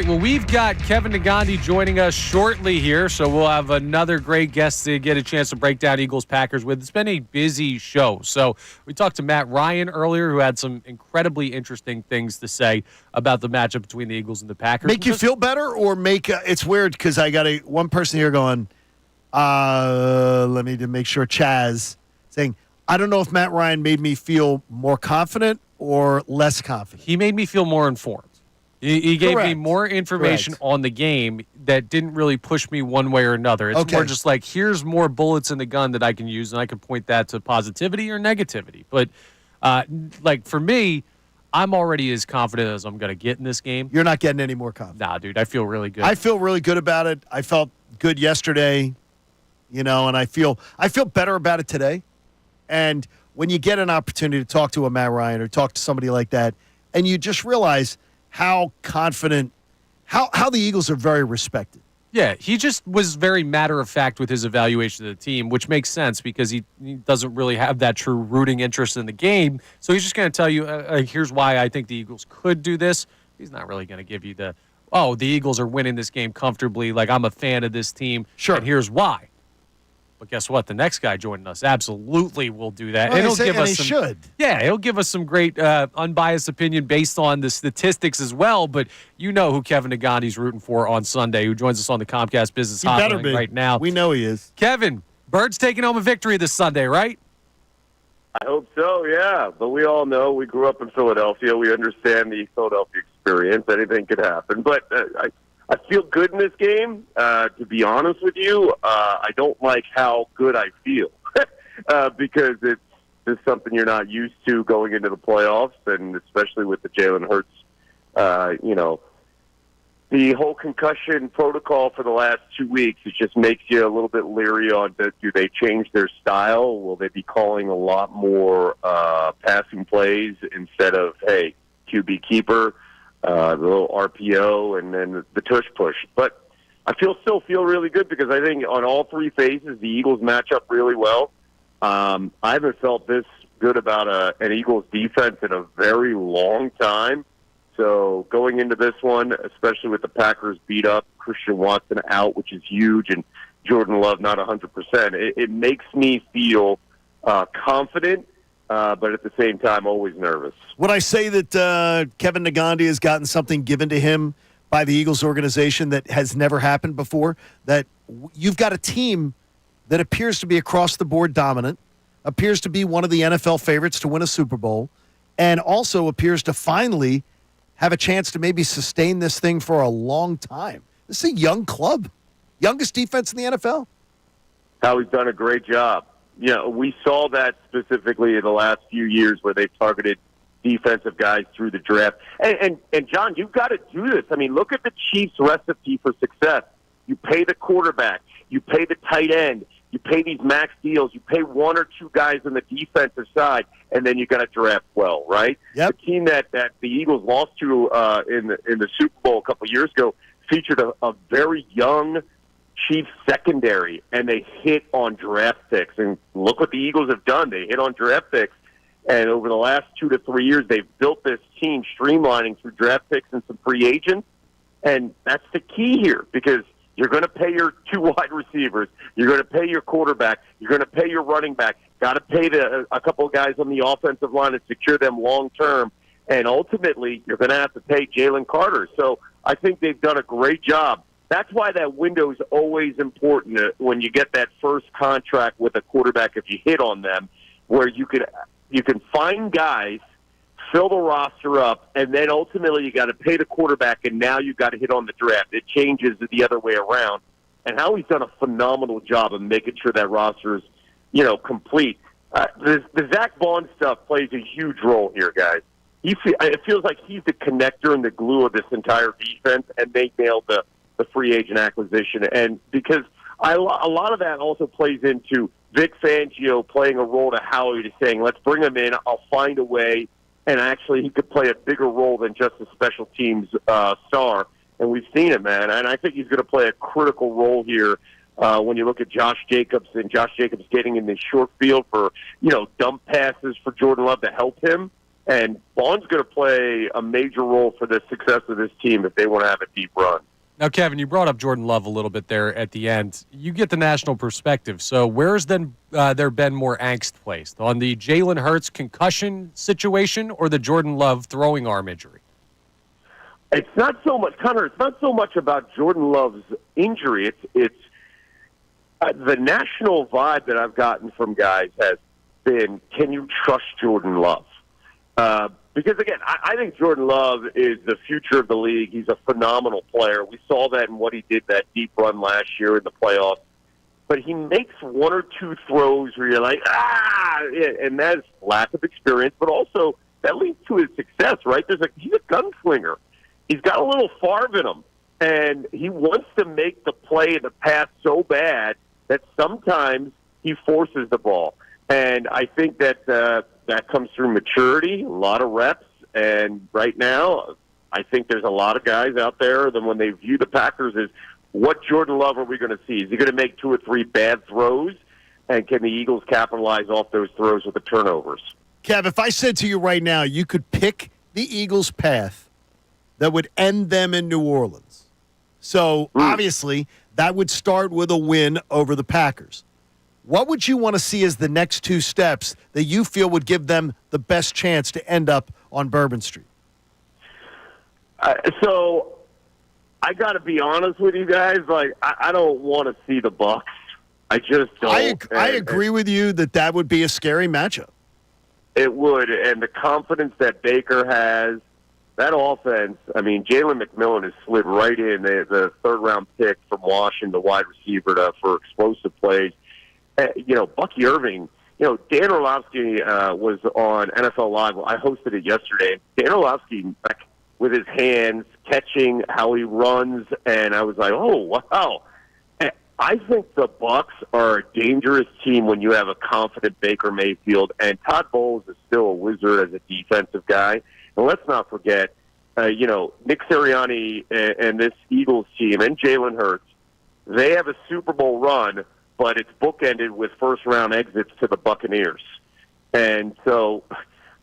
S2: right, well, we've got Kevin Negandhi joining us shortly here, so we'll have another great guest to get a chance to break down Eagles-Packers with. It's been a busy show. So we talked to Matt Ryan earlier, who had some incredibly interesting things to say about the matchup between the Eagles and the Packers.
S3: Make you feel better or make it's weird because I got one person here going, let me make sure, Chaz, saying, I don't know if Matt Ryan made me feel more confident or less confident.
S2: He made me feel more informed. He gave me more information
S3: Correct.
S2: on the game that didn't really push me one way or another. It's more just like, here's more bullets in the gun that I can use, and I can point that to positivity or negativity. But, like, for me, I'm already as confident as I'm going to get in this game.
S3: You're not getting any more confident.
S2: Nah, dude, I feel really good.
S3: I feel really good about it. I felt good yesterday, and I feel better about it today. And when you get an opportunity to talk to a Matt Ryan or talk to somebody like that, and you just realize how confident, how the Eagles are very respected.
S2: Yeah, he just was very matter-of-fact with his evaluation of the team, which makes sense because he doesn't really have that true rooting interest in the game. So he's just going to tell you, here's why I think the Eagles could do this. He's not really going to give you the Eagles are winning this game comfortably, like I'm a fan of this team, and here's why. But guess what? The next guy joining us absolutely will do that.
S3: Well,
S2: It'll give us
S3: he
S2: some,
S3: should.
S2: Yeah, he'll give us some great unbiased opinion based on the statistics as well. But you know who Kevin Negandhi's rooting for on Sunday, who joins us on the Comcast Business Hotline right now.
S3: We know he is.
S2: Kevin, Birds taking home a victory this Sunday, right?
S13: I hope so, yeah. But we all know we grew up in Philadelphia. We understand the Philadelphia experience. Anything could happen. But I feel good in this game. To be honest with you, I don't like how good I feel because it's something you're not used to going into the playoffs, and especially with the Jalen Hurts, the whole concussion protocol for the last 2 weeks. It just makes you a little bit leery on do they change their style? Will they be calling a lot more passing plays instead of, hey, QB keeper? The little RPO, and then the tush push. But I still feel really good because I think on all three phases, the Eagles match up really well. I haven't felt this good about an Eagles defense in a very long time. So going into this one, especially with the Packers beat up, Christian Watson out, which is huge, and Jordan Love not 100%, it makes me feel confident, but at the same time, always nervous.
S3: Would I say that Kevin Negandhi has gotten something given to him by the Eagles organization that has never happened before? That you've got a team that appears to be across-the-board dominant, appears to be one of the NFL favorites to win a Super Bowl, and also appears to finally have a chance to maybe sustain this thing for a long time. This is a young club. Youngest defense in the NFL.
S13: Howie's done a great job. We saw that specifically in the last few years where they've targeted defensive guys through the draft. And John, you've got to do this. I mean, look at the Chiefs' recipe for success. You pay the quarterback. You pay the tight end. You pay these max deals. You pay one or two guys on the defensive side, and then you got to draft well, right?
S3: Yep.
S13: The team that the Eagles lost to in the Super Bowl a couple of years ago featured a very young Chiefs secondary, and they hit on draft picks. And look what the Eagles have done. They hit on draft picks. And over the last 2 to 3 years, they've built this team streamlining through draft picks and some free agents. And that's the key here because you're going to pay your two wide receivers. You're going to pay your quarterback. You're going to pay your running back. Got to pay a couple of guys on the offensive line and secure them long term. And ultimately, you're going to have to pay Jalen Carter. So I think they've done a great job. That's why that window is always important when you get that first contract with a quarterback, if you hit on them, where you can find guys, fill the roster up, and then ultimately you got to pay the quarterback, and now you got to hit on the draft. It changes the other way around. And Howie's done a phenomenal job of making sure that roster is, complete. The Zach Vaughn stuff plays a huge role here, guys. It feels like he's the connector and the glue of this entire defense, and they nailed the free agent acquisition. And because a lot of that also plays into Vic Fangio playing a role to Howie to saying, let's bring him in, I'll find a way, and actually he could play a bigger role than just a special teams star. And we've seen it, man. And I think he's going to play a critical role here when you look at Josh Jacobs, and Josh Jacobs getting in the short field for, dump passes for Jordan Love to help him. And Vaughn's going to play a major role for the success of this team if they want to have a deep run.
S2: Now, Kevin, you brought up Jordan Love a little bit there at the end. You get the national perspective. So where's then there been more angst placed? On the Jalen Hurts concussion situation or the Jordan Love throwing arm injury?
S13: It's not so much, Connor, it's not so much about Jordan Love's injury. It's the national vibe that I've gotten from guys has been, can you trust Jordan Love? Because, again, I think Jordan Love is the future of the league. He's a phenomenal player. We saw that in what he did that deep run last year in the playoffs. But he makes one or two throws where you're like, and that's lack of experience, but also that leads to his success, right? He's a gunslinger. He's got a little Favre in him, and he wants to make the play in the pass so bad that sometimes he forces the ball. And I think that that comes through maturity, a lot of reps, and right now I think there's a lot of guys out there that when they view the Packers as what Jordan Love are we going to see? Is he going to make 2 or 3 bad throws, and can the Eagles capitalize off those throws with the turnovers?
S3: Kev, if I said to you right now you could pick the Eagles' path that would end them in New Orleans. So, obviously, that would start with a win over the Packers. What would you want to see as the next 2 steps that you feel would give them the best chance to end up on Bourbon Street?
S13: So, I got to be honest with you guys. Like, I don't want to see the Bucs. I just don't.
S3: I agree with you that would be a scary matchup.
S13: It would, and the confidence that Baker has, that offense, I mean, Jalen McMillan has slid right in, the third-round pick from Washington, the wide receiver for explosive plays. Bucky Irving, Dan Orlovsky was on NFL Live. I hosted it yesterday. Dan Orlovsky, with his hands, catching how he runs, and I was like, oh, wow. I think the Bucs are a dangerous team when you have a confident Baker Mayfield, and Todd Bowles is still a wizard as a defensive guy. And let's not forget, Nick Sirianni and this Eagles team and Jalen Hurts, they have a Super Bowl run, but it's bookended with first-round exits to the Buccaneers. And so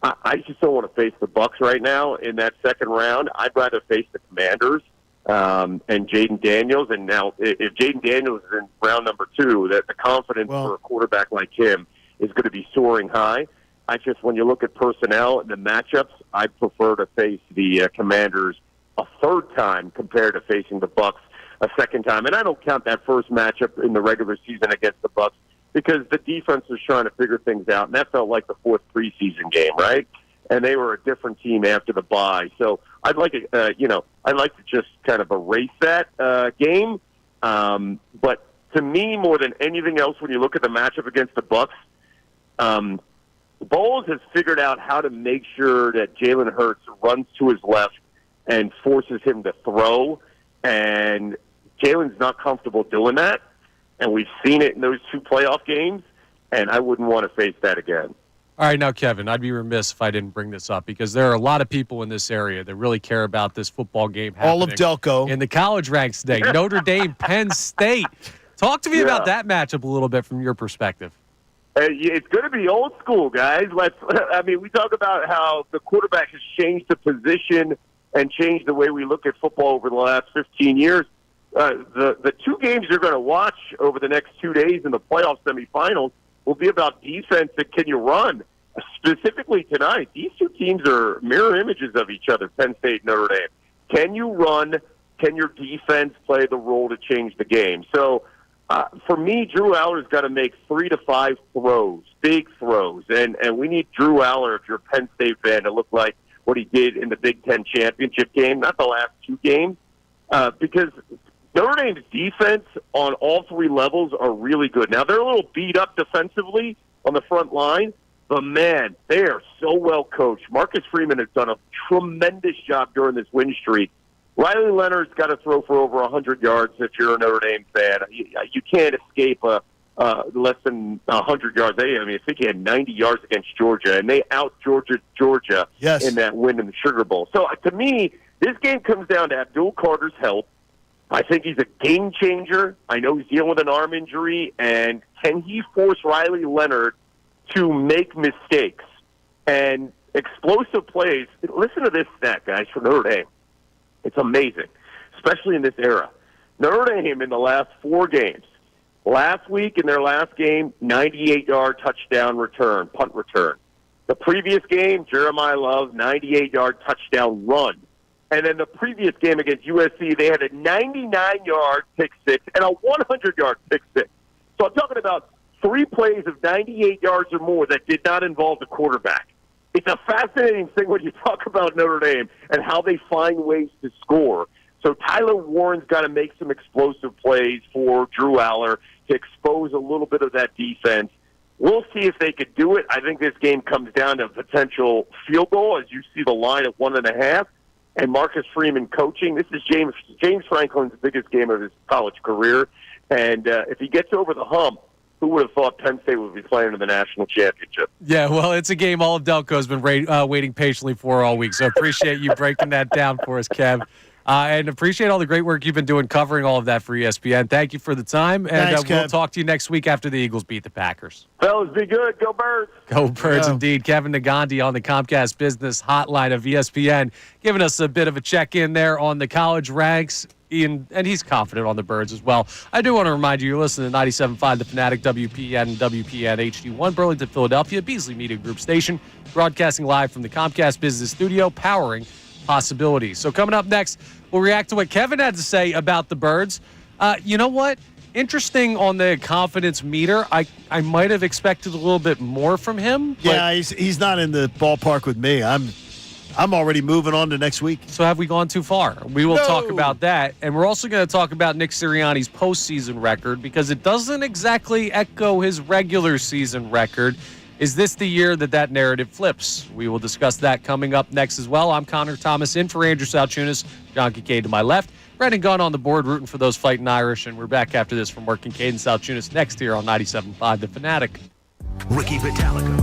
S13: I just don't want to face the Bucs right now in that second round. I'd rather face the Commanders and Jaden Daniels. And now if Jaden Daniels is in round number 2, that the confidence for a quarterback like him is going to be soaring high. When you look at personnel and the matchups, I prefer to face the Commanders a third time compared to facing the Bucs a second time. And I don't count that first matchup in the regular season against the Bucs because the defense was trying to figure things out, and that felt like the 4th preseason game, right? And they were a different team after the bye. So I'd like to just kind of erase that game. But to me, more than anything else, when you look at the matchup against the Bucs, Bowles has figured out how to make sure that Jalen Hurts runs to his left and forces him to throw. And Jalen's not comfortable doing that. And we've seen it in those 2 playoff games, and I wouldn't want to face that again.
S2: All right, now, Kevin, I'd be remiss if I didn't bring this up because there are a lot of people in this area that really care about this football game happening.
S3: All of Delco.
S2: In the college ranks today. Notre Dame, Penn State. Talk to me about that matchup a little bit from your perspective.
S13: It's going to be old school, guys. We talk about how the quarterback has changed the position and changed the way we look at football over the last 15 years. The 2 games you're going to watch over the next 2 days in the playoff semifinals will be about defense and can you run. Specifically tonight, these 2 teams are mirror images of each other, Penn State and Notre Dame. Can you run? Can your defense play the role to change the game? So, for me, Drew Aller's got to make 3 to 5 throws, big throws. And we need Drew Aller, if you're a Penn State fan, to look like what he did in the Big Ten championship game, not the last 2 games, because Notre Dame's defense on all 3 levels are really good. Now, they're a little beat up defensively on the front line, but, man, they are so well coached. Marcus Freeman has done a tremendous job during this win streak. Riley Leonard's got to throw for over 100 yards if you're a Notre Dame fan. You can't escape less than 100 yards. I think he had 90 yards against Georgia, and they out-Georgia in that win in the Sugar Bowl. So, to me, this game comes down to Abdul Carter's health. I think he's a game changer. I know he's dealing with an arm injury, and can he force Riley Leonard to make mistakes? And explosive plays. Listen to this stat, guys, for Notre Dame. It's amazing, especially in this era. Notre Dame in the last 4 games. Last week in their last game, 98-yard touchdown return, punt return. The previous game, Jeremiah Love, 98-yard touchdown run. And then the previous game against USC, they had a 99-yard pick six and a 100-yard pick six. So I'm talking about 3 plays of 98 yards or more that did not involve the quarterback. It's a fascinating thing when you talk about Notre Dame and how they find ways to score. So Tyler Warren's got to make some explosive plays for Drew Aller to expose a little bit of that defense. We'll see if they could do it. I think this game comes down to a potential field goal, as you see the line at 1.5. And Marcus Freeman coaching. This is James Franklin's biggest game of his college career. And if he gets over the hump, who would have thought Penn State would be playing in the national championship?
S2: Yeah, well, it's a game all of Delco has been waiting patiently for all week. So appreciate you breaking that down for us, Kev. And appreciate all the great work you've been doing covering all of that for ESPN. Thank you for the time. And
S3: Thanks,
S2: we'll
S3: Kev.
S2: talk to you next week after the Eagles beat the Packers.
S13: Fellas, be good. Go Birds.
S2: Go Birds, indeed. Kevin Nagandi on the Comcast Business Hotline of ESPN, giving us a bit of a check-in there on the college ranks. And he's confident on the Birds as well. I do want to remind you, you're listening to 97.5 The Fanatic, WPN, and WPN HD1, Burlington, Philadelphia, Beasley Media Group station, broadcasting live from the Comcast Business Studio, powering possibilities. So coming up next, we'll react to what Kevin had to say about the Birds. You know what? Interesting on the confidence meter. I might have expected a little bit more from him.
S3: Yeah, he's not in the ballpark with me. I'm already moving on to next week.
S2: So have we gone too far? We will talk about that. And we're also going to talk about Nick Sirianni's postseason record because it doesn't exactly echo his regular season record. Is this the year that narrative flips? We will discuss that coming up next as well. I'm Connor Thomas in for Andrew Salciunas, John Kincade to my left, Brendan Gunn on the board rooting for those fighting Irish, and we're back after this from work Kincade and Salciunas next here on 97.5 The Fanatic.
S1: Ricky Vitalico.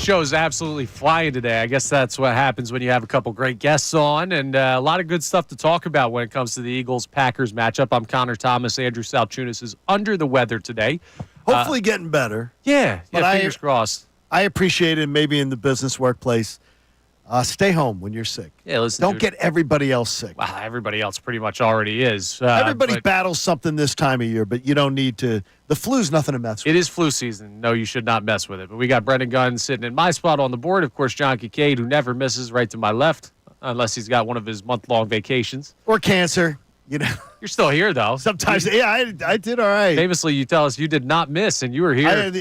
S2: show is absolutely flying today. I guess that's what happens when you have a couple great guests on, and a lot of good stuff to talk about when it comes to the Eagles-Packers matchup. I'm Connor Thomas. Andrew Salciunas is under the weather today.
S3: Hopefully getting better.
S2: Yeah,
S3: But
S2: fingers crossed.
S3: I appreciate it maybe in the business workplace. Stay home when you're sick.
S2: Yeah, listen.
S3: Don't get everybody else sick.
S2: Well, everybody else pretty much already is.
S3: Everybody
S2: but
S3: battles something this time of year, but you don't need to. The flu's nothing to mess with.
S2: It is flu season. No, you should not mess with it. But we got Brendan Gunn sitting in my spot on the board. Of course, John Kincade, who never misses, right to my left, unless he's got one of his month-long vacations.
S3: Or cancer. You know,
S2: you're still here, though.
S3: Sometimes, I did all right.
S2: Famously, you tell us you did not miss, and you were here.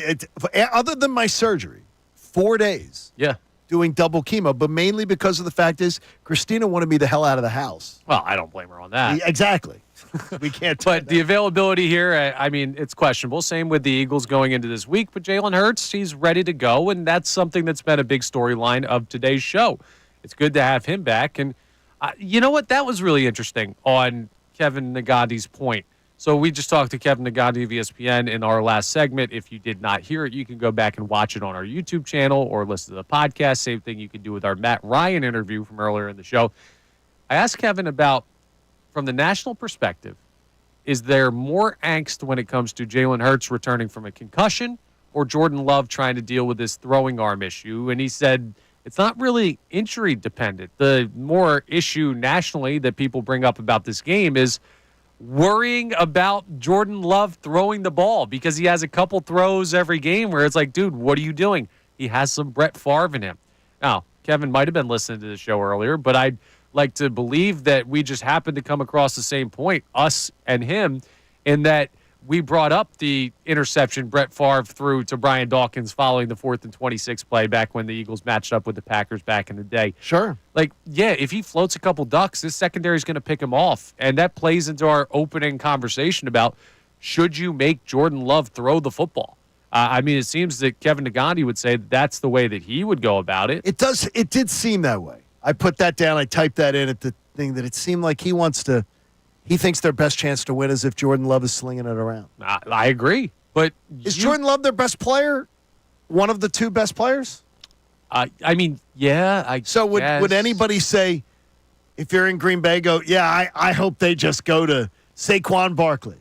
S3: Other than my surgery, 4 days.
S2: Yeah.
S3: Doing double chemo, but mainly because of the fact is Christina wanted me the hell out of the house.
S2: Well, I don't blame her on that.
S3: Exactly. We can't.
S2: But the availability here, I mean, it's questionable. Same with the Eagles going into this week. But Jalen Hurts, he's ready to go, and that's something that's been a big storyline of today's show. It's good to have him back. And you know what? That was really interesting on Kevin Nagandi's point. So we just talked to Kevin Nagandi of ESPN in our last segment. If you did not hear it, you can go back and watch it on our YouTube channel or listen to the podcast. Same thing you can do with our Matt Ryan interview from earlier in the show. I asked Kevin about, from the national perspective, is there more angst when it comes to Jalen Hurts returning from a concussion or Jordan Love trying to deal with this throwing arm issue? And he said it's not really injury dependent. The more issue nationally that people bring up about this game is worrying about Jordan Love throwing the ball, because he has a couple throws every game where it's like, dude, what are you doing? He has some Brett Favre in him. Now, Kevin might have been listening to the show earlier, but I'd like to believe that we just happened to come across the same point, us and him, in that we brought up the interception Brett Favre threw to Brian Dawkins following the 4th and 26 play back when the Eagles matched up with the Packers back in the day.
S3: Sure.
S2: Like, yeah, if he floats a couple ducks, this secondary is going to pick him off. And that plays into our opening conversation about, should you make Jordan Love throw the football? I mean, it seems that Kevin Nagandi would say that's the way that he would go about it.
S3: It does. It did seem that way. I put that down. I typed that in at the thing that it seemed like he thinks their best chance to win is if Jordan Love is slinging it around.
S2: I agree. But
S3: is Jordan Love their best player? One of the two best players?
S2: I mean, yeah.
S3: So would anybody say, if you're in Green Bay, go, yeah, I hope they just go to Saquon Barkley.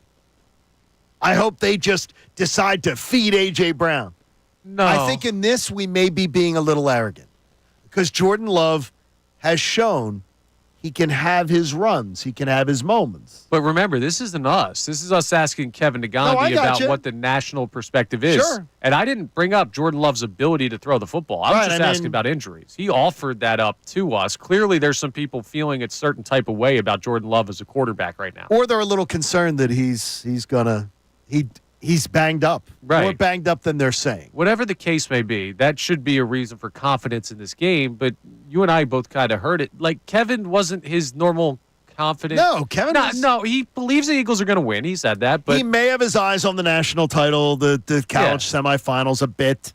S3: I hope they just decide to feed A.J. Brown.
S2: No.
S3: I think in this we may be being a little arrogant because Jordan Love has shown he can have his runs. He can have his moments.
S2: But remember, this isn't us. This is us asking Kevin Nagandi about what the national perspective is.
S3: Sure.
S2: And I didn't bring up Jordan Love's ability to throw the football. I was just asking about injuries. He offered that up to us. Clearly, there's some people feeling a certain type of way about Jordan Love as a quarterback right now.
S3: Or they're a little concerned that he's banged up.
S2: Right.
S3: More banged up than they're saying.
S2: Whatever the case may be, that should be a reason for confidence in this game. But you and I both kind of heard it. Like, Kevin wasn't his normal confident.
S3: No, Kevin
S2: No, he believes the Eagles are going to win. He said that. But
S3: he may have his eyes on the national title, the college semifinals a bit.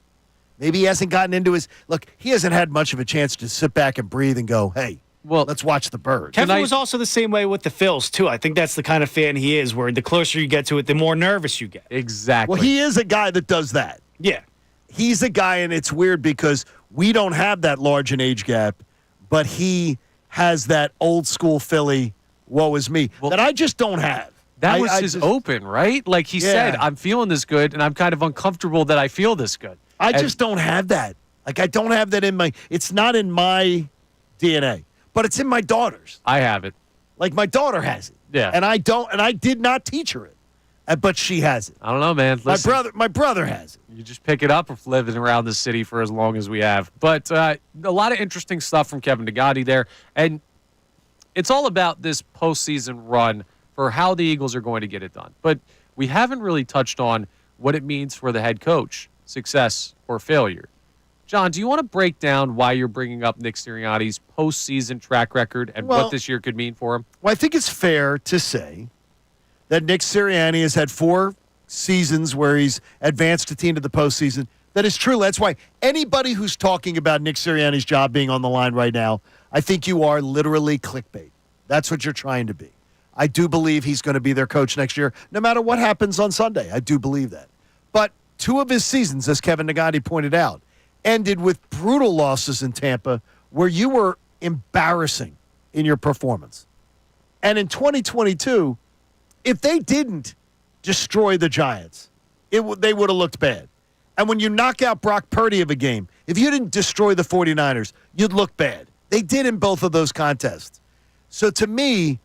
S3: Maybe he hasn't gotten into his – look, he hasn't had much of a chance to sit back and breathe and go, hey, well, let's watch the birds.
S7: Kevin was also the same way with the Phils, too. I think that's the kind of fan he is, where the closer you get to it, the more nervous you get.
S2: Exactly.
S3: Well, he is a guy that does that.
S7: Yeah.
S3: He's a guy, and it's weird because we don't have that large an age gap, but he has that old school Philly, woe is me, that I just don't have.
S2: That was his open, right? Like he said, I'm feeling this good, and I'm kind of uncomfortable that I feel this good.
S3: I just don't have that. Like, I don't have that in my – it's not in my DNA. But it's in my daughter's.
S2: I have it.
S3: Like, my daughter has it.
S2: Yeah.
S3: And I don't, and I did not teach her it. But she has it.
S2: I don't know, man. Listen,
S3: my brother has it.
S2: You just pick it up for living around the city for as long as we have. But a lot of interesting stuff from Kevin Nagandi there. And it's all about this postseason run for how the Eagles are going to get it done. But we haven't really touched on what it means for the head coach, success or failure. John, do you want to break down why you're bringing up Nick Sirianni's postseason track record and what this year could mean for him?
S3: Well, I think it's fair to say that Nick Sirianni has had 4 seasons where he's advanced a team to the postseason. That is true. That's why anybody who's talking about Nick Sirianni's job being on the line right now, I think you are literally clickbait. That's what you're trying to be. I do believe he's going to be their coach next year, no matter what happens on Sunday. I do believe that. But 2 of his seasons, as Kevin Nagandi pointed out, ended with brutal losses in Tampa where you were embarrassing in your performance. And in 2022, if they didn't destroy the Giants, they would have looked bad. And when you knock out Brock Purdy of a game, if you didn't destroy the 49ers, you'd look bad. They did in both of those contests. So to me,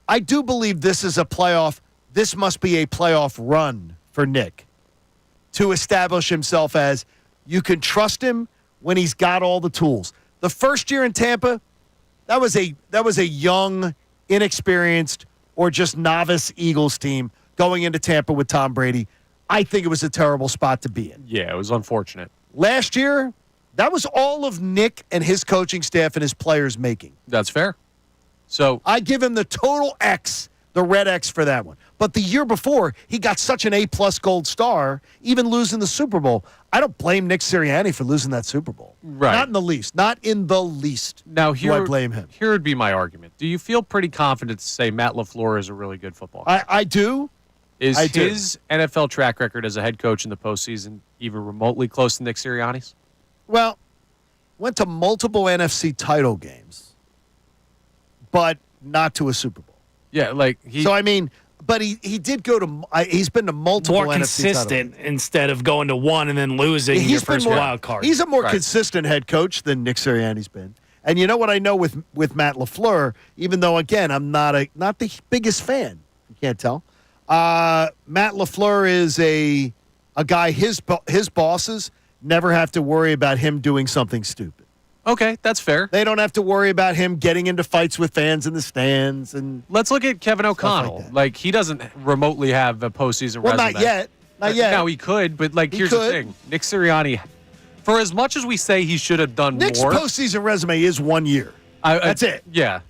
S3: I do believe this is a playoff. This must be a playoff run for Nick to establish himself as you can trust him when he's got all the tools. The first year in Tampa, that was a young, inexperienced, or just novice Eagles team going into Tampa with Tom Brady. I think it was a terrible spot to be in.
S2: Yeah, it was unfortunate.
S3: Last year, that was all of Nick and his coaching staff and his players making.
S2: That's fair. So
S3: I give him the total X, the red X for that one. But the year before, he got such an A-plus gold star, even losing the Super Bowl. I don't blame Nick Sirianni for losing that Super Bowl.
S2: Right.
S3: Not in the least. Not in the least.
S2: Now
S3: do I blame him.
S2: Here would be my argument. Do you feel pretty confident to say Matt LaFleur is a really good football coach?
S3: I do.
S2: Is his NFL track record as a head coach in the postseason even remotely close to Nick Sirianni's?
S3: Well, went to multiple NFC title games, but not to a Super Bowl.
S2: Yeah,
S3: but he did go to. He's been to multiple
S7: more
S3: NFC
S7: consistent
S3: title games.
S7: instead of going to one and then losing your first wild card.
S3: He's a more consistent head coach than Nick Sirianni's been. And you know what I know with Matt LaFleur, even though again I'm not the biggest fan. You can't tell. Matt LaFleur is a guy. His bosses never have to worry about him doing something stupid.
S2: Okay, that's fair.
S3: They don't have to worry about him getting into fights with fans in the stands. And
S2: let's look at Kevin O'Connell. Like he doesn't remotely have a postseason resume.
S3: Not yet. Not yet.
S2: No, he could, but here's the thing. Nick Sirianni, for as much as we say he should have done
S3: Nick's
S2: more.
S3: Nick's postseason resume is 1 year. That's it.
S2: Yeah.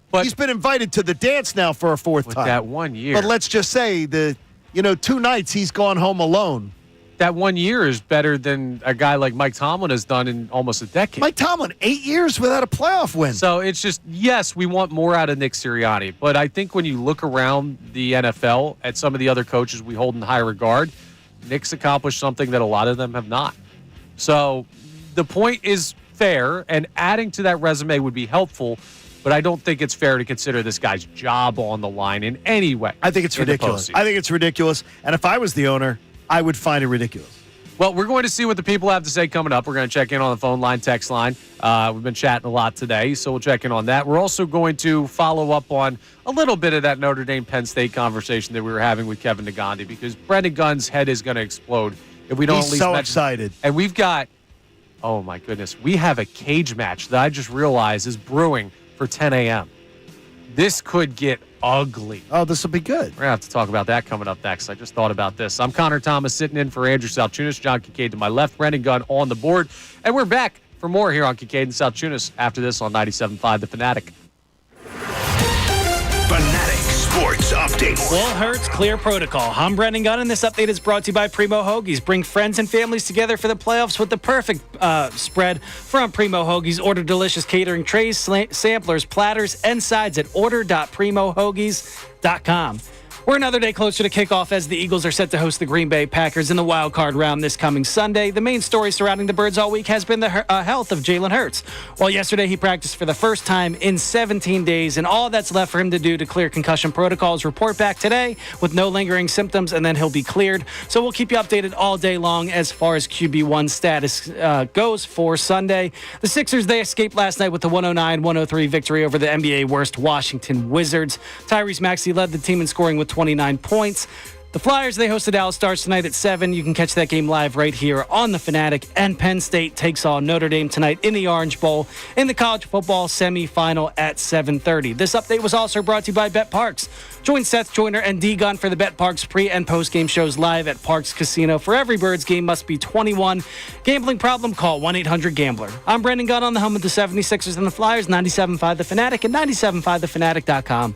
S2: But
S3: he's been invited to the dance now for a fourth time.
S2: That 1 year.
S3: But let's just say 2 nights he's gone home alone.
S2: That 1 year is better than a guy like Mike Tomlin has done in almost a decade.
S3: Mike Tomlin, 8 years without a playoff win.
S2: So it's just, yes, we want more out of Nick Sirianni. But I think when you look around the NFL at some of the other coaches we hold in high regard, Nick's accomplished something that a lot of them have not. So the point is fair, and adding to that resume would be helpful. But I don't think it's fair to consider this guy's job on the line in any way.
S3: I think it's ridiculous. And if I was the owner, I would find it ridiculous.
S2: Well, we're going to see what the people have to say coming up. We're going to check in on the phone line, text line. We've been chatting a lot today, so we'll check in on that. We're also going to follow up on a little bit of that Notre Dame-Penn State conversation that we were having with Kevin Negandhi, because Brendan Gunn's head is going to explode if we don't at least
S3: so excited.
S2: And we've got, oh my goodness, we have a cage match that I just realized is brewing for 10 a.m. This could get ugly.
S3: Oh, this will be good.
S2: We're going to have to talk about that coming up next. I just thought about this. I'm Connor Thomas sitting in for Andrew Salciunas, John Kincade to my left, Brendan Gunn on the board. And we're back for more here on Kincade and Salciunas after this on 97.5 The Fanatic.
S1: Fanatic Sports Update.
S7: Well, Hurts, clear protocol. I'm Brendan Gunn, and this update is brought to you by Primo Hoagies. Bring friends and families together for the playoffs with the perfect spread from Primo Hoagies. Order delicious catering trays, samplers, platters, and sides at order.primohoagies.com. We're another day closer to kickoff as the Eagles are set to host the Green Bay Packers in the wild card round this coming Sunday. The main story surrounding the Birds all week has been the health of Jalen Hurts. While yesterday he practiced for the first time in 17 days, and all that's left for him to do to clear concussion protocols, report back today with no lingering symptoms, and then he'll be cleared. So we'll keep you updated all day long as far as QB1 status goes for Sunday. The Sixers, they escaped last night with the 109-103 victory over the NBA worst Washington Wizards. Tyrese Maxey led the team in scoring with 29 points. The Flyers, they host the Dallas Stars tonight at 7. You can catch that game live right here on The Fanatic. And Penn State takes on Notre Dame tonight in the Orange Bowl in the college football semifinal at 7:30. This update was also brought to you by Bet Parks. Join Seth Joyner and D Gunn for the Bet Parks pre- and post-game shows live at Parks Casino. For every Birds game must be 21. Gambling problem? Call 1-800-GAMBLER. I'm Brendan Gunn on the home of the 76ers and the Flyers, 97.5 The Fanatic and 97.5thefanatic.com.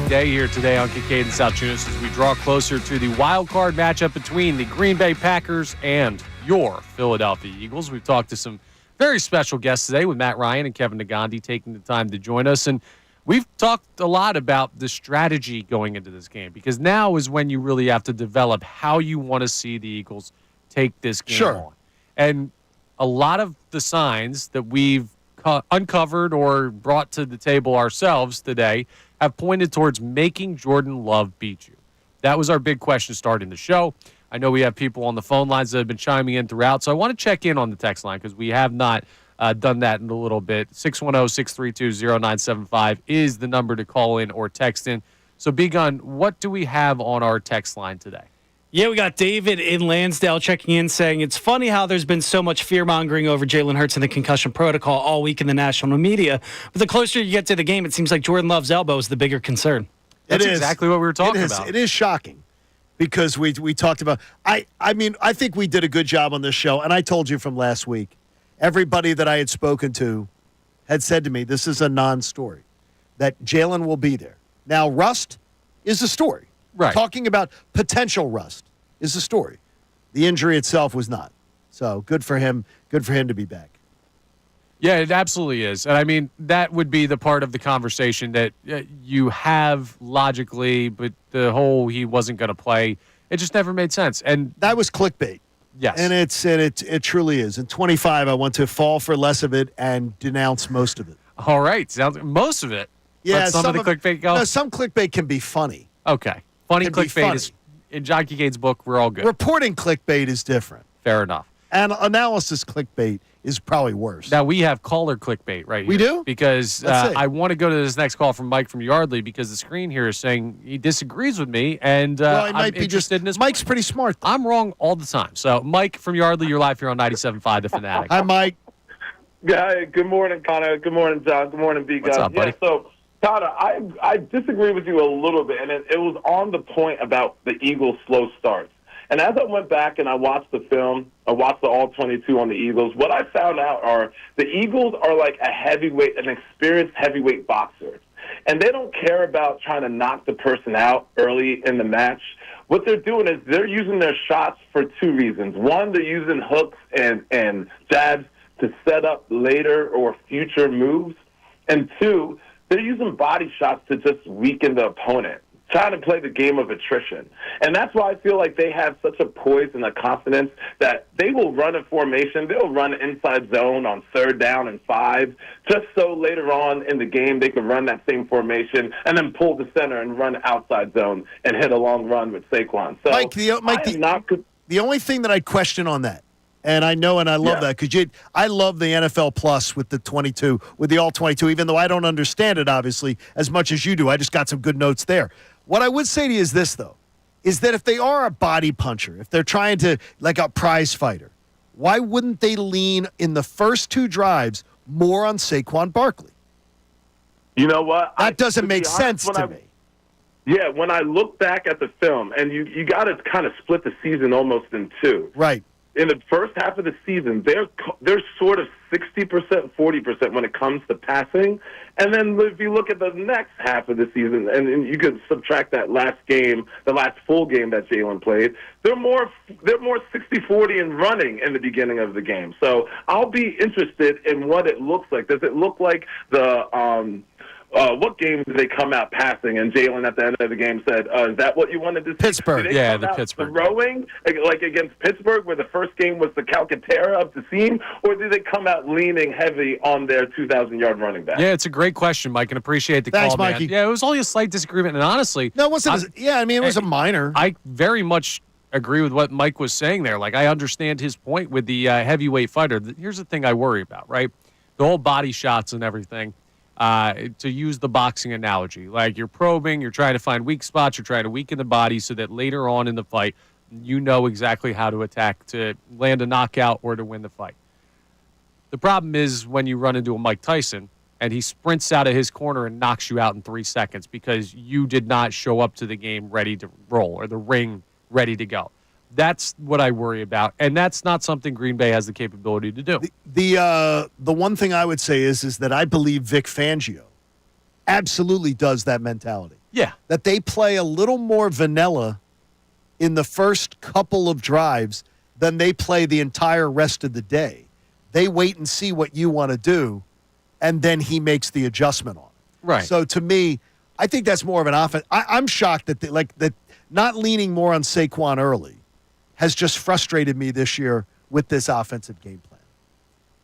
S2: day here today on Kincade and Salciunas as we draw closer to the wild card matchup between the Green Bay Packers and your Philadelphia Eagles. We've talked to some very special guests today with Matt Ryan and Kevin Nagandi taking the time to join us. And we've talked a lot about the strategy going into this game because now is when you really have to develop how you want to see the Eagles take this game on. And a lot of the signs that we've uncovered or brought to the table ourselves today have pointed towards making Jordan Love beat you. That was our big question starting the show. I know we have people on the phone lines that have been chiming in throughout, so I want to check in on the text line because we have not done that in a little bit. 610-632-0975 is the number to call in or text in. So, B-Gun, what do we have on our text line today?
S7: Yeah, we got David in Lansdale checking in saying, it's funny how there's been so much fear-mongering over Jalen Hurts and the concussion protocol all week in the national media. But the closer you get to the game, it seems like Jordan Love's elbow is the bigger concern.
S2: That's exactly what we were talking about.
S3: It is shocking because we talked about – I mean, I think we did a good job on this show, and I told you from last week, everybody that I had spoken to had said to me, this is a non-story, that Jalen will be there. Now, rust is a story.
S2: Right.
S3: Talking about potential rust is a story. The injury itself was not. So good for him. Good for him to be back.
S2: Yeah, it absolutely is. And I mean, that would be the part of the conversation that you have logically, but the whole he wasn't going to play, it just never made sense. And
S3: that was clickbait.
S2: Yes.
S3: And it truly is. In 25, I want to fall for less of it and denounce most of it.
S2: All right. Sounds most of it.
S3: Yeah.
S2: Let some of the clickbait go.
S3: No, some clickbait can be funny.
S2: Okay. Funny clickbait is, in John Kincaid's book, we're all good.
S3: Reporting clickbait is different.
S2: Fair enough.
S3: And analysis clickbait is probably worse.
S2: Now, we have caller clickbait right here.
S3: We do?
S2: Because I want to go to this next call from Mike from Yardley because the screen here is saying he disagrees with me, and
S3: well, it might
S2: I'm
S3: be
S2: interested in this.
S3: Mike's pretty smart.
S2: I'm wrong all the time. So, Mike from Yardley, you're live here on 97.5 The Fanatic.
S3: Hi, Mike.
S14: Hi, good morning, Connor. Good morning, John. Good morning, B-Guy.
S2: What's up, buddy?
S14: Yeah, so, Connor, I disagree with you a little bit, and it was on the point about the Eagles' slow starts. And as I went back and I watched the film, I watched the All-22 on the Eagles, what I found out are the Eagles are like an experienced heavyweight boxer. And they don't care about trying to knock the person out early in the match. What they're doing is they're using their shots for two reasons. One, they're using hooks and jabs to set up later or future moves. And two, they're using body shots to just weaken the opponent, trying to play the game of attrition. And that's why I feel like they have such a poise and a confidence that they will run a formation. They'll run inside zone on 3rd down and 5, just so later on in the game they can run that same formation and then pull the center and run outside zone and hit a long run with Saquon. So,
S3: Mike, the only thing that I question on that, and I know and I love that because I love the NFL Plus with the 22, with the All-22, even though I don't understand it, obviously, as much as you do. I just got some good notes there. What I would say to you is this, though, is that if they are a body puncher, if they're trying to, like a prize fighter, why wouldn't they lean in the first 2 drives more on Saquon Barkley?
S14: You know what?
S3: That doesn't make sense to me.
S14: Yeah, when I look back at the film, and you got to kind of split the season almost in 2.
S3: Right.
S14: In the first half of the season, they're sort of 60%, 40% when it comes to passing. And then if you look at the next half of the season, and you could subtract that last game, the last full game that Jalen played, they're more 60-40 in running in the beginning of the game. So I'll be interested in what it looks like. Does it look like the what game did they come out passing? And Jalen at the end of the game said, is that what you wanted to see?
S3: Pittsburgh.
S2: Yeah, the Pittsburgh.
S14: Throwing, like against Pittsburgh, where the first game was the Calcaterra up the seam? Or did they come out leaning heavy on their 2,000-yard running back?
S2: Yeah, it's a great question, Mike, and appreciate the
S3: Thanks,
S2: call,
S3: Mikey.
S2: man. Yeah, it was only a slight disagreement, and honestly...
S3: No, it wasn't. It was a minor.
S2: I very much agree with what Mike was saying there. Like, I understand his point with the heavyweight fighter. Here's the thing I worry about, right? The whole body shots and everything. To use the boxing analogy, like you're probing, you're trying to find weak spots, you're trying to weaken the body so that later on in the fight, you know exactly how to attack to land a knockout or to win the fight. The problem is when you run into a Mike Tyson and he sprints out of his corner and knocks you out in 3 seconds because you did not show up to the game ready to roll or the ring ready to go. That's what I worry about, and that's not something Green Bay has the capability to do.
S3: The one thing I would say is that I believe Vic Fangio absolutely does that mentality.
S2: Yeah.
S3: that they play a little more vanilla in the first couple of drives than they play the entire rest of the day. They wait and see what you want to do, and then he makes the adjustment on it.
S2: Right.
S3: So to me, I think that's more of an offense. I'm shocked that that not leaning more on Saquon early has just frustrated me this year with this offensive game plan.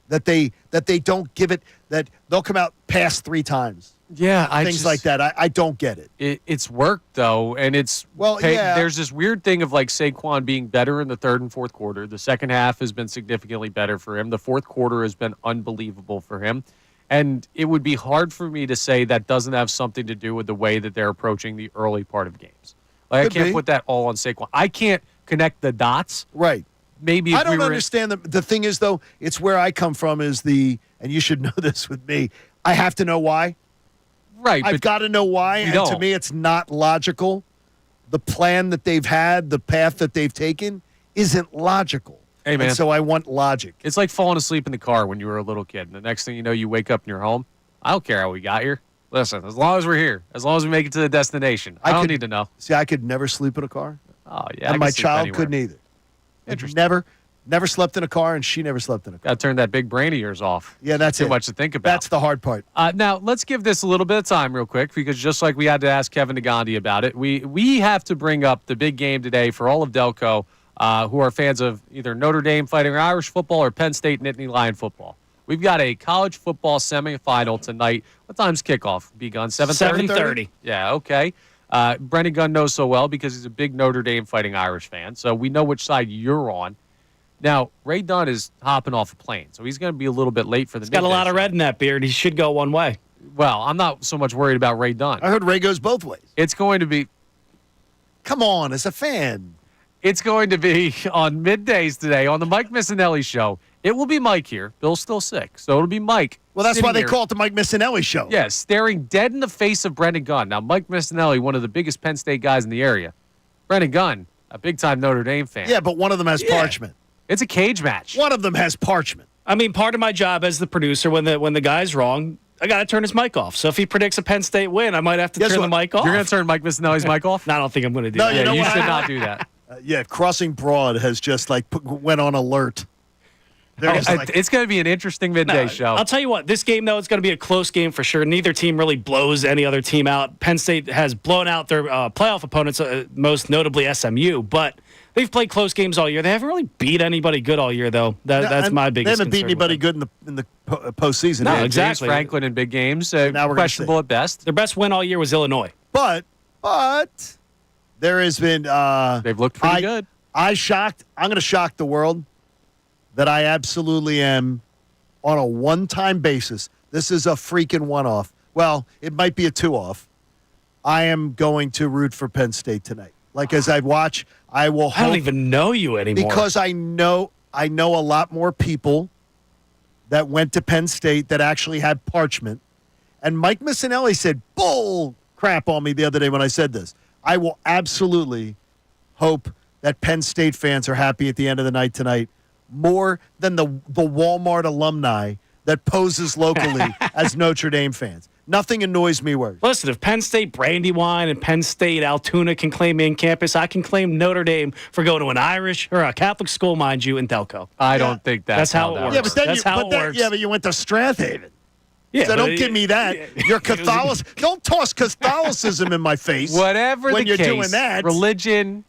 S3: That they don't give it, that they'll come out past 3 times.
S2: Yeah,
S3: things like that. I don't get it.
S2: It's worked though, and it's
S3: yeah.
S2: There's this weird thing of like Saquon being better in the third and fourth quarter. The second half has been significantly better for him. The fourth quarter has been unbelievable for him, and it would be hard for me to say that doesn't have something to do with the way that they're approaching the early part of games. Like
S3: Could
S2: I can't
S3: be.
S2: put that all on Saquon. I can't connect the dots.
S3: Right.
S2: Maybe
S3: I don't understand the thing is though, it's where I come from is and you should know this with me. I have to know why.
S2: Right.
S3: I've got to know why, and to me it's not logical. The plan that they've had, the path that they've taken isn't logical.
S2: Hey, man.
S3: And so I want logic.
S2: It's like falling asleep in the car when you were a little kid. And the next thing you know, you wake up and you're home. I don't care how we got here. Listen, as long as we're here, as long as we make it to the destination, I don't need to know.
S3: See, I could never sleep in a car.
S2: Oh, yeah.
S3: And my child couldn't either.
S2: Interesting.
S3: Never slept in a car, and she never slept in a car.
S2: Got to turn that big brain of yours off.
S3: Yeah, that's
S2: too
S3: it.
S2: much to think about.
S3: That's the hard part.
S2: Now, let's give this a little bit of time real quick, because just like we had to ask Kevin Nagandi about it, we have to bring up the big game today for all of Delco who are fans of either Notre Dame Fighting Irish football or Penn State Nittany Lion football. We've got a college football semifinal tonight. What time's kickoff? Begun 7:30?
S7: 7:30.
S2: Yeah, okay. Brendan Gunn knows so well because he's a big Notre Dame Fighting Irish fan, so we know which side you're on. Now, Ray Dunn is hopping off a plane, so he's going to be a little bit late for the
S7: He's got a lot of red in that beard. He should go one way.
S2: Well, I'm not so much worried about Ray Dunn.
S3: I heard Ray goes both ways.
S2: It's going to be...
S3: Come on, as a fan.
S2: It's going to be on middays today on the Mike Missanelli Show. It will be Mike here. Bill's still sick, so it'll be Mike.
S3: Well, that's why they
S2: here.
S3: call it the Mike Missanelli Show.
S2: Yeah, staring dead in the face of Brendan Gunn. Now, Mike Missanelli, one of the biggest Penn State guys in the area. Brendan Gunn, a big-time Notre Dame fan.
S3: Yeah, but one of them has parchment.
S2: It's a cage match.
S3: One of them has parchment.
S7: I mean, part of my job as the producer, when the guy's wrong, I got to turn his mic off. So if he predicts a Penn State win, I might have to turn the mic off.
S2: You're going to turn Mike Missanelli's mic off?
S7: No, I don't think I'm going to do
S3: No,
S7: that.
S3: you know
S2: You
S3: what?
S2: should not do that.
S3: Yeah, Crossing Broad has just went on alert.
S2: It's going to be an interesting midday show.
S7: I'll tell you what, this game, though, it's going to be a close game for sure. Neither team really blows any other team out. Penn State has blown out their playoff opponents, most notably SMU, but they've played close games all year. They haven't really beat anybody good all year, though. That's my biggest
S3: They haven't beat
S7: concern
S3: anybody
S7: with
S3: good in the postseason.
S7: No,
S3: Yeah,
S7: exactly.
S2: James Franklin in big games,
S3: Now we're gonna
S2: questionable
S3: see.
S2: at best.
S7: Their best win all year was Illinois.
S3: But there has been
S2: They've looked pretty good.
S3: I'm going to shock the world that I absolutely am on a one-time basis. This is a freaking one-off. Well, it might be a two-off. I am going to root for Penn State tonight. Like as I watch, I will hope.
S7: I don't even know you anymore.
S3: Because I know a lot more people that went to Penn State that actually had parchment. And Mike Missanelli said bull crap on me the other day when I said this. I will absolutely hope that Penn State fans are happy at the end of the night tonight more than the Walmart alumni that poses locally as Notre Dame fans. Nothing annoys me worse.
S7: Listen, if Penn State Brandywine and Penn State Altoona can claim me in campus, I can claim Notre Dame for going to an Irish or a Catholic school, mind you, in Delco.
S2: I don't think that's
S7: how it works.
S3: Yeah, but then
S7: That's how it works.
S3: Yeah, but you went to Strathaven.
S7: Yeah,
S3: So
S7: but
S3: don't give me that. You're Catholic. Don't toss Catholicism in my face.
S2: Whatever
S3: when
S2: the
S3: you're
S2: case,
S3: doing that.
S2: religion,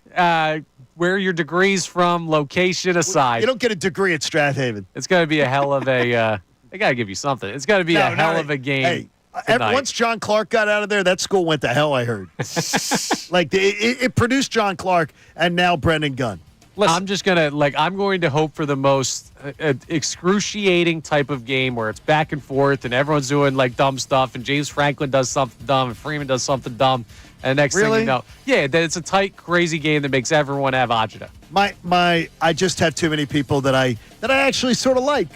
S2: where your degree's from, location aside.
S3: You don't get a degree at Strathaven.
S2: It's going to be a hell of a they got to give you something. It's going to be a hell of a game.
S3: Hey,
S2: tonight.
S3: once John Clark got out of there, that school went to hell, I heard. it produced John Clark and now Brendan Gunn.
S2: I'm just going to, I'm going to hope for the most excruciating type of game where it's back and forth and everyone's doing, dumb stuff and James Franklin does something dumb and Freeman does something dumb. And next thing you know, that it's a tight, crazy game that makes everyone have agita.
S3: I just have too many people that I actually sort of like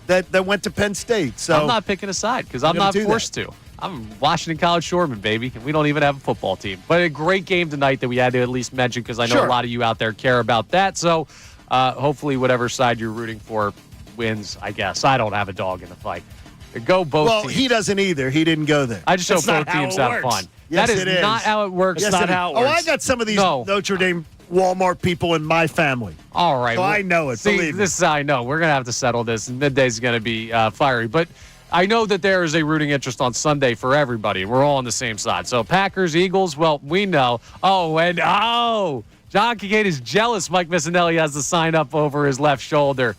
S3: that went to Penn State. So
S2: I'm not picking a side because I'm not forced to. I'm Washington College Shoreman, baby, and we don't even have a football team. But a great game tonight that we had to at least mention because I know a lot of you out there care about that. So hopefully whatever side you're rooting for wins, I guess. I don't have a dog in the fight. Go both
S3: Well,
S2: teams.
S3: he doesn't either. He didn't go there.
S2: I just hope
S7: That's not
S2: both
S7: how
S2: teams
S7: it
S2: have
S7: works.
S2: fun.
S3: Yes,
S2: That
S3: it
S2: is
S3: is.
S2: not how it works.
S3: Yes,
S7: not
S3: it is.
S7: how it
S3: Oh,
S7: works.
S3: I got some of these
S2: No.
S3: Notre Dame Walmart people in my family.
S2: All right.
S3: So I know it,
S2: See,
S3: believe me.
S2: this is how I know. We're going to have to settle this, and Midday's going to be fiery. But I know that there is a rooting interest on Sunday for everybody. We're all on the same side. So Packers, Eagles, well, we know. John Kincade is jealous Mike Missanelli has the sign up over his left shoulder.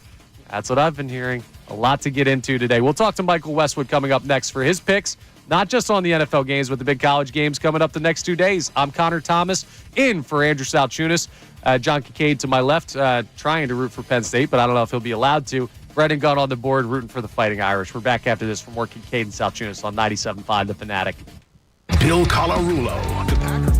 S2: That's what I've been hearing. A lot to get into today. We'll talk to Michael Westwood coming up next for his picks, not just on the NFL games, but the big college games coming up the next 2 days. I'm Connor Thomas, in for Andrew Salciunas. John Kincade to my left, trying to root for Penn State, but I don't know if he'll be allowed to. Brendan Gunn on the board, rooting for the Fighting Irish. We're back after this for more Kincade and Salciunas on 97.5 The Fanatic.
S1: Bill Colarulo. The Packers.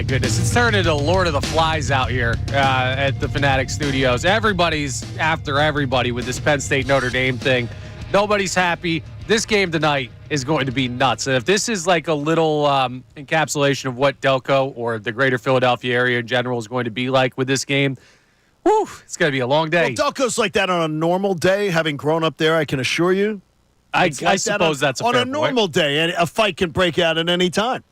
S2: goodness. It's turned into Lord of the Flies out here at the Fanatic Studios. Everybody's after everybody with this Penn State Notre Dame thing. Nobody's happy. This game tonight is going to be nuts. And if this is like a little encapsulation of what Delco or the greater Philadelphia area in general is going to be like with this game, whew, it's going to be a long day.
S3: Well, Delco's like that on a normal day. Having grown up there, I can assure you.
S2: I suppose that's a fair
S3: on a normal day, and a fight can break out at any time,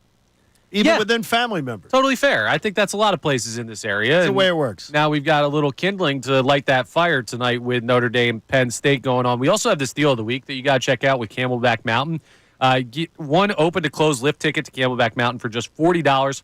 S3: even within family members.
S2: Totally fair. I think that's a lot of places in this area.
S3: That's the way it works.
S2: Now we've got a little kindling to light that fire tonight with Notre Dame, Penn State going on. We also have this deal of the week that you got to check out with Camelback Mountain. Get one open to close lift ticket to Camelback Mountain for just $40.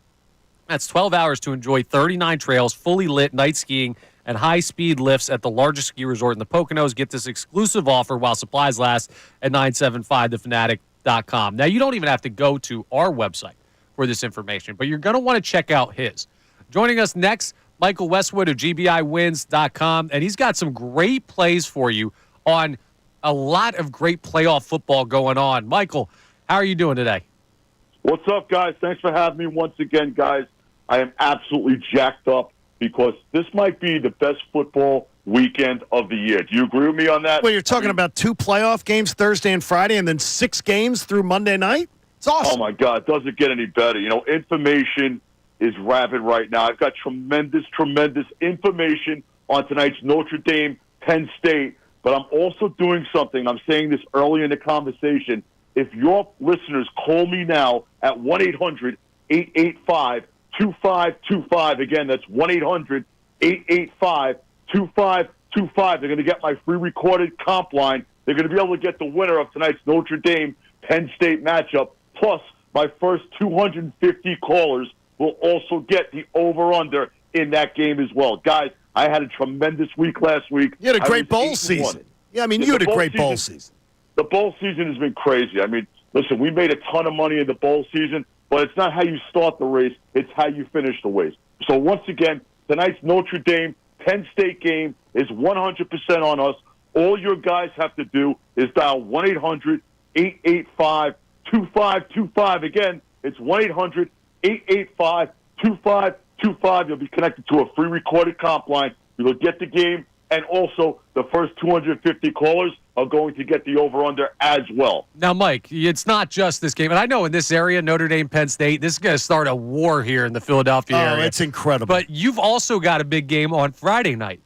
S2: That's 12 hours to enjoy 39 trails, fully lit night skiing, and high-speed lifts at the largest ski resort in the Poconos. Get this exclusive offer while supplies last at 975thefanatic.com. Now, you don't even have to go to our website for this information, but you're going to want to check out his. Joining us next, Michael Westwood of GBIWins.com, and he's got some great plays for you on a lot of great playoff football going on. Michael, how are you doing today?
S15: What's up, guys? Thanks for having me once again, guys. I am absolutely jacked up because this might be the best football weekend of the year. Do you agree with me on that?
S3: Well, you're talking about 2 playoff games Thursday and Friday and then 6 games through Monday night? It's awesome.
S15: Oh, my God. It doesn't get any better. You know, information is rapid right now. I've got tremendous information on tonight's Notre Dame, Penn State, but I'm also doing something. I'm saying this early in the conversation. If your listeners call me now at 1-800-885-2525, again, that's 1-800-885-2525, they're going to get my free recorded comp line. They're going to be able to get the winner of tonight's Notre Dame, Penn State matchup, plus my first 250 callers will also get the over-under in that game as well. Guys, I had a tremendous week last week.
S3: You had a great bowl season. Yeah, I mean, you had a great bowl season.
S15: The bowl season has been crazy. I mean, listen, we made a ton of money in the bowl season, but it's not how you start the race, it's how you finish the race. So once again, tonight's Notre Dame, Penn State game is 100% on us. All your guys have to do is dial 1-800-885-2525. Again, it's 1-800-885-2525. You'll be connected to a free recorded comp line. You'll get the game, and also the first 250 callers are going to get the over-under as well.
S2: Now, Mike, it's not just this game. And I know in this area, Notre Dame, Penn State, this is going to start a war here in the Philadelphia area.
S3: Oh, it's incredible.
S2: But you've also got a big game on Friday night.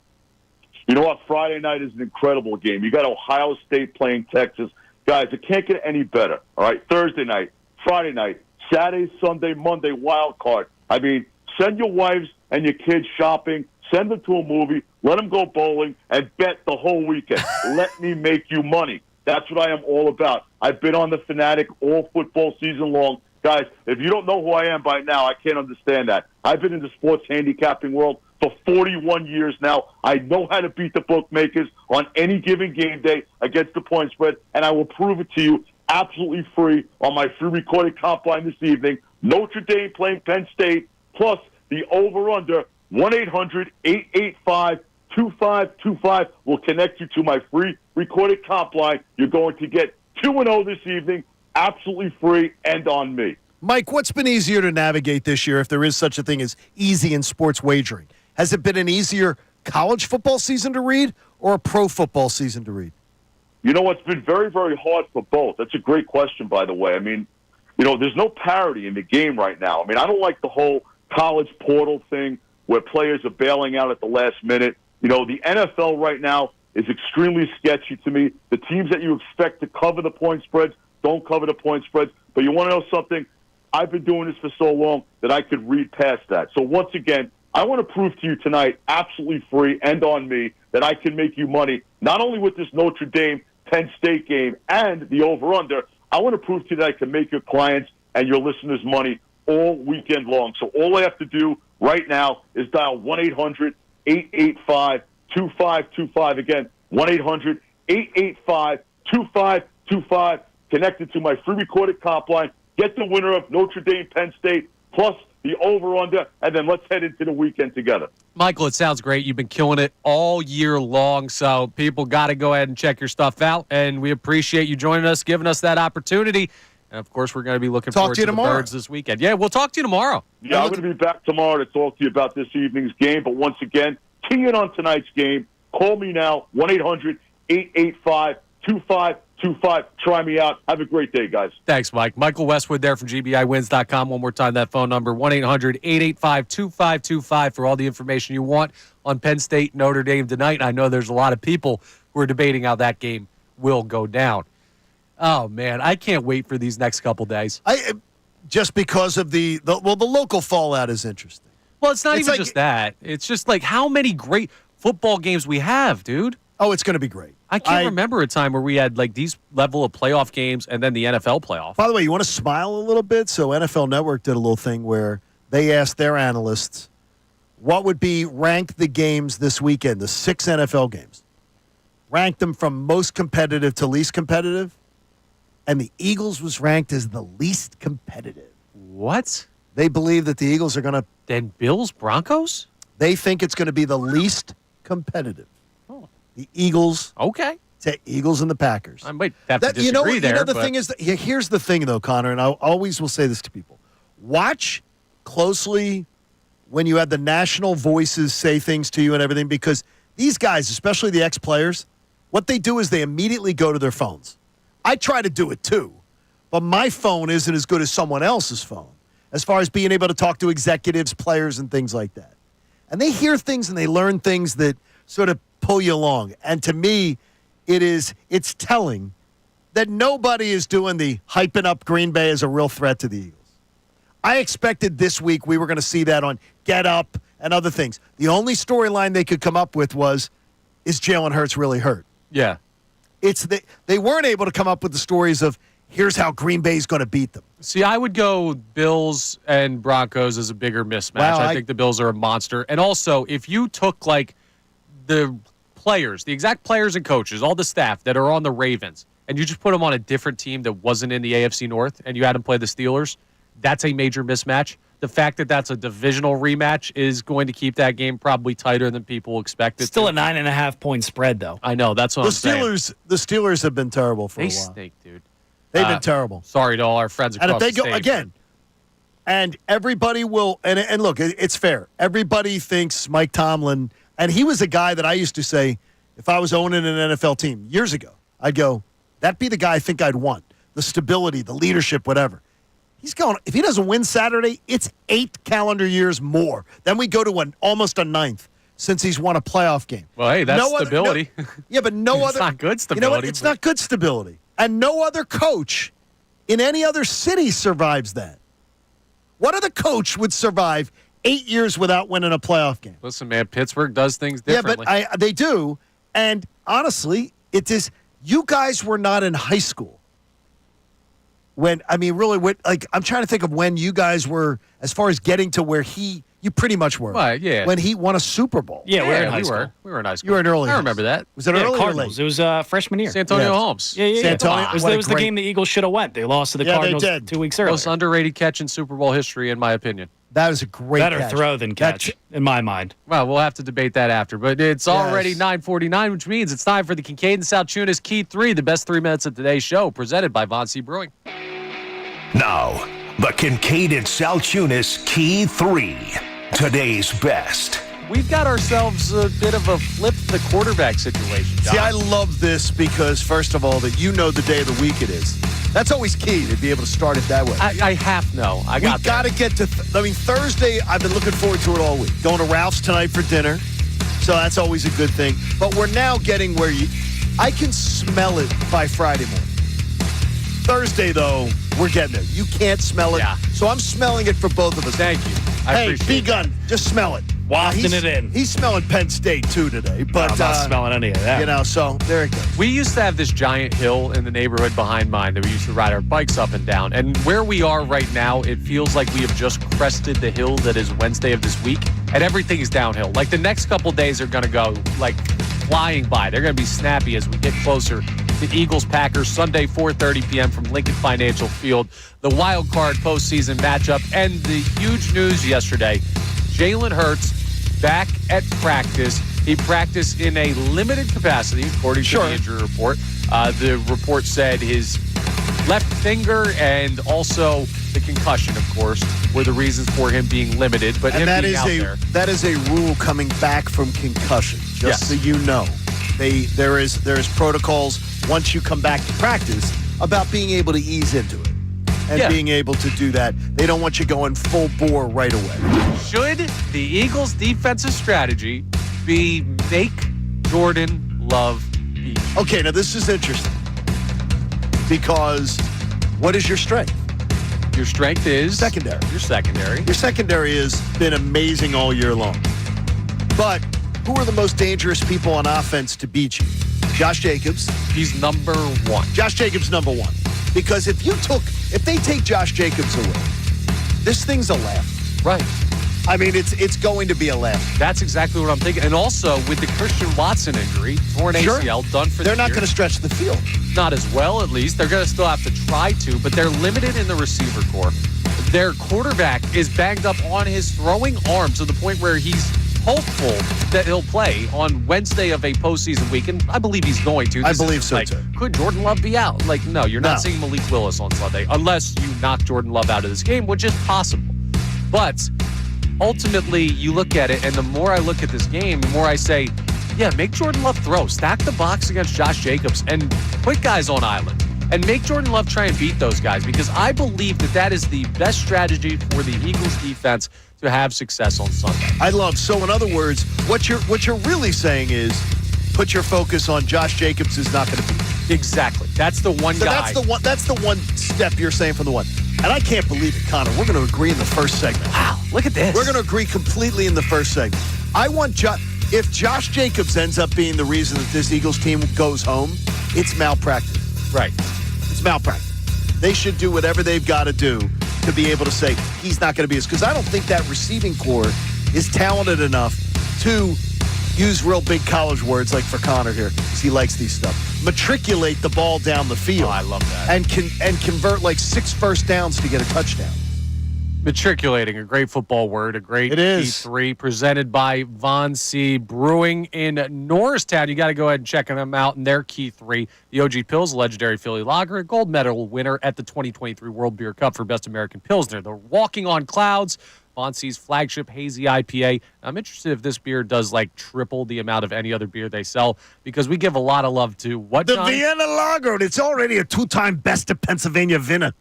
S15: You know what? Friday night is an incredible game. You got Ohio State playing Texas. Guys, it can't get any better. All right, Thursday night, Friday night, Saturday, Sunday, Monday, wild card. I mean, send your wives and your kids shopping. Send them to a movie. Let them go bowling and bet the whole weekend. Let me make you money. That's what I am all about. I've been on the Fanatic all football season long. Guys, if you don't know who I am by now, I can't understand that. I've been in the sports handicapping world for 41 years now. I know how to beat the bookmakers on any given game day against the point spread, and I will prove it to you absolutely free on my free recorded comp line this evening. Notre Dame playing Penn State, plus the over-under 1-800-885-2525 will connect you to my free recorded comp line. You're going to get 2-0 this evening, absolutely free, and on me.
S3: Mike, what's been easier to navigate this year, if there is such a thing as easy in sports wagering? Has it been an easier college football season to read or a pro football season to read?
S15: You know, it's been very, very hard for both. That's a great question, by the way. I mean, you know, there's no parity in the game right now. I mean, I don't like the whole college portal thing where players are bailing out at the last minute. You know, the NFL right now is extremely sketchy to me. The teams that you expect to cover the point spreads don't cover the point spreads. But you want to know something? I've been doing this for so long that I could read past that. So once again, I want to prove to you tonight, absolutely free and on me, that I can make you money, not only with this Notre Dame, Penn State game and the over-under. I want to prove to you that I can make your clients and your listeners money all weekend long. So all I have to do right now is dial 1-800-885-2525. Again, 1-800-885-2525. Connected to my free recorded comp line. Get the winner of Notre Dame, Penn State, plus the over-under, and then let's head into the weekend together.
S2: Michael, it sounds great. You've been killing it all year long, so people got to go ahead and check your stuff out, and we appreciate you joining us, giving us that opportunity. And, of course, we're going to be looking forward to the Birds this weekend. Yeah, we'll talk to you tomorrow.
S15: Yeah, I'm going to be back tomorrow to talk to you about this evening's game. But once again, key in on tonight's game. Call me now, 1-800-885-2525. 888-2525. Try me out. Have a great day, guys.
S2: Thanks, Mike. Michael Westwood there from GBIWins.com. One more time, that phone number, 1-800-885-2525 for all the information you want on Penn State, Notre Dame tonight. I know there's a lot of people who are debating how that game will go down. Oh, man, I can't wait for these next couple days.
S3: Just because of the local fallout is interesting.
S2: Well, it's not even just that. It's just like how many great football games we have, dude.
S3: Oh, it's going to be great.
S2: I can't remember a time where we had like these level of playoff games and then the NFL playoff.
S3: By the way, you want to smile a little bit? So NFL Network did a little thing where they asked their analysts what would be rank the games this weekend, the 6 NFL games. Rank them from most competitive to least competitive. And the Eagles was ranked as the least competitive.
S2: What?
S3: They believe that the Eagles are going to...
S2: Then Bills, Broncos?
S3: They think it's going to be the least competitive. Oh. The Eagles.
S2: Okay.
S3: To Eagles and the Packers.
S2: I might have to disagree there.
S3: The thing is, here's the thing, though, Connor, and I always will say this to people. Watch closely when you have the national voices say things to you and everything, because these guys, especially the ex-players, what they do is they immediately go to their phones. I try to do it too, but my phone isn't as good as someone else's phone as far as being able to talk to executives, players, and things like that. And they hear things and they learn things that sort of pull you along. And to me, it's telling that nobody is doing the hyping up Green Bay as a real threat to the Eagles. I expected this week we were going to see that on Get Up and other things. The only storyline they could come up with was, is Jalen Hurts really hurt?
S2: Yeah.
S3: They weren't able to come up with the stories of, here's how Green Bay's going to beat them.
S2: See, I would go Bills and Broncos as a bigger mismatch.
S3: Wow,
S2: I think the Bills are a monster. And also, if you took, like, the players, the exact players and coaches, all the staff that are on the Ravens, and you just put them on a different team that wasn't in the AFC North, and you had them play the Steelers, that's a major mismatch. The fact that that's a divisional rematch is going to keep that game probably tighter than people expected.
S7: Still a 9.5-point spread, though.
S2: I know. That's what I'm saying.
S3: The Steelers have been terrible for a while.
S2: They stink, dude.
S3: They've been terrible.
S2: Sorry to all our friends across
S3: and if they
S2: the
S3: go
S2: state,
S3: again, and everybody will, and look, it's fair. Everybody thinks Mike Tomlin, and he was a guy that I used to say, if I was owning an NFL team years ago, I'd go, that'd be the guy I think I'd want. The stability, the leadership, whatever. He's going, if he doesn't win Saturday, it's 8 calendar years more. Then we go to almost a 9th since he's won a playoff game.
S2: Well, hey, that's stability.
S3: Yeah, but no
S2: it's
S3: other.
S2: It's not good stability.
S3: You know what? It's not good stability. And no other coach in any other city survives that. What other coach would survive 8 years without winning a playoff game?
S2: Listen, man, Pittsburgh does things differently.
S3: Yeah, but they do. And honestly, it is. You guys were not in high school. I'm trying to think of when you guys were, as far as getting to where you pretty much were.
S2: Right, yeah.
S3: When he won a Super Bowl.
S7: Yeah, we were in high school.
S2: We were in high school.
S3: You were in early.
S2: I remember that.
S3: Was it early
S7: Cardinals.
S3: or late?
S7: It was freshman year.
S2: San Antonio Holmes.
S7: Yeah.
S3: San Antonio.
S7: It was the game the Eagles should have went. They lost to the Cardinals
S3: they did.
S7: 2 weeks earlier.
S2: Most underrated catch in Super Bowl history, in my opinion.
S3: That was a great
S7: Better
S3: catch.
S7: throw than catch, in my mind.
S2: Well, we'll have to debate that after. But it's already 9:49, which means it's time for the Kincade Salciunas Key 3, the best 3 minutes of today's show, presented by Von C. Brewing.
S1: Now, the Kincade Salciunas Key 3, today's best.
S2: We've got ourselves a bit of a flip the quarterback situation, John.
S3: See, I love this because, first of all, that you know the day of the week it is. That's always key to be able to start it that way.
S2: I have no.
S3: We got to get to, Thursday, I've been looking forward to it all week. Going to Ralph's tonight for dinner, so that's always a good thing. But we're now getting where I can smell it by Friday morning. Thursday, though, we're getting there. You can't smell it.
S2: Yeah.
S3: So I'm smelling it for both of us.
S2: Thank you.
S3: Hey, B-Gun, just smell it.
S7: Wafting it in.
S3: He's smelling Penn State, too, today. But
S7: I'm not smelling any of that.
S3: So there it goes.
S2: We used to have this giant hill in the neighborhood behind mine that we used to ride our bikes up and down. And where we are right now, it feels like we have just crested the hill that is Wednesday of this week, and everything is downhill. Like, the next couple days are going to go, like, flying by. They're going to be snappy as we get closer to Eagles-Packers Sunday, 4:30 p.m. from Lincoln Financial Field. The wild card postseason matchup, and the huge news yesterday, Jalen Hurts back at practice. He practiced in a limited capacity, according to the injury report. The report said his left finger and also the concussion, of course, were the reasons for him being limited. But
S3: and
S2: him
S3: that
S2: being
S3: is
S2: out there,
S3: that is a rule coming back from concussion, just so you know. There is protocols once you come back to practice about being able to ease into it and being able to do that. They don't want you going full bore right away.
S2: Should the Eagles' defensive strategy be make Jordan Love beat?
S3: Okay, now this is interesting because what is your strength?
S2: Your strength is
S3: secondary.
S2: Your secondary.
S3: Your secondary has been amazing all year long. But who are the most dangerous people on offense to beat you? Josh Jacobs.
S2: He's number one.
S3: Josh Jacobs, number one. Because if they take Josh Jacobs away, this thing's a laugh.
S2: Right.
S3: I mean, it's going to be a laugh.
S2: That's exactly what I'm thinking. And also, with the Christian Watson injury, torn ACL, done for the year.
S3: They're not going to stretch the field.
S2: Not as well, at least. They're going to still have to try to, but they're limited in the receiver corps. Their quarterback is banged up on his throwing arm to the point where he's hopeful that he'll play on Wednesday of a postseason week, and I believe he's going to.
S3: I believe so,
S2: like,
S3: too.
S2: Could Jordan Love be out? Like, no, you're not seeing Malik Willis on Sunday, unless you knock Jordan Love out of this game, which is possible. But ultimately, you look at it, and the more I look at this game, the more I say, yeah, make Jordan Love throw. Stack the box against Josh Jacobs and put guys on island. And make Jordan Love try and beat those guys, because I believe that is the best strategy for the Eagles defense to have success on Sunday.
S3: So in other words, what you're really saying is put your focus on Josh Jacobs is not going to beat.
S2: Exactly. That's the one guy.
S3: That's the one step you're saying from the one. And I can't believe it, Connor. We're going to agree in the first segment.
S2: Wow, look at this.
S3: We're going to agree completely in the first segment. I want if Josh Jacobs ends up being the reason that this Eagles team goes home, it's malpractice.
S2: Right.
S3: It's malpractice. They should do whatever they've got to do to be able to say he's not going to be because I don't think that receiving corps is talented enough to use real big college words like for Connor here because he likes these stuff. Matriculate the ball down the field.
S2: Oh, I love that.
S3: And convert like 6 first downs to get a touchdown.
S2: Matriculating, a great football word, a great P3 presented by Von C Brewing in Norristown. You got to go ahead and check them out in their Key 3. The OG Pils, legendary Philly lager, a gold medal winner at the 2023 World Beer Cup for Best American Pilsner. They're walking on clouds. Von C's flagship hazy IPA. I'm interested if this beer does like triple the amount of any other beer they sell because we give a lot of love to what,
S3: the
S2: John?
S3: Vienna Lager. It's already a 2-time Best of Pennsylvania winner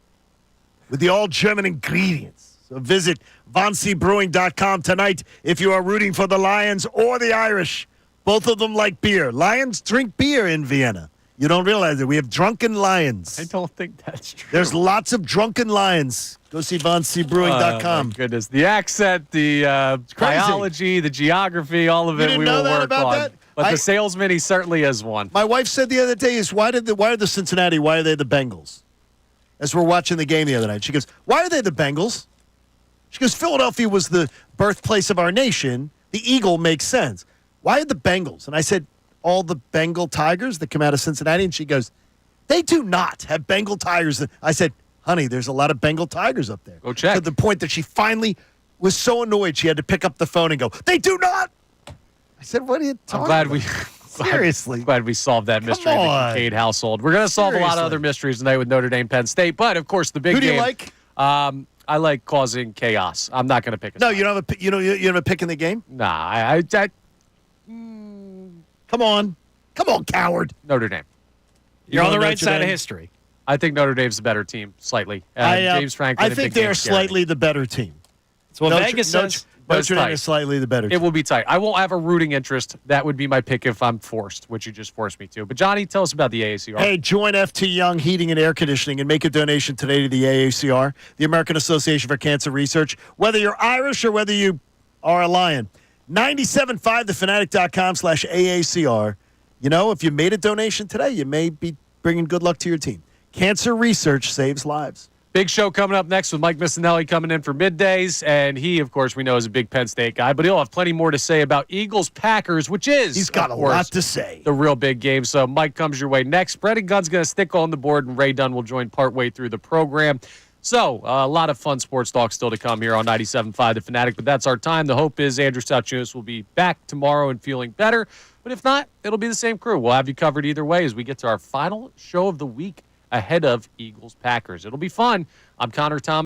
S3: with the all-German ingredients. So visit VonCBrewing.com tonight if you are rooting for the Lions or the Irish. Both of them like beer. Lions drink beer in Vienna. You don't realize it. We have drunken Lions.
S2: I don't think that's true.
S3: There's lots of drunken Lions. Go see VonCBrewing.com.
S2: Oh, my goodness. The accent, the biology, the geography, all of it we will work on.
S3: That?
S2: But the salesman, he certainly is one.
S3: My wife said the other day, why are the Cincinnati, why are they the Bengals? As we're watching the game the other night. She goes, why are they the Bengals? She goes, Philadelphia was the birthplace of our nation. The eagle makes sense. Why are the Bengals? And I said, all the Bengal tigers that come out of Cincinnati? And she goes, they do not have Bengal tigers. I said, honey, there's a lot of Bengal tigers up there.
S2: Go check.
S3: To the point that she finally was so annoyed she had to pick up the phone and go, they do not. I said, what are you talking about? Seriously.
S2: Glad we solved that mystery in the Kincade household. We're going to solve a lot of other mysteries tonight with Notre Dame, Penn State. But, of course, the big game.
S3: Who do you like?
S2: I like causing chaos. I'm not going to pick a
S3: No, you don't have a pick in the game?
S2: Nah,
S3: Come on, coward.
S2: Notre Dame.
S7: You're on the right side of history.
S2: I think Notre Dame's the better team, slightly. James Franklin.
S3: I think they're slightly the better team.
S7: That's what Vegas says.
S3: Notre Dame is slightly the better team.
S2: It will be tight. I won't have a rooting interest. That would be my pick if I'm forced, which you just forced me to. But, Johnny, tell us about the AACR.
S3: Hey, join FT Young Heating and Air Conditioning and make a donation today to the AACR, the American Association for Cancer Research. Whether you're Irish or whether you are a Lion. 97.5thefanatic.com/AACR. You know, if you made a donation today, you may be bringing good luck to your team. Cancer research saves lives.
S2: Big show coming up next with Mike Missanelli coming in for middays. And he, of course, we know is a big Penn State guy, but he'll have plenty more to say about Eagles-Packers, which is,
S3: he's got a lot to say.
S2: The real big game. So Mike comes your way next. Brendan Gunn's going to stick on the board, and Ray Dunn will join partway through the program. So a lot of fun sports talk still to come here on 97.5 The Fanatic, but that's our time. The hope is Andrew Salciunas will be back tomorrow and feeling better. But if not, it'll be the same crew. We'll have you covered either way as we get to our final show of the week ahead of Eagles-Packers. It'll be fun. I'm Connor Thomas.